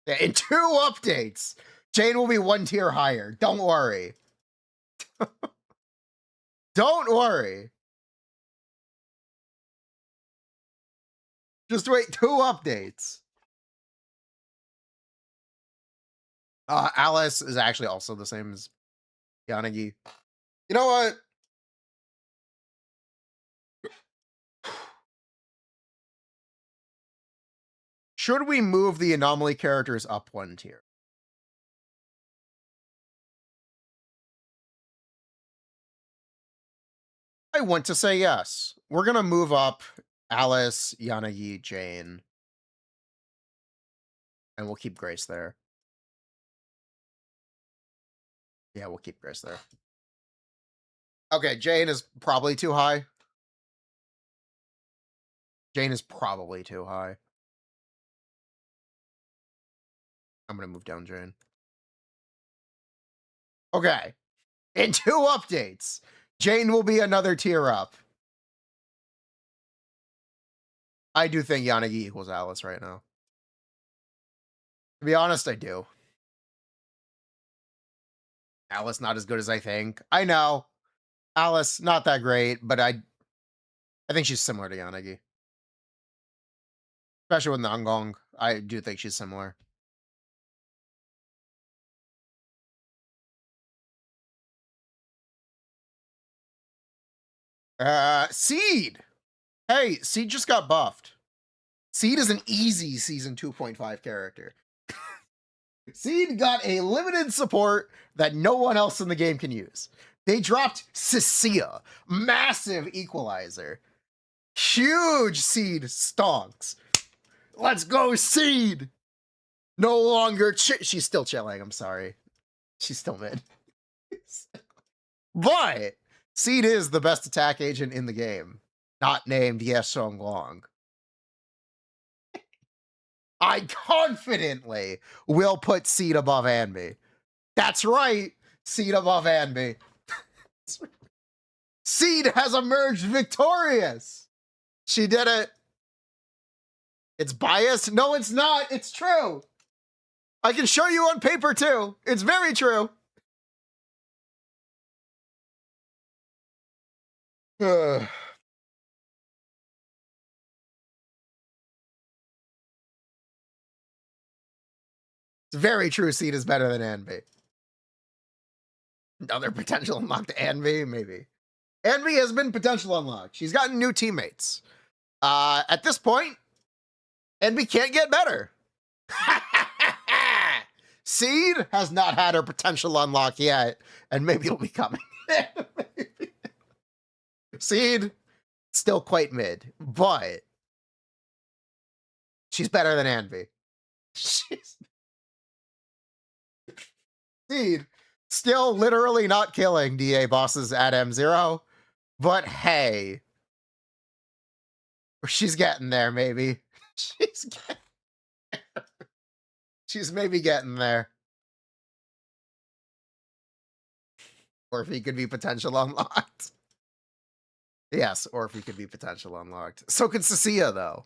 Yeah, in 2 updates, Jane will be 1 tier higher. Don't worry. Don't worry. Just wait 2 updates. Alice is actually also the same as Yanagi. You know what? Should we move the anomaly characters up 1 tier? I want to say yes. We're going to move up Alice, Yanagi, Jane. And we'll keep Grace there. Yeah, we'll keep Grace there. Okay, Jane is probably too high. Jane is probably too high. I'm going to move down Jane. Okay. In 2 updates, Jane will be another tier up. I do think Yanagi equals Alice right now. To be honest, I do. Alice not as good as I think. I know. Alice, not that great, but I think she's similar to Yanagi. Especially with the Angong. I do think she's similar. Seed! Hey, Seed just got buffed. Seed is an easy Season 2.5 character. Seed got a limited support that no one else in the game can use. They dropped Cecilia, massive equalizer. Huge Seed stonks. Let's go, Seed! No longer she's still chilling, I'm sorry. She's still mid. But Seed is the best attack agent in the game. Not named Yes Song Long. I confidently will put Seed above Anby. That's right, Seed above Anby. Seed has emerged victorious. She did it. It's biased? No, it's not. It's true. I can show you on paper too. It's very true. It's very true. Seed is better than Anvi. Other potential unlocked Anvi, maybe. Anvi has been potential unlocked. She's gotten new teammates. At this point, Anvi can't get better. Seed has not had her potential unlock yet, and maybe it'll be coming. Seed, still quite mid, but she's better than Anvi. Seed, still literally not killing DA bosses at M0, but hey, she's getting there, maybe. She's maybe getting there. Or if he could be potential unlocked. Yes, or if he could be potential unlocked. So could Cecilia, though.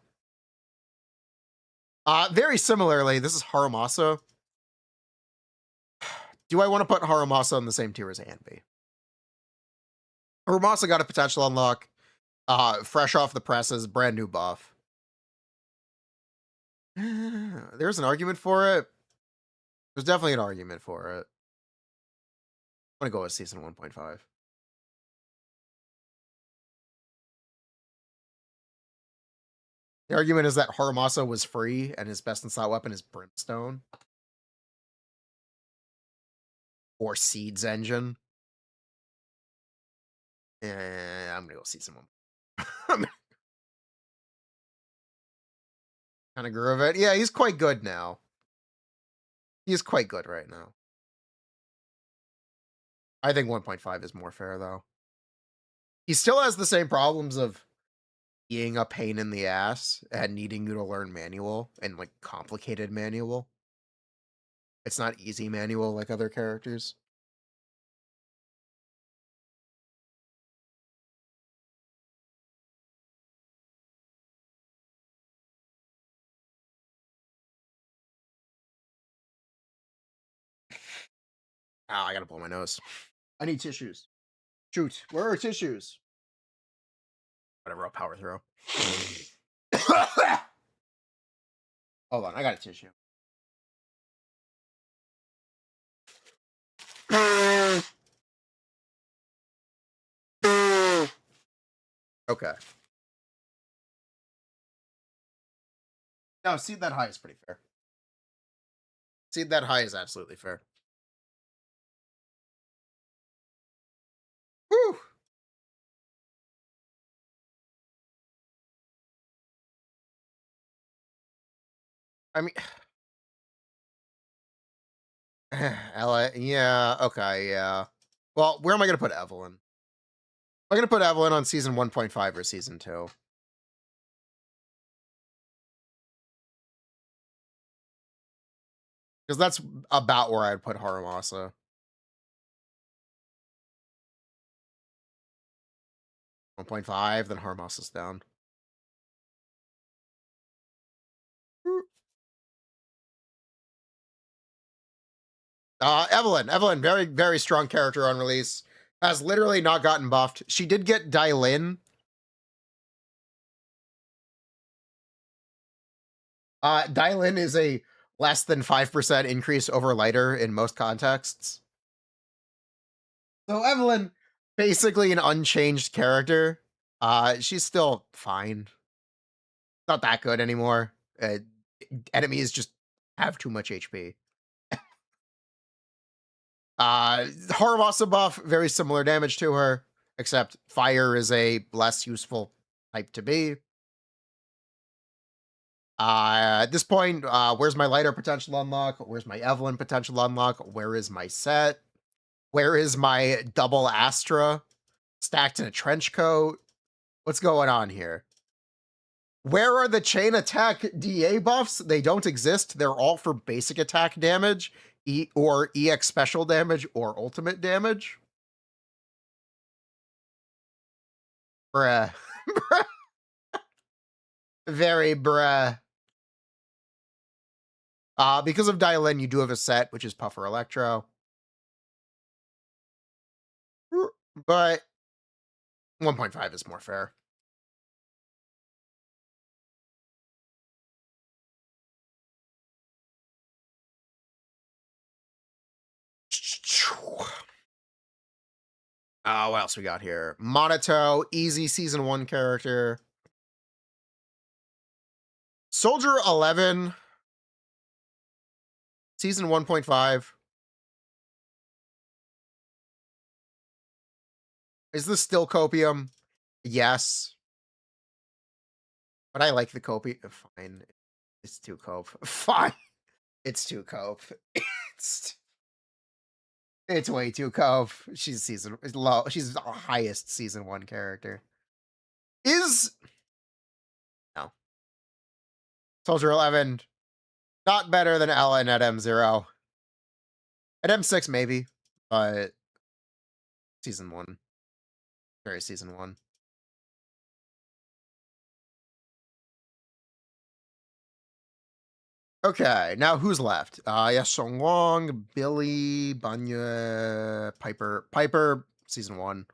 Very similarly, this is Haramasa. Do I want to put Haramasa on the same tier as Anvi? Haramasa got a potential unlock. Fresh off the presses, brand new buff. There's an argument for it. There's definitely an argument for it. I'm going to go with season 1.5. The argument is that Haramasa was free and his best in slot weapon is Brimstone. Or Seed's engine. I'm going to go season 1. Kind of groove it. Yeah, he's quite good now. He's quite good right now. I think 1.5 is more fair, though. He still has the same problems of being a pain in the ass and needing you to learn manual and, like, complicated manual. It's not easy manual like other characters. I gotta blow my nose. I need tissues. Shoot, where are tissues? Whatever, I'll power through. Hold on, I got a tissue. Okay. No, Seed that high is pretty fair. Seed that high is absolutely fair. Whew. I mean, Ella, yeah, okay, yeah. Well, where am I going to put Evelyn? Am I going to put Evelyn on season 1.5 or season 2? Because that's about where I'd put Haramasa. .5, then Haramasa's down. Evelyn, very, very strong character on release. Has literally not gotten buffed. She did get Dailin. Dailin is a less than 5% increase over lighter in most contexts. So Evelyn, basically an unchanged character. She's still fine. Not that good anymore. Enemies just have too much HP. Haramasa buff, very similar damage to her, except fire is a less useful type to be. At this point, where's my lighter potential unlock? Where's my Evelyn potential unlock? Where is my set? Where is my double Astra stacked in a trench coat? What's going on here? Where are the chain attack DA buffs? They don't exist. They're all for basic attack damage, or EX special damage, or ultimate damage. Bruh. Very bruh. Because of Dailin, you do have a set, which is Puffer Electro. But 1.5 is more fair. What else we got here? Monato, easy season 1 character. Soldier 11, season 1.5. Is this still copium? Yes. But I like the copium. Fine. It's too cope. Fine. It's too cope. It's way too cope. She's low. She's the highest season 1 character. No. Soldier 11. Not better than Ellen at M0. At M6 maybe. But season 1. Very season 1. Okay, now who's left? Yes, Song Wong, Billy, Banya, Piper, season 1.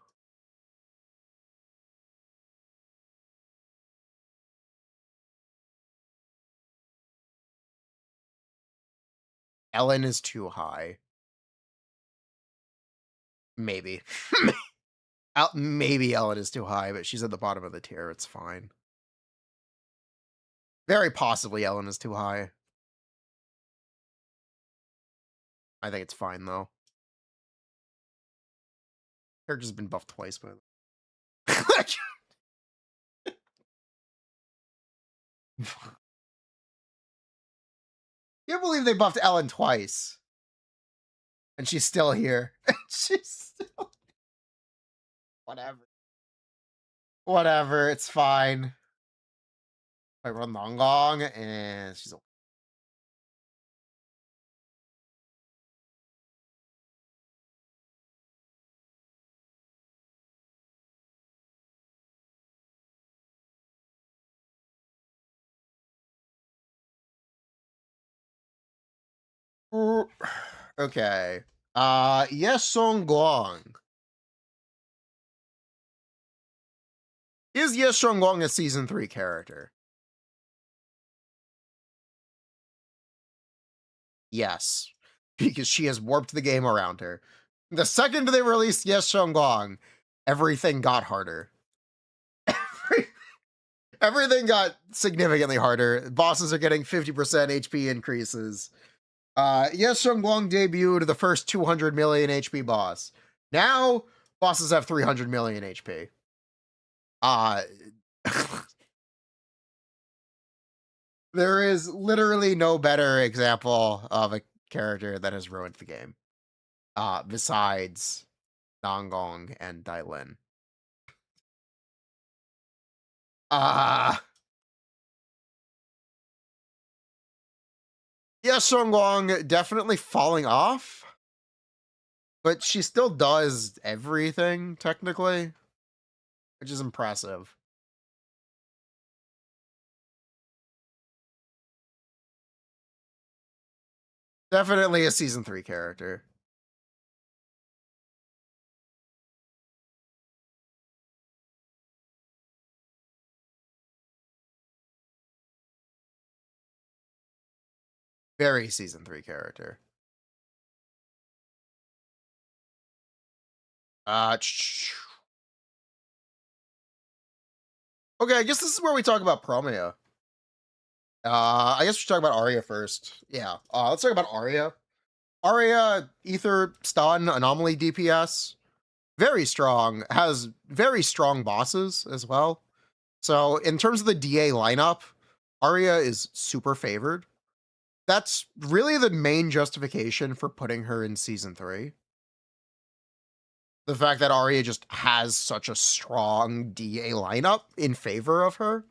Ellen is too high. Maybe. Maybe Ellen is too high, but she's at the bottom of the tier. It's fine. Very possibly Ellen is too high. I think it's fine, though. Character's been buffed twice, by the way. Can't believe they buffed Ellen twice. And she's still here. She's still... Whatever. Whatever, it's fine. I run Longgong, and she's... Okay. Yes, Song Guang. Is Yes Song Guang a season 3 character? Yes. Because she has warped the game around her. The second they released Yes Song Guang, everything got harder. Everything got significantly harder. Bosses are getting 50% HP increases. Yes, Song Guang debuted the first 200 million HP boss. Now, bosses have 300 million HP. There is literally no better example of a character that has ruined the game. Besides Nangong and Dailin. Yeah, Song Guang definitely falling off. But she still does everything, technically. Which is impressive. Definitely a season 3 character. Very season 3 character. Okay, I guess this is where we talk about Promia. I guess we should talk about Arya first. Yeah, let's talk about Arya. Arya, Ether, Stun, Anomaly DPS. Very strong. Has very strong bosses as well. So in terms of the DA lineup, Arya is super favored. That's really the main justification for putting her in Season 3. The fact that Arya just has such a strong DA lineup in favor of her.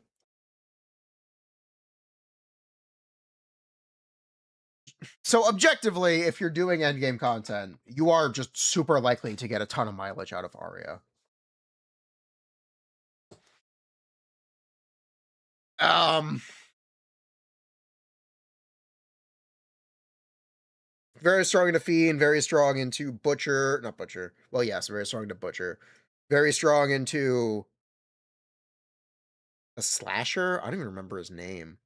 So objectively, if you're doing endgame content, you are just super likely to get a ton of mileage out of Arya. Very strong into Fiend, very strong into Butcher, not Butcher. Well, yes, very strong into Butcher. Very strong into a Slasher? I don't even remember his name.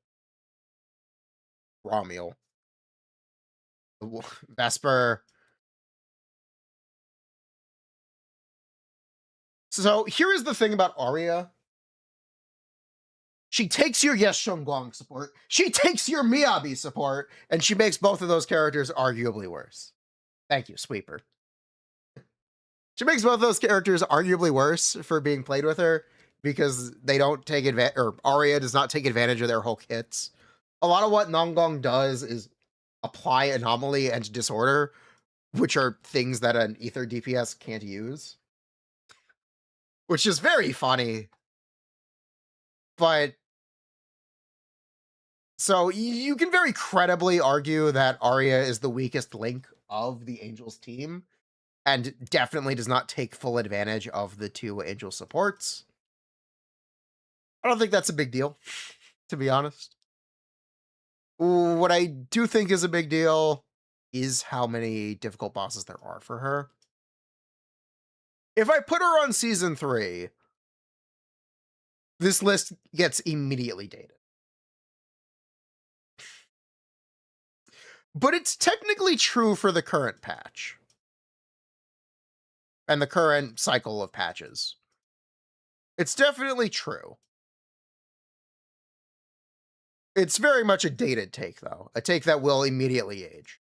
Romiel. Vesper. So here is the thing about Arya. She takes your Yes Shunguang support, she takes your Miyabi support, and she makes both of those characters arguably worse. Thank you, Sweeper. She makes both of those characters arguably worse for being played with her because they don't take advantage, or Arya does not take advantage of their whole kits. A lot of what Nongong does is apply Anomaly and Disorder, which are things that an Ether DPS can't use. Which is very funny. But so you can very credibly argue that Arya is the weakest link of the Angels team and definitely does not take full advantage of the two Angel supports. I don't think that's a big deal, to be honest. What I do think is a big deal is how many difficult bosses there are for her. If I put her on Season 3, this list gets immediately dated. But it's technically true for the current patch. And the current cycle of patches. It's definitely true. It's very much a dated take, though. A take that will immediately age.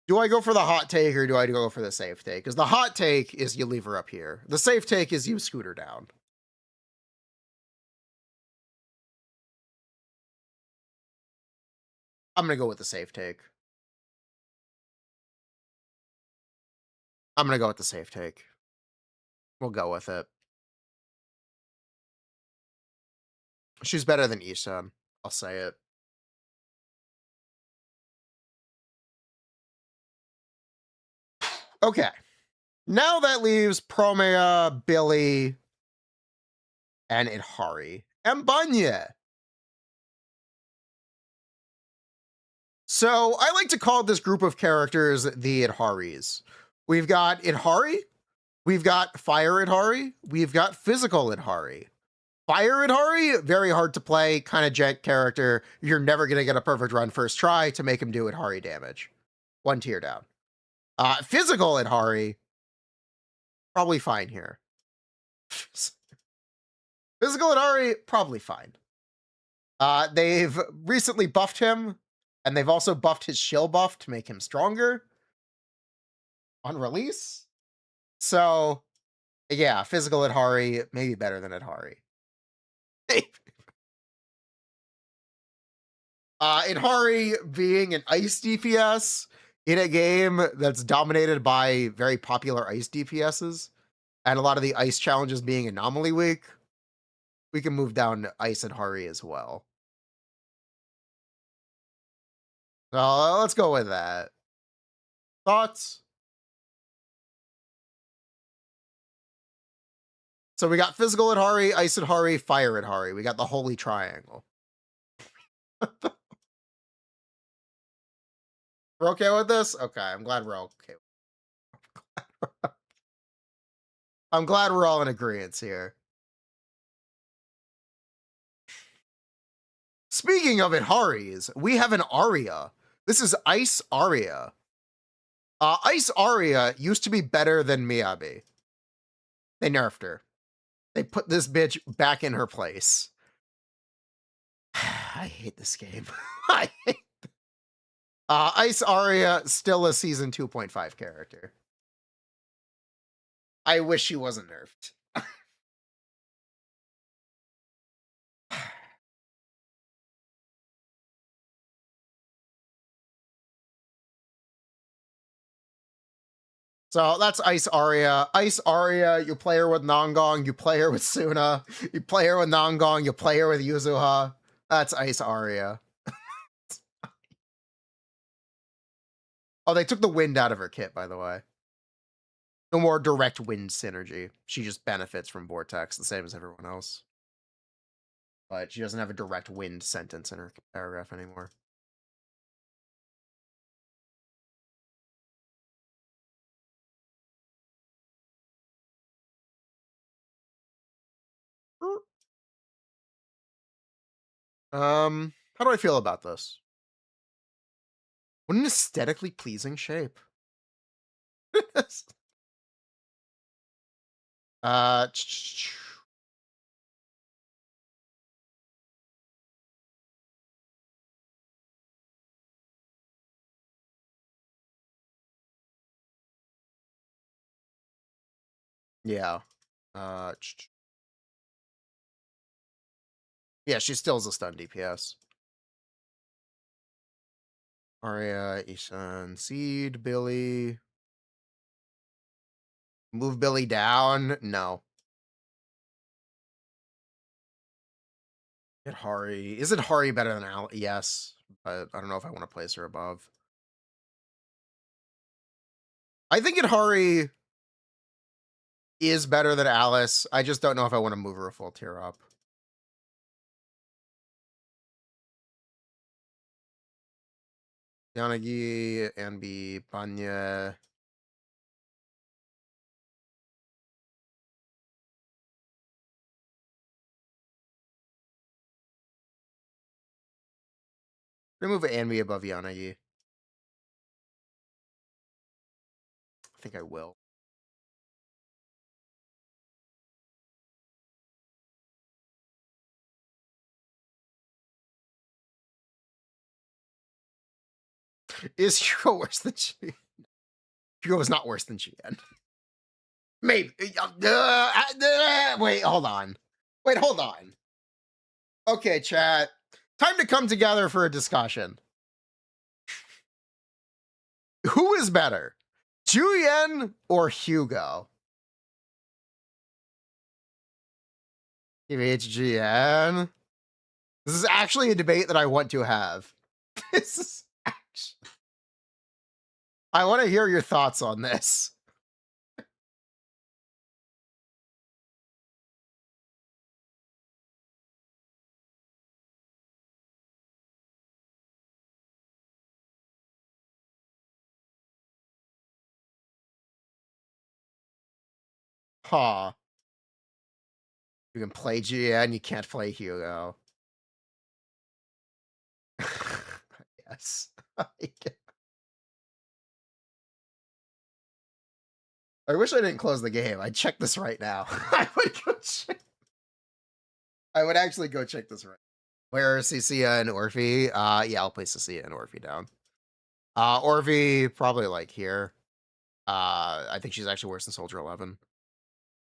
Do I go for the hot take or do I go for the safe take? Because the hot take is you leave her up here. The safe take is you scoot her down. I'm going to go with the safe take. I'm going to go with the safe take. We'll go with it. She's better than Ishan. I'll say it. Okay. Now that leaves Promea, Billy, and Idhari. And Banya. So I like to call this group of characters the Idharis. We've got Idhari, we've got Fire Idhari, we've got Physical Idhari. Fire Idhari, very hard to play, kind of jank character. You're never going to get a perfect run first try to make him do Idhari damage. One tier down. Physical Idhari, probably fine here. Physical Idhari, probably fine. They've recently buffed him, and they've also buffed his shill buff to make him stronger on release. So, yeah, Physical Idhari, maybe better than Idhari. Idhari being an ice DPS in a game that's dominated by very popular ice DPSs, and a lot of the ice challenges being anomaly weak, we can move down to ice Idhari as well. So let's go with that. Thoughts? So we got Physical Idhari, Ice Idhari, Fire Idhari. We got the Holy Triangle. We're okay with this? Okay, I'm glad we're all okay. I'm glad we're all in agreement here. Speaking of Idharis, we have an Arya. This is Ice Arya. Ice Arya used to be better than Miyabi. They nerfed her. They put this bitch back in her place. I hate this game. I hate Ice Arya, still a season 2.5 character. I wish she wasn't nerfed. So that's Ice Arya. Ice Arya, you play her with Nongong, you play her with Suna, you play her with Nongong, you play her with Yuzuha. That's Ice Arya. Oh, they took the wind out of her kit, by the way. No more direct wind synergy. She just benefits from Vortex, the same as everyone else. But she doesn't have a direct wind sentence in her paragraph anymore. How do I feel about this? What an aesthetically pleasing shape. uh, yeah. Uh, yeah, she still is a stun DPS. Arya, Ishan, Seed, Billy. Move Billy down? No. Get Hari. Isn't Hari better than Al? Yes, but I don't know if I want to place her above. I think Hari is better than Alice. I just don't know if I want to move her a full tier up. Yanagi, Anbi, Banya. Remove Anbi above Yanagi. I think I will. Is Hugo worse than she? Hugo is not worse than Chien. Maybe. Wait, hold on. Wait, hold on. Okay, chat. Time to come together for a discussion. Who is better? Julian or Hugo? HGN. This is actually a debate that I want to have. This is actually... I want to hear your thoughts on this. Huh. You can play GN, you can't play Hugo. Yes. I wish I didn't close the game. I'd check this right now. I would go check. I would actually go check this right. Where are Cecilia and Orphe? Yeah, I'll place Cecilia and Orphe down. Orphe probably like here. I think she's actually worse than Soldier 11.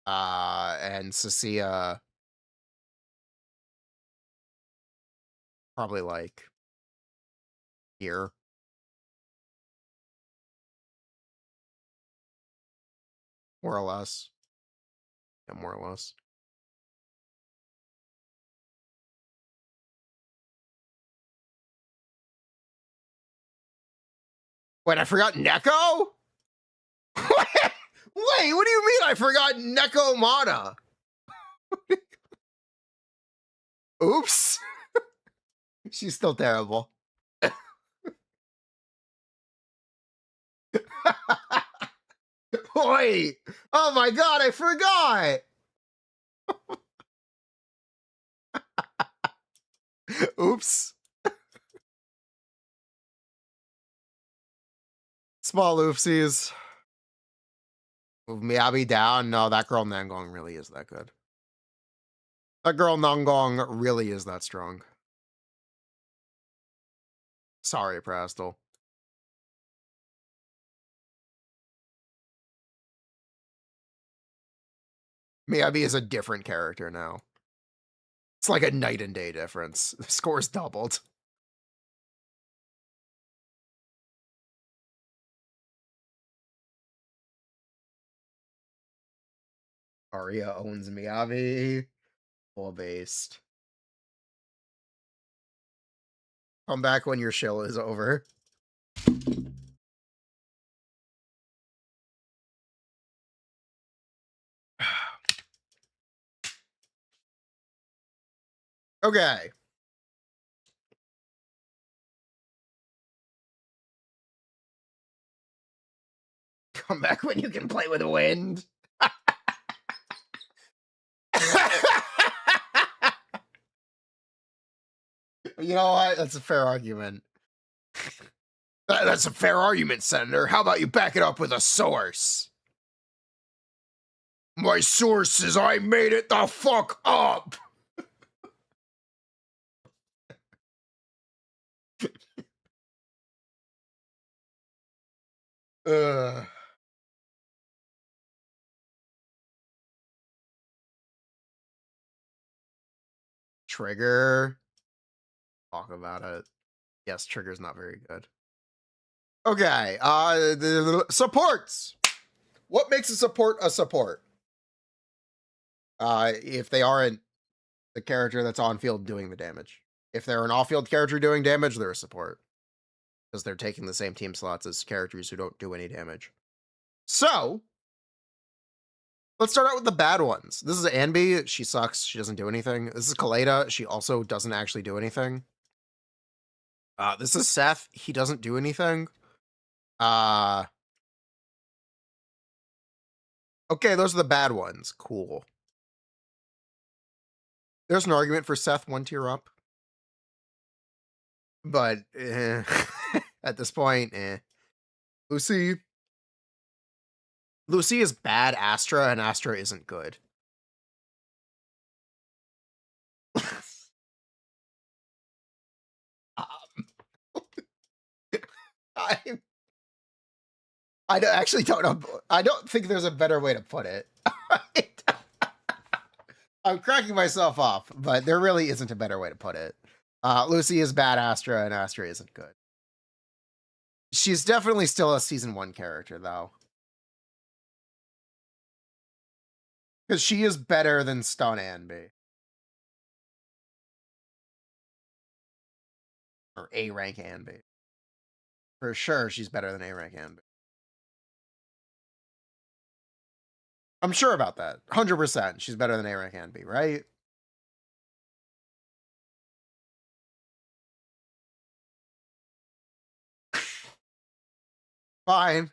And Cecilia probably like here. More or less. Yeah, more or less. Wait, I forgot Neko? Wait, what do you mean I forgot Neko Mana? Oops. She's still terrible. Wait. Oh my god, I forgot. Oops. Small oopsies. Move Miyabi down. No, that girl Nangong really is that good. That girl Nangong really is that strong. Sorry, Prastel. Miyabi is a different character now. It's like a night and day difference. The score's doubled. Arya owns Miyabi. Full based. Come back when your shill is over. Okay. Come back when you can play with wind. You know what? That's a fair argument. That's a fair argument, Senator. How about you back it up with a source? My source is I made it the fuck up. Ugh. Trigger. Talk about it. Yes, Trigger's not very good. Okay, the supports. What makes a support a support? If they aren't the character that's on field doing the damage. If they're an off-field character doing damage, they're a support. Because they're taking the same team slots as characters who don't do any damage. So, let's start out with the bad ones. This is Anby. She sucks. She doesn't do anything. This is Kaleda. She also doesn't actually do anything. This is Seth. He doesn't do anything. Okay, those are the bad ones. Cool. There's an argument for Seth 1 tier up. But, at this point, Lucy is bad Astra, and Astra isn't good. I actually don't know. I don't think there's a better way to put it. I'm cracking myself off, but there really isn't a better way to put it. Lucy is bad Astra, and Astra isn't good. She's definitely still a Season 1 character, though. Because she is better than Stun Anby. Or A-rank Anby. For sure, she's better than A-rank Anby. I'm sure about that. 100%. She's better than A-rank Anby, right? Fine.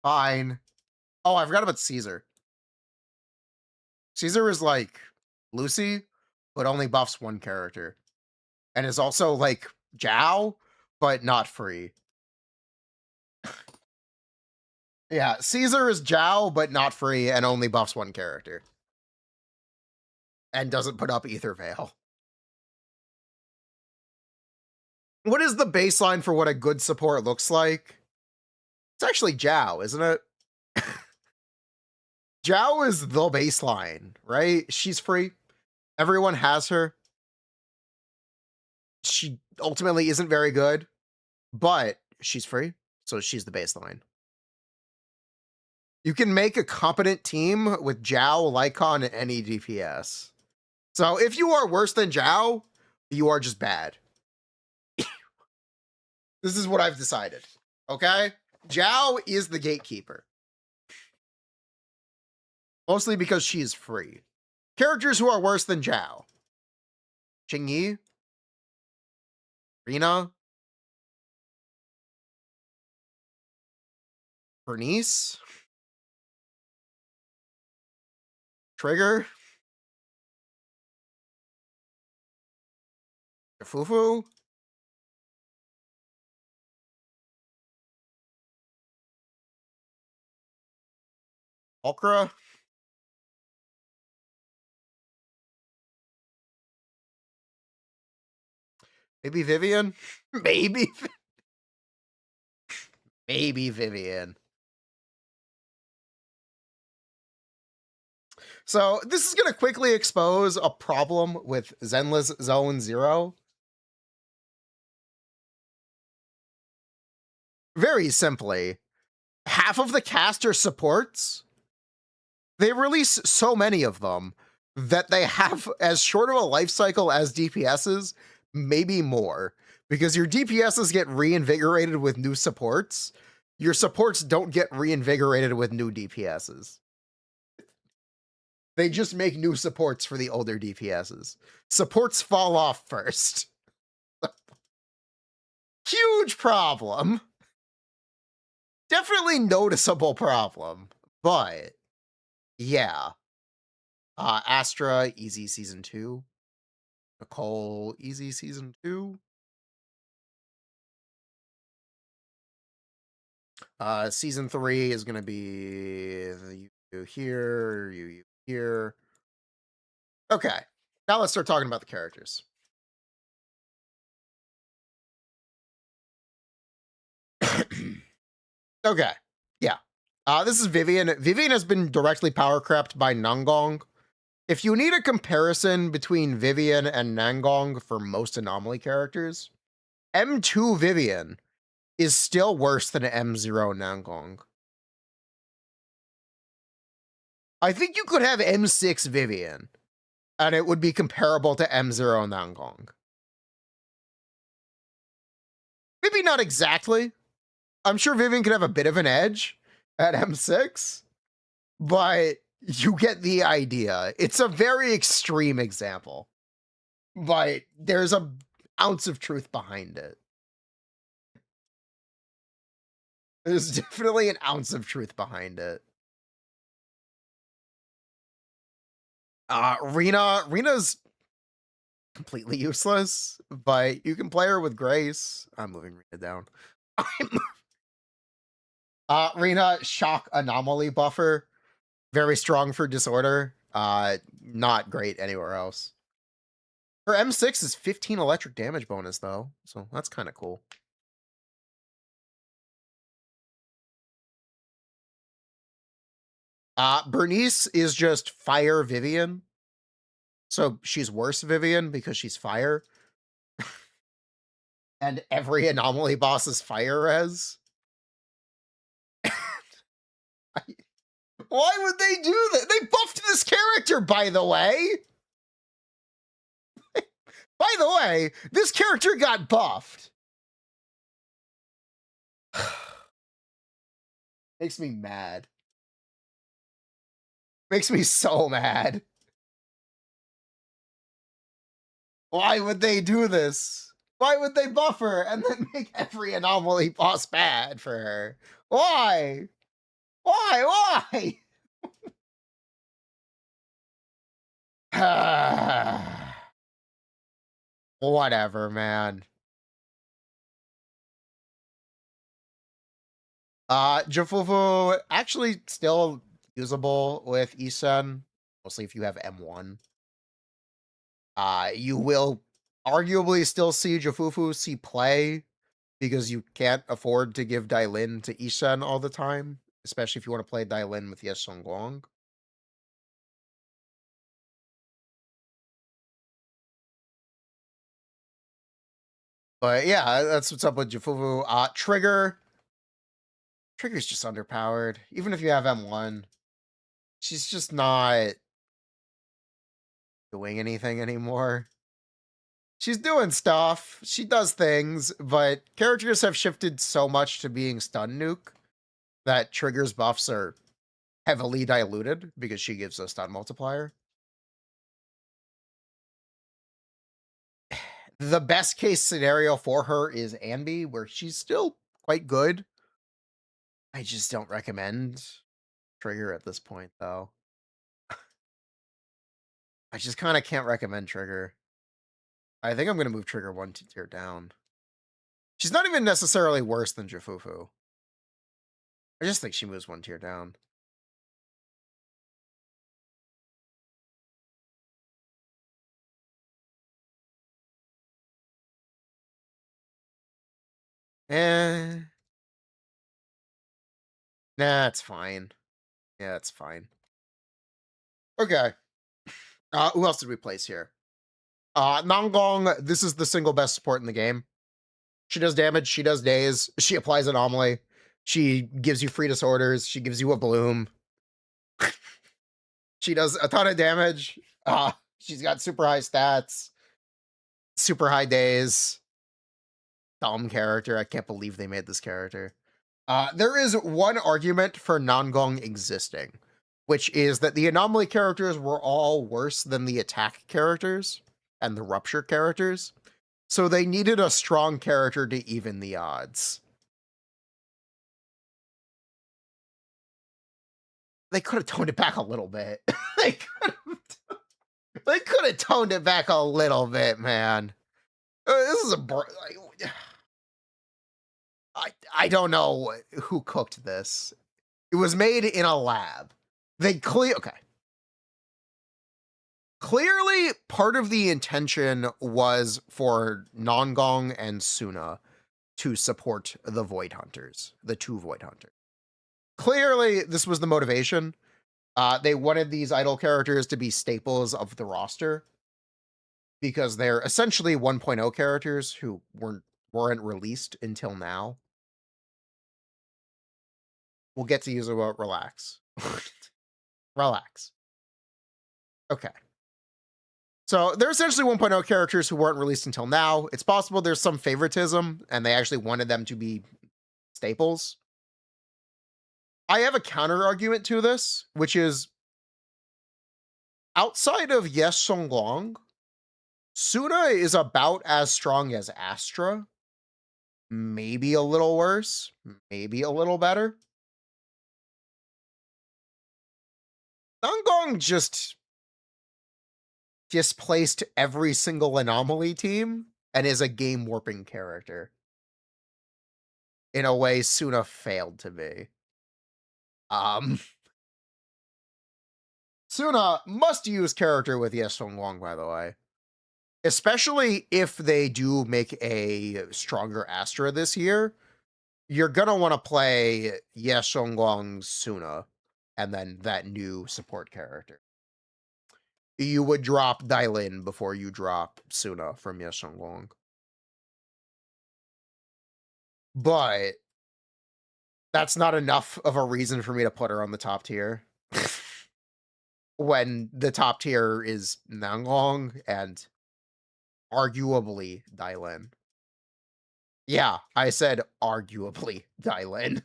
Fine. Oh, I forgot about Caesar. Caesar is like Lucy, but only buffs one character. And is also like Zhao, but not free. Yeah, Caesar is Zhao, but not free, and only buffs one character. And doesn't put up Ether Veil. What is the baseline for what a good support looks like? It's actually Zhao, isn't it? Zhao is the baseline, right? She's free. Everyone has her. She ultimately isn't very good, but she's free, so she's the baseline. You can make a competent team with Zhao, Lycon, and any DPS. So if you are worse than Zhao, you are just bad. This is what I've decided, okay? Zhao is the gatekeeper. Mostly because she is free. Characters who are worse than Zhao. Qingyi. Rina. Bernice. Trigger. Fufu. Ulcra. Maybe Vivian? Maybe. Maybe Vivian. So this is going to quickly expose a problem with Zenless Zone Zero. Very simply, half of the cast are supports. They release so many of them that they have as short of a life cycle as DPSs, maybe more. Because your DPSs get reinvigorated with new supports. Your supports don't get reinvigorated with new DPSs. They just make new supports for the older DPSs. Supports fall off first. Huge problem. Definitely noticeable problem. But, yeah. Astra, easy season 2. Nicole, easy season 2. Season 3 is going to be you here, you here. Okay. Now let's start talking about the characters. Okay. Yeah. This is Vivian. Vivian has been directly power crept by Nangong. If you need a comparison between Vivian and Nangong for most anomaly characters, M2 Vivian is still worse than M0 Nangong. I think you could have M6 Vivian, and it would be comparable to M0 Nangong. Maybe not exactly. I'm sure Vivian could have a bit of an edge at M6, but you get the idea. It's a very extreme example, but there's an ounce of truth behind it. There's definitely an ounce of truth behind it. Rena's completely useless, but you can play her with grace. I'm moving Rena down. Rena, shock anomaly buffer. Very strong for disorder. Not great anywhere else. Her M6 is 15 electric damage bonus, though, so that's kind of cool. Bernice is just fire Vivian. So she's worse Vivian because she's fire. And every anomaly boss is fire res. Why would they do that? They buffed this character, by the way. By the way, this character got buffed. Makes me mad. Makes me so mad. Why would they do this? Why would they buff her and then make every anomaly boss bad for her? Why? Why? Whatever, man. Jafufu actually still usable with Isen, mostly if you have M1. You will arguably still see Jafufu see play because you can't afford to give Dailin to Isen all the time, especially if you want to play Dailin with Yes Songguang. But yeah, that's what's up with Jafufu. Trigger's just underpowered. Even if you have M1, she's just not doing anything anymore. She's doing stuff. She does things, but characters have shifted so much to being stun nuke that Trigger's buffs are heavily diluted because she gives a stun multiplier. The best case scenario for her is Anby, where she's still quite good. I just don't recommend Trigger at this point, though. I just kind of can't recommend Trigger. I think I'm going to move Trigger 1 tier down. She's not even necessarily worse than Jafufu. I just think she moves 1 tier down. Nah, it's fine. Yeah, it's fine. Okay. Who else did we place here? Nangong, this is the single best support in the game. She does damage, she does daze, she applies anomaly, she gives you free disorders, she gives you a bloom. She does a ton of damage. She's got super high stats, super high daze. Dumb character. I can't believe they made this character. There is one argument for Nangong existing, which is that the anomaly characters were all worse than the attack characters and the rupture characters. So they needed a strong character to even the odds. They could have toned it back a little bit. They could have toned it back a little bit, man. This is I don't know who cooked this. It was made in a lab. Okay. Clearly, part of the intention was for Nongong and Suna to support the Void Hunters, the 2 Void Hunters. Clearly, this was the motivation. They wanted these idol characters to be staples of the roster because they're essentially 1.0 characters who weren't released until now. We'll get to use it. Relax. Relax. Okay. So they're essentially 1.0 characters who weren't released until now. It's possible there's some favoritism and they actually wanted them to be staples. I have a counter argument to this, which is outside of Yes Songlong, Suna is about as strong as Astra. Maybe a little worse, maybe a little better. Nongong just displaced every single anomaly team and is a game warping character in a way Suna failed to be. Suna must use character with Yes Songlong, by the way. Especially if they do make a stronger Astra this year, you're gonna want to play Yes Songlong Suna and then that new support character. You would drop Dailin before you drop Suna from Yes Songlong. But that's not enough of a reason for me to put her on the top tier. When the top tier is Nanglong and arguably Dailin. Yeah, I said arguably Dailin.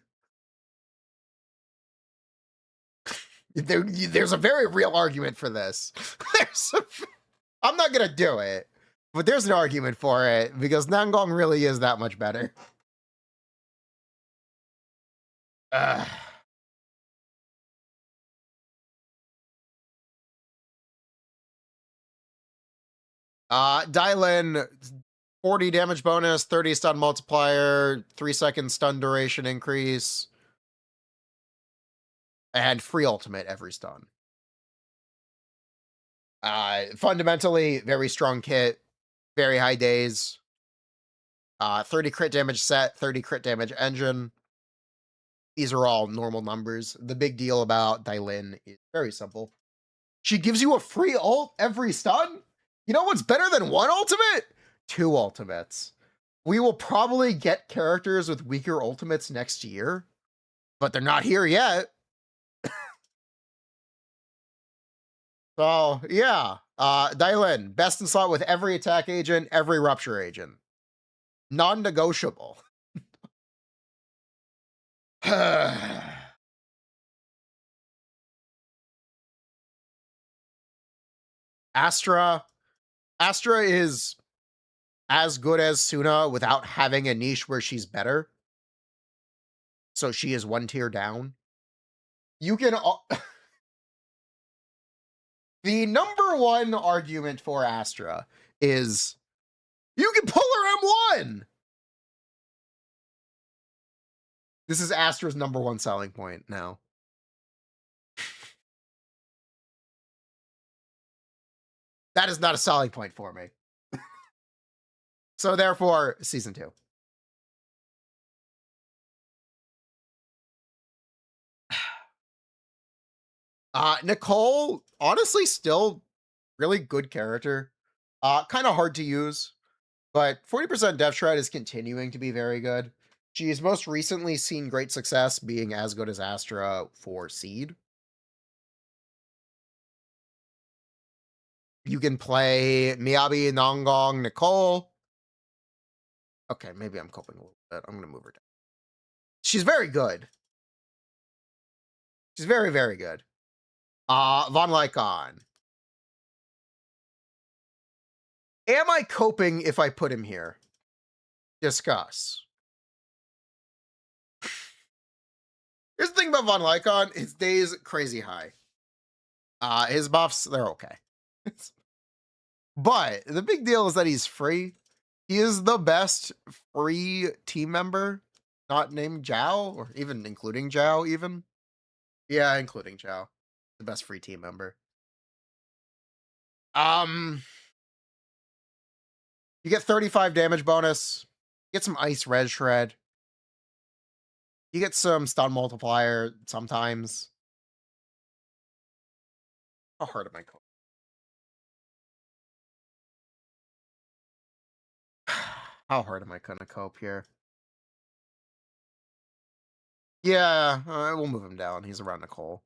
There's a very real argument for this. I'm not gonna do it, but there's an argument for it because Nangong really is that much better. Dailin, 40 damage bonus, 30 stun multiplier, 3-second stun duration increase, and free ultimate every stun. Fundamentally, very strong kit, very high days. 30 crit damage set, 30 crit damage engine. These are all normal numbers. The big deal about Dailin is very simple. She gives you a free ult every stun? You know what's better than 1 ultimate? 2 ultimates. We will probably get characters with weaker ultimates next year, but they're not here yet. So, yeah. Dailin, best in slot with every attack agent, every rupture agent. Non-negotiable. Astra is as good as Suna without having a niche where she's better. So she is 1 tier down. You can... The number one argument for Astra is you can pull her M1! This is Astra's number one selling point now. That is not a selling point for me. So therefore, season 2. Nicole, honestly, still really good character. Kind of hard to use, but 40% Death Shred is continuing to be very good. She's most recently seen great success being as good as Astra for Seed. You can play Miyabi, Nongong, Nicole. Okay, maybe I'm coping a little bit. I'm going to move her down. She's very good. She's very, very good. Von Lycon. Am I coping if I put him here? Discuss. Here's the thing about Von Lycon. His days crazy high. His buffs, they're okay. But the big deal is that he's free. He is the best free team member not named Zhao, or even including Zhao, even. Yeah, including Zhao, the best free team member. You get 35 damage bonus. You get some ice red shred. You get some stun multiplier sometimes. How hard am I coping? How hard am I gonna cope here? Yeah, we'll move him down. He's around Nicole.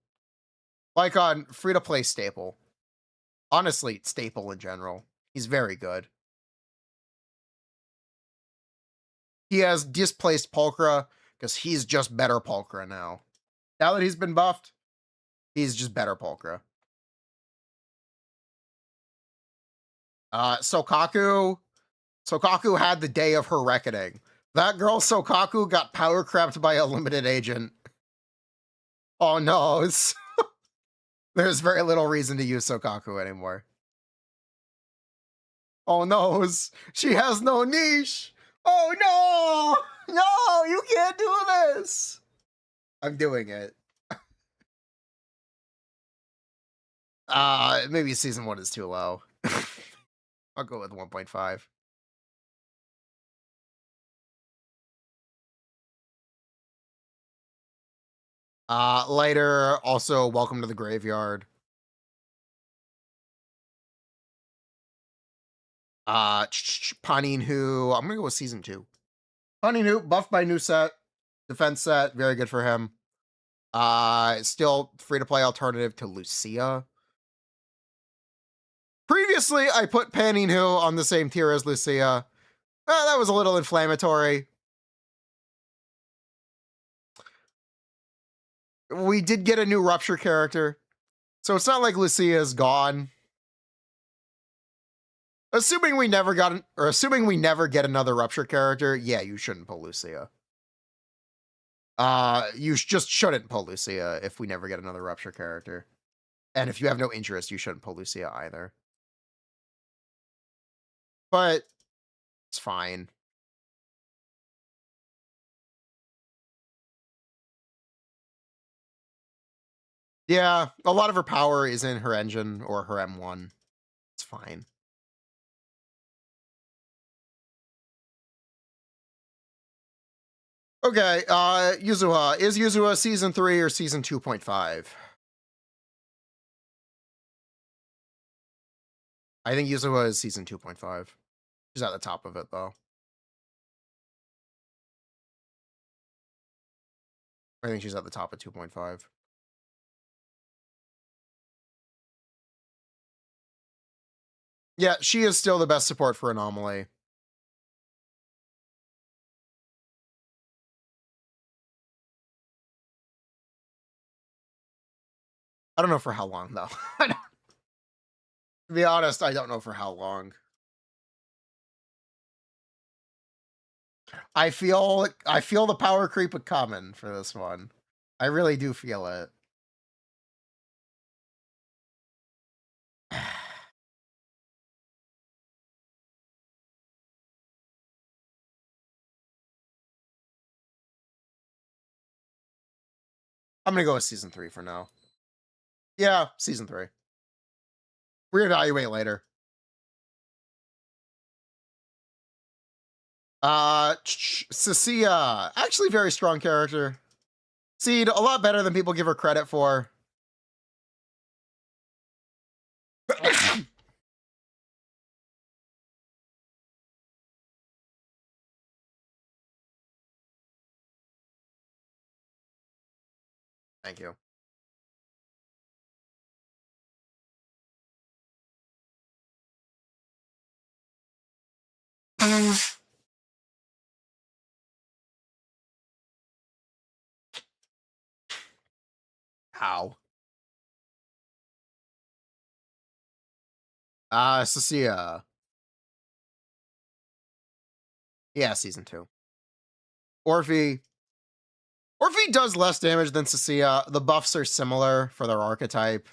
Like on free-to-play staple. Honestly, staple in general. He's very good. He has displaced Pulchra because he's just better Pulchra now. Now that he's been buffed, he's just better Pulchra. Sokaku had the day of her reckoning. That girl Sokaku got power crept by a limited agent. Oh no, there's very little reason to use Sokaku anymore. Oh no, she has no niche. Oh no! No, you can't do this! I'm doing it. Maybe season 1 is too low. I'll go with 1.5. Later, also, welcome to the graveyard. Paninhu, I'm gonna go with season 2. Paninhu, buffed by new set, defense set, very good for him. Still free-to-play alternative to Lucia. Previously, I put Paninhu on the same tier as Lucia. That was a little inflammatory. We did get a new Rupture character, so it's not like Lucia is gone. Assuming we never get another Rupture character, yeah, you shouldn't pull Lucia. You just shouldn't pull Lucia if we never get another Rupture character. And if you have no interest, you shouldn't pull Lucia either. But it's fine. Yeah, a lot of her power is in her engine or her M1. It's fine. Okay, Yuzuha. Is Yuzuha season 3 or season 2.5? I think Yuzuha is season 2.5. She's at the top of it, though. I think she's at the top of 2.5. Yeah, she is still the best support for Anomaly. I don't know for how long, though. To be honest, I don't know for how long. I feel the power creep coming for this one. I really do feel it. I'm gonna go with season 3 for now. Yeah, season 3. Reevaluate later. Cecilia, actually very strong character. Seed, a lot better than people give her credit for. Thank you. How? Cecilia. Yeah, season 2. Orphe does less damage than Cecilia. The buffs are similar for their archetype.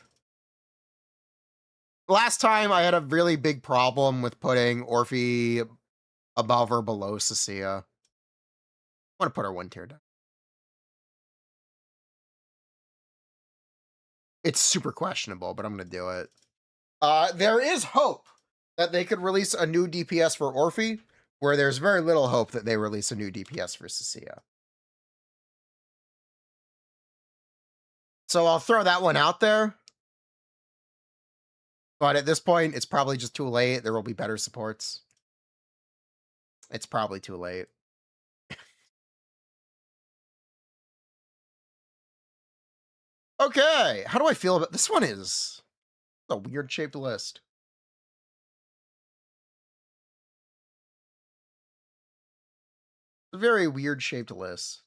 Last time I had a really big problem with putting Orphe above or below Cecilia. want to put her 1 tier down. It's super questionable, but I'm going to do it. There is hope that they could release a new DPS for Orphe, where there's very little hope that they release a new DPS for Cecilia. So I'll throw that one out there. But at this point, it's probably just too late. There will be better supports. It's probably too late. Okay, how do I feel about this one? Is a weird shaped list. A very weird shaped list.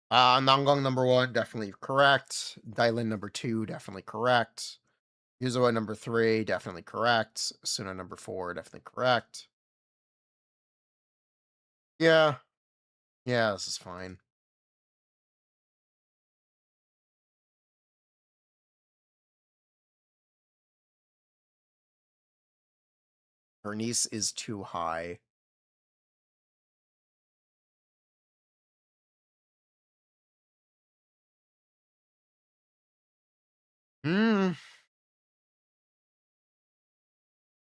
Nangong number 1, definitely correct. Dylan number 2, definitely correct. Yuzawa number 3, definitely correct. Suna number 4, definitely correct. Yeah. Yeah, this is fine. Her niece is too high.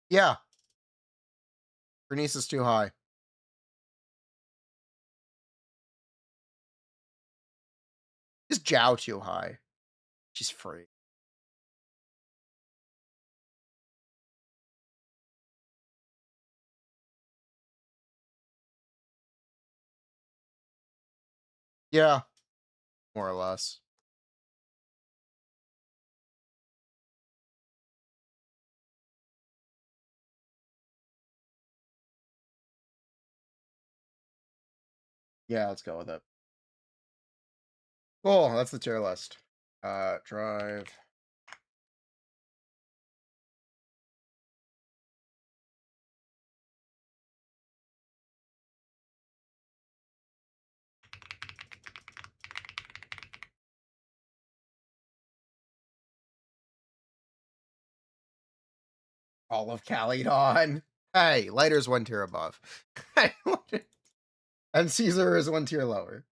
Yeah. Her niece is too high. Is Zhao too high? She's free. Yeah. More or less. Yeah, let's go with it. Cool, that's the tier list. Drive. All of Calydon. Hey, Lighter's 1 tier above. And Caesar is 1 tier lower.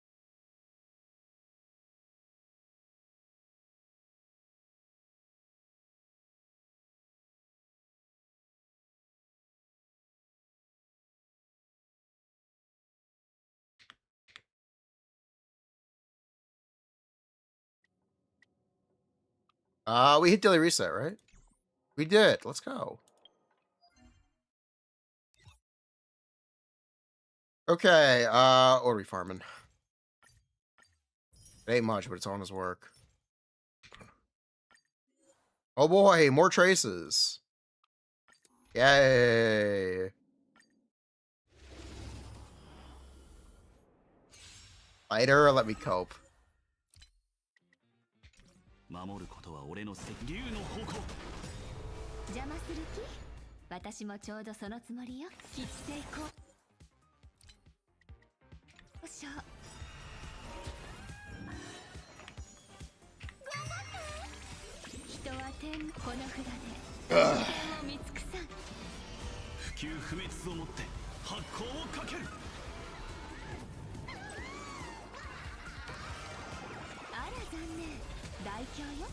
We hit daily reset, right? We did. Let's go. Okay, what are we farming? It ain't much, but it's on his work. Oh boy, more traces. Yay. Lighter, let me cope. 守ることは俺の責任。竜の矛。邪魔する気？私もちょうどそのつもりよ。吉成功。おしょ。人は天この札で天を見尽くさん。不朽不滅をもって発光をかける。あら残念。大凶よ。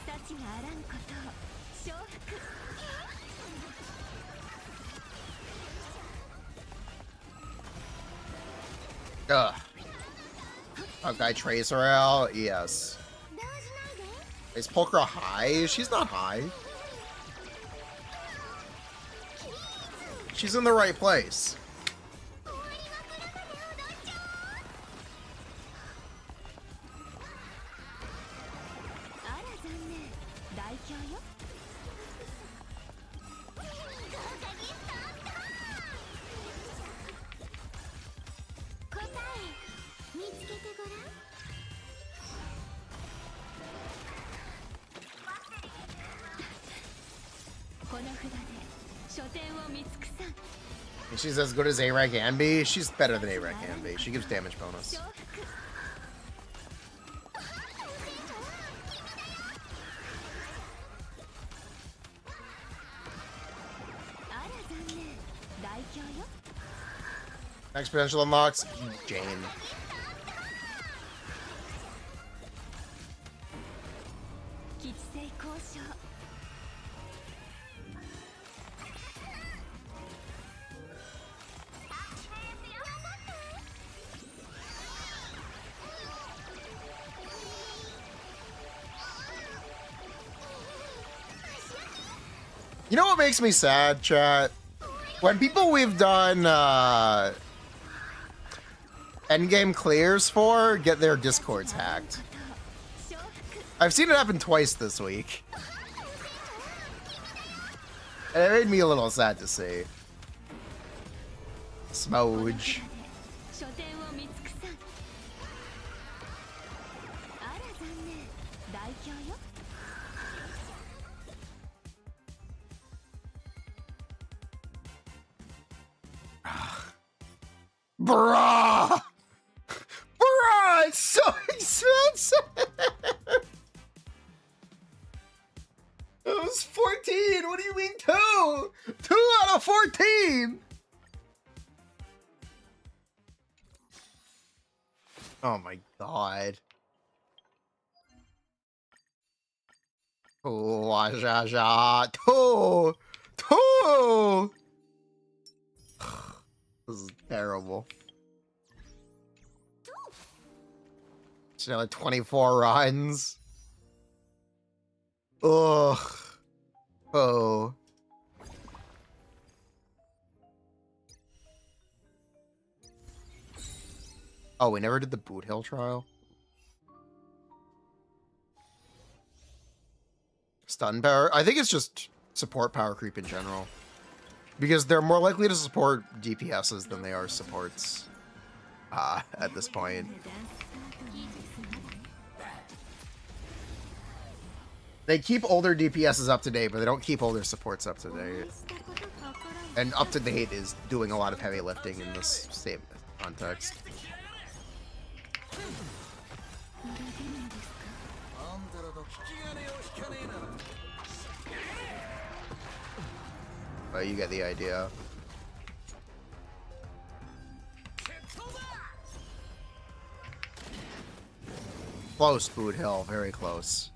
幸があらんことを承服。Ugh. Okay, Tracer Rail, yes. Is Pulchra high? She's not high. She's in the right place. She's as good as A-Rank can be. She's better than A-Rank can be. She gives damage bonus. Next potential unlocks, Jane. You know what makes me sad, chat? When people we've done endgame clears for get their discords hacked. I've seen it happen twice this week. And it made me a little sad to see. Smooge. Bruh! Bruh! It's so expensive! It was 14! What do you mean 2? 2 out of 14! Oh my god. Oh, ja, ja. 2! 2! This is terrible. It's another 24 runs. Ugh. Oh. Oh, we never did the Boot Hill trial? Stun power? I think it's just support power creep in general. Because they're more likely to support DPSs than they are supports at this point. They keep older DPSs up to date, but they don't keep older supports up to date. And up to date is doing a lot of heavy lifting in this same context. But you get the idea. Close, Boot Hill, very close.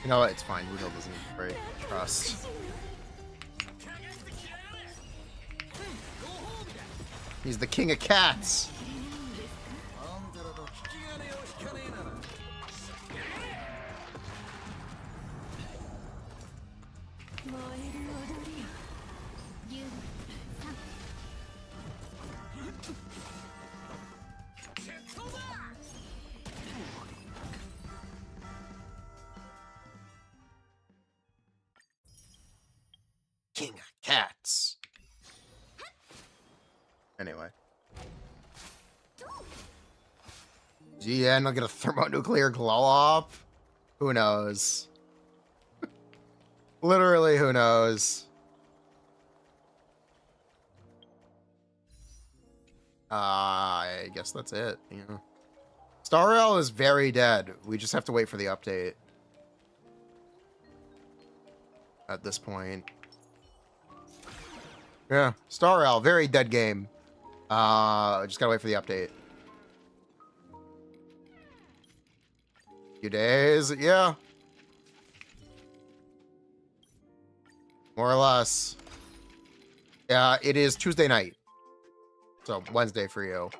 You know what? It's fine. Boot Hill doesn't break trust. He's the king of cats. King of cats. Anyway. GN will get a thermonuclear glow up? Who knows? Literally, who knows? I guess that's it. Yeah. Star Rail is very dead. We just have to wait for the update. At this point. Yeah, Star Rail, very dead game. Just gotta wait for the update. Few days, yeah. More or less. Yeah, it is Tuesday night. So, Wednesday for you.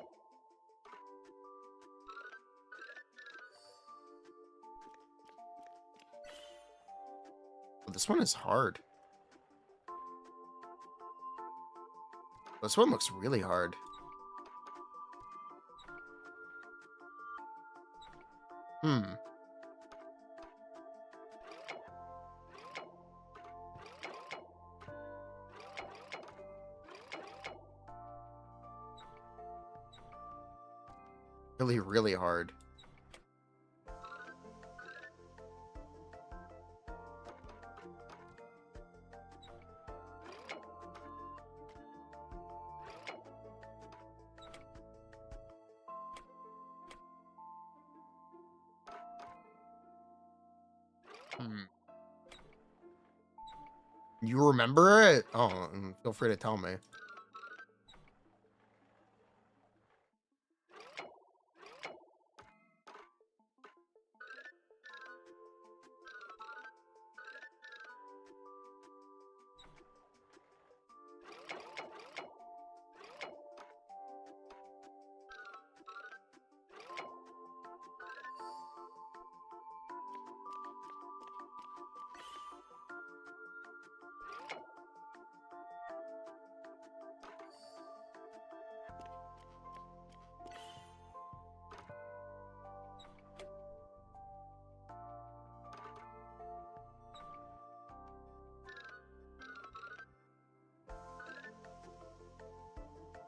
This one is hard. This one looks really hard. Really, really hard. You remember it? Oh, feel free to tell me.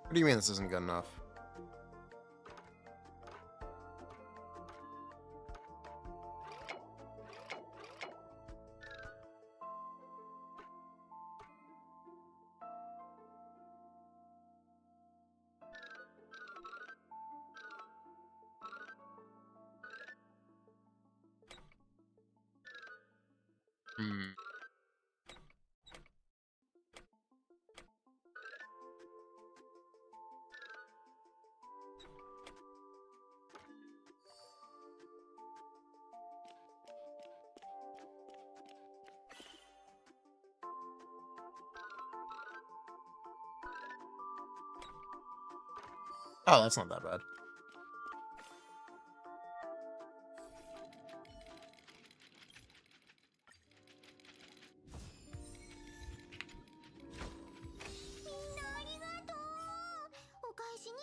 What do you mean this isn't good enough? Oh, that's not that bad.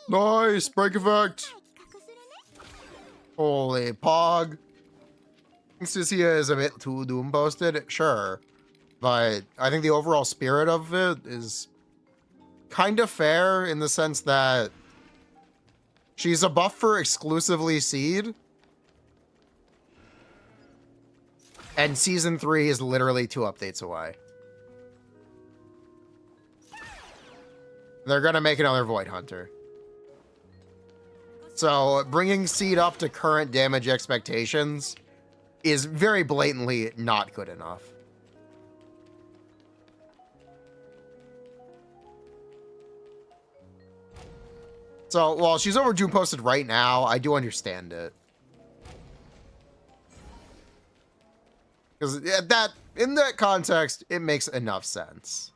Nice! Break effect! Holy pog. Cecilia is a bit too doom posted, sure. But I think the overall spirit of it is kind of fair in the sense that she's a buff for exclusively Seed. And Season 3 is literally 2 updates away. They're gonna make another Void Hunter. So, bringing Seed up to current damage expectations is very blatantly not good enough. So, while she's over Doom posted right now, I do understand it. Because in that context, it makes enough sense.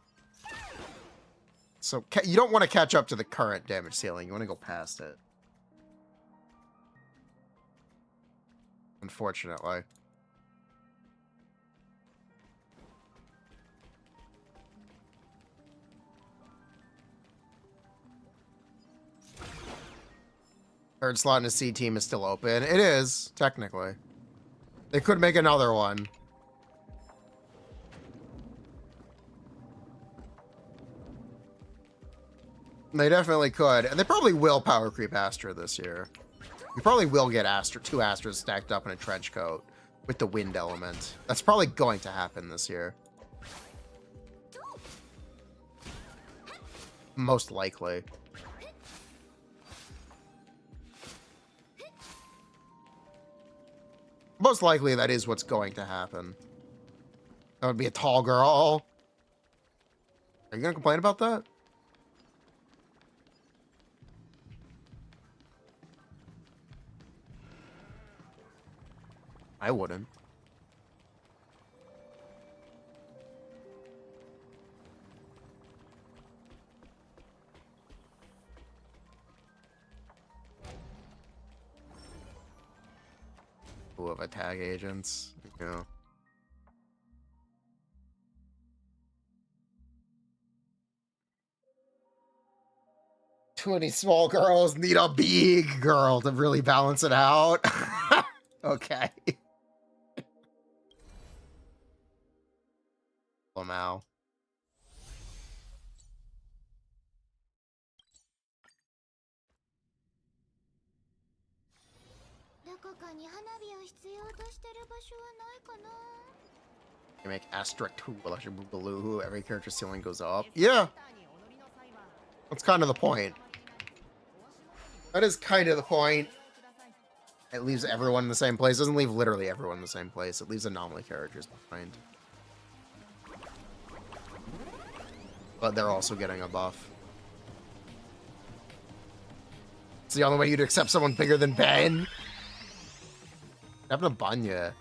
So, you don't want to catch up to the current damage ceiling. You want to go past it. Unfortunately. Third slot in a C team is still open. It is, technically. They could make another one. They definitely could. And they probably will power creep Astra this year. We probably will get two Astras stacked up in a trench coat with the wind element. That's probably going to happen this year. Most likely. Most likely that is what's going to happen. That would be a tall girl. Are you going to complain about that? I wouldn't. Who have attack agents? Yeah. Too many small girls need a big girl to really balance it out. Okay. Lamau. You make Astra 2 Electric Boogaloo, every character ceiling goes up. Yeah. That's kind of the point. That is kind of the point. It leaves everyone in the same place. It doesn't leave literally everyone in the same place. It leaves anomaly characters behind. But they're also getting a buff. It's the only way you'd accept someone bigger than Ben. What happened to Banya?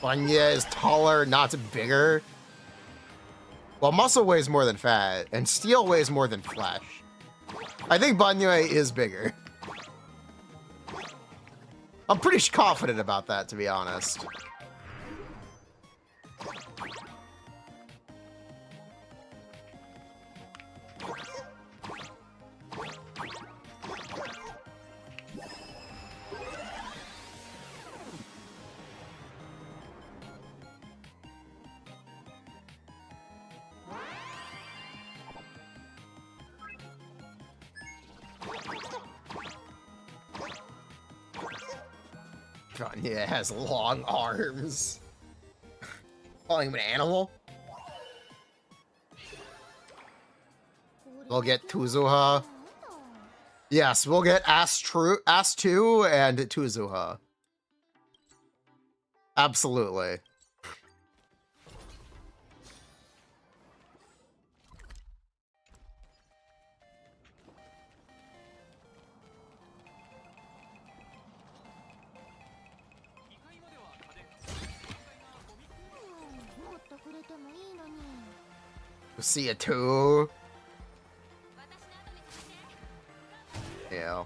Banya is taller, not bigger. Well, muscle weighs more than fat, and steel weighs more than flesh. I think Banya is bigger. I'm pretty confident about that, to be honest. Vanya has long arms. Calling him an animal? We'll get Tuzuha. Yes, we'll get Ass2 and Tuzuha. Absolutely. See it too. Yeah.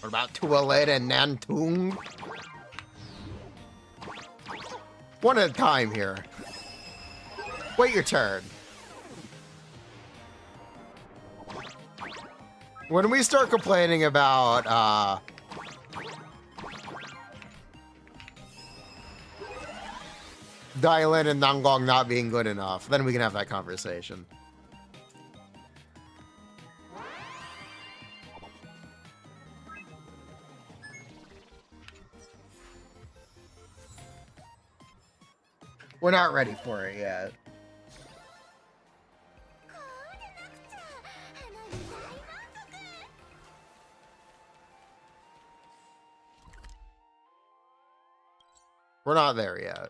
What about Tualet and Nantung? One at a time here. Wait your turn. When we start complaining about, Dylan and Nanggong not being good enough, then we can have that conversation. We're not ready for it yet. We're not there yet.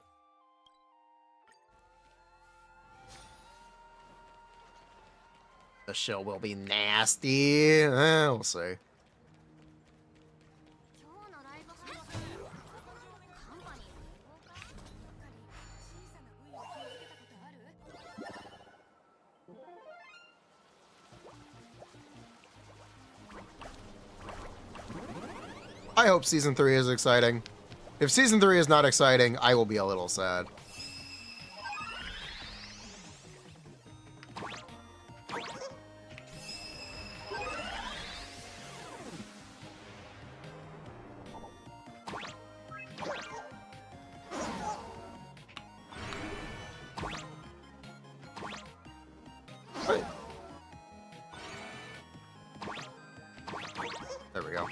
The show will be nasty. We'll see. I hope Season 3 is exciting. If Season 3 is not exciting, I will be a little sad. There we go.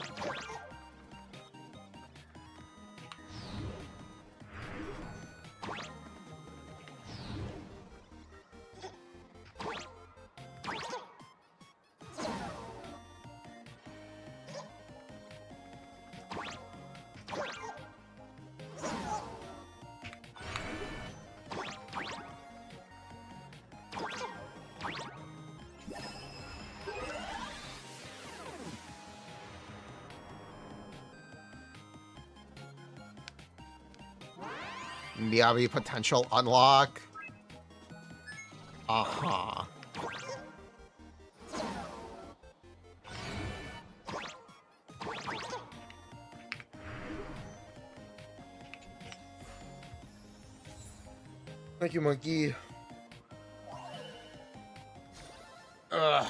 Miyabi potential unlock. Uh-huh. Thank you, monkey. Ugh.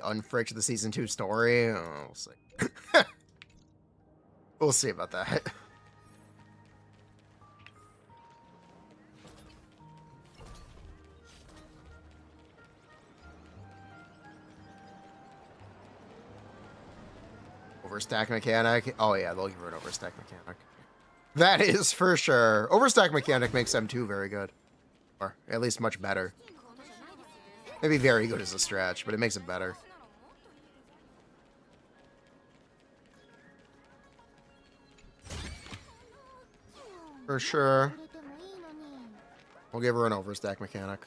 unfricked the season 2 story. Oh, we'll see. We'll see about that. Overstack mechanic. Oh yeah, they'll give her an overstack mechanic. That is for sure. Overstack mechanic makes M2 very good. Or at least much better. Maybe very good is a stretch, but it makes it better. For sure. We'll give her an overstack mechanic.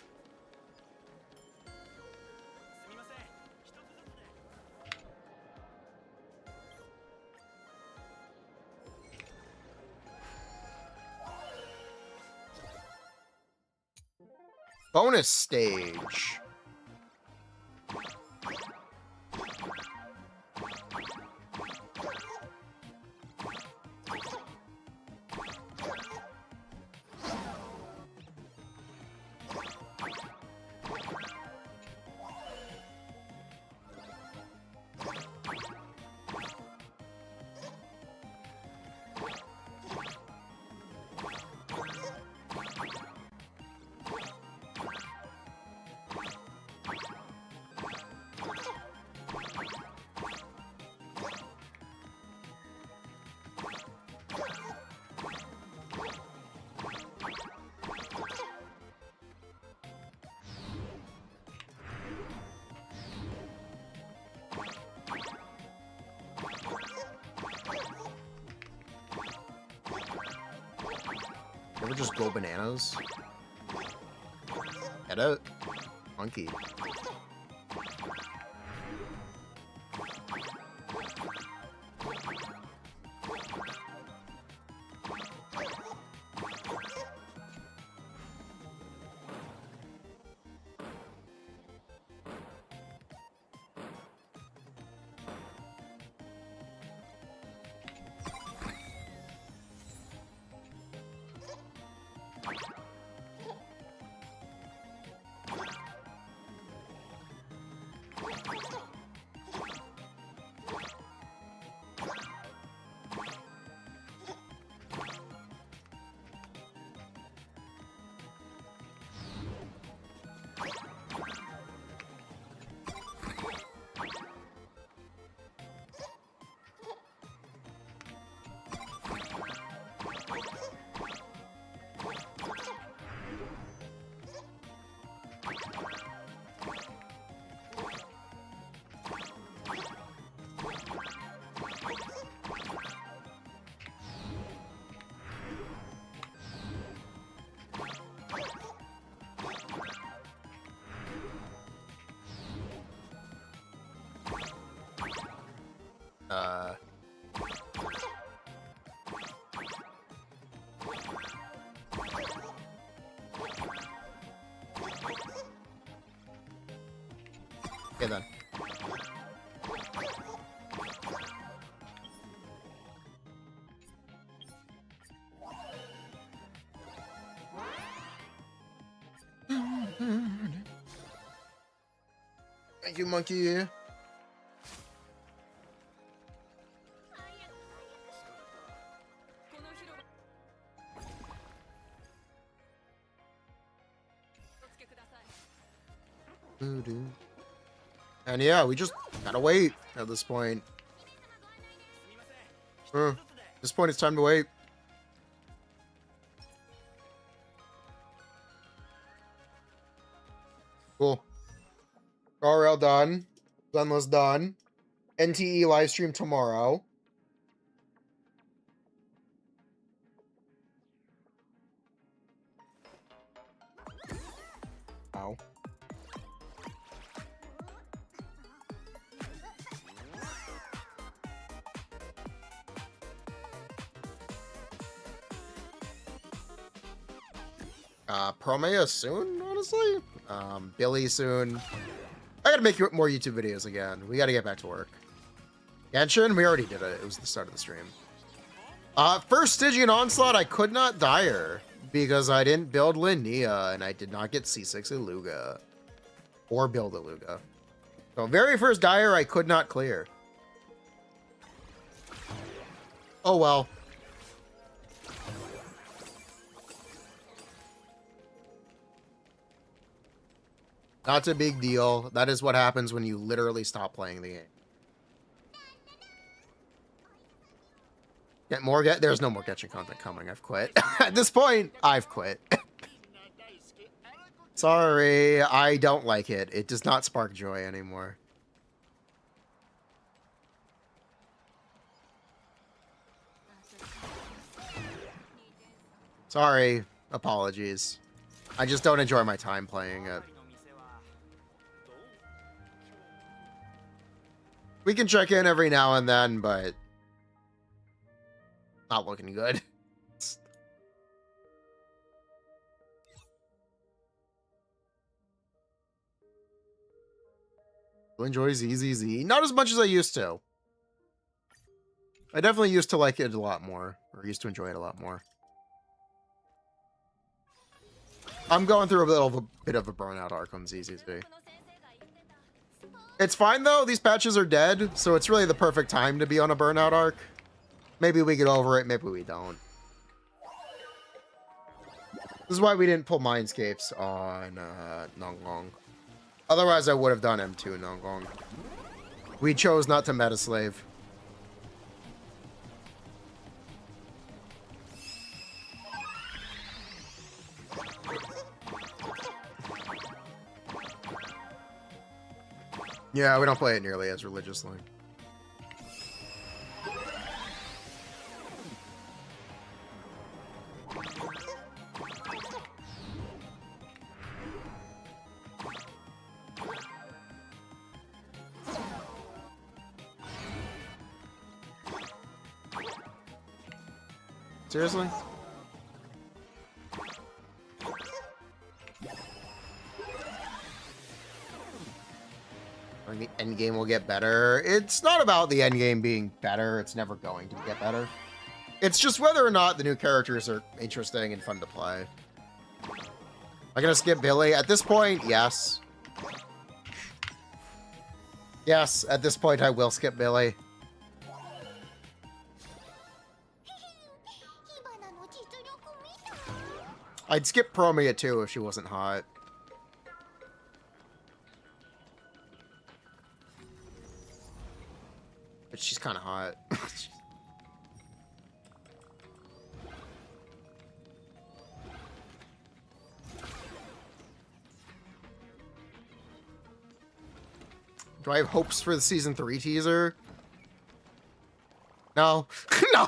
Bonus stage. Ever just go bananas? Get it? Monkey. Okay then. Thank you, monkey. And yeah, we just gotta wait at this point. At this point, it's time to wait. Cool. Star Rail done. Zenless done. NTE live stream tomorrow. Ow. Promea soon, honestly. Billy soon. I gotta make more YouTube videos again. We gotta get back to work. Genshin, we already did it. It was the start of the stream. First Stygian Onslaught, I could not dire because I didn't build Linnea and I did not get C6 Iluga. Or build Iluga. So very first Dire I could not clear. Oh well. Not a big deal. That is what happens when you literally stop playing the game. There's no more Genshin content coming. I've quit. At this point, I've quit. Sorry, I don't like it. It does not spark joy anymore. Sorry, apologies. I just don't enjoy my time playing it. We can check in every now and then, but not looking good. Enjoy ZZZ. Not as much as I used to. I definitely used to like it a lot more, or used to enjoy it a lot more. I'm going through a bit of a burnout arc on ZZZ. It's fine though, these patches are dead, so it's really the perfect time to be on a burnout arc. Maybe we get over it, maybe we don't. This is why we didn't pull Mindscapes on Nonggong. Otherwise I would have done M2 Nonggong. We chose not to metaslave. Yeah, we don't play it nearly as religiously. Seriously? I think the end game will get better. It's not about the end game being better. It's never going to get better. It's just whether or not the new characters are interesting and fun to play. Am I gonna skip Billy? At this point, yes. Yes, at this point I will skip Billy. I'd skip Promia too if she wasn't hot. But she's kind of hot. Do I have hopes for the season 3 teaser? No. No.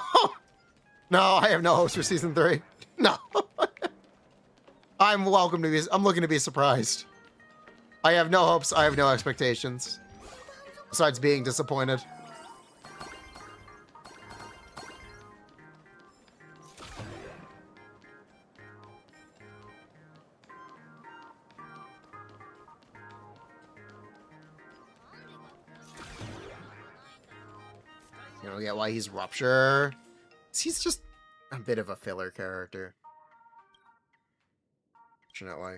No, I have no hopes for season 3. No. I'm looking to be surprised. I have no hopes, I have no expectations. Besides being disappointed. You don't get why he's Rupture. He's just a bit of a filler character. Fortunately.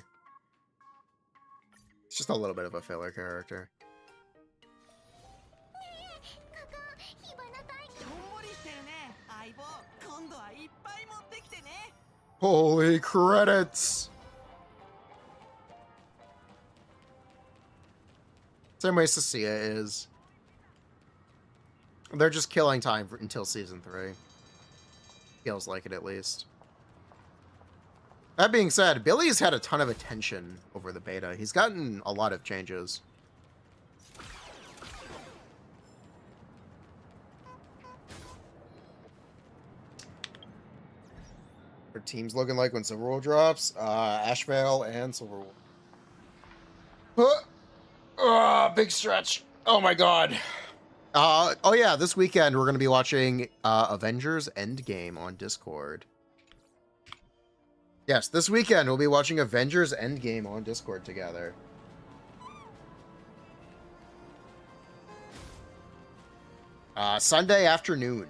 It's just a little bit of a filler character. Holy credits! Same way Cecilia is. They're just killing time until season 3. Feels like it, at least. That being said, Billy's had a ton of attention over the beta. He's gotten a lot of changes. Our team's looking like when Silverwool drops. Ashvale and Silverwool. Big stretch. Oh my god. Oh yeah, this weekend we're going to be watching Avengers Endgame on Discord. Yes, this weekend we'll be watching Avengers Endgame on Discord together. Sunday afternoon.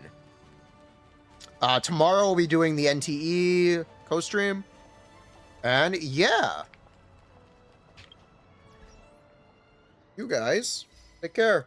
Tomorrow we'll be doing the NTE co-stream. And yeah. You guys, take care.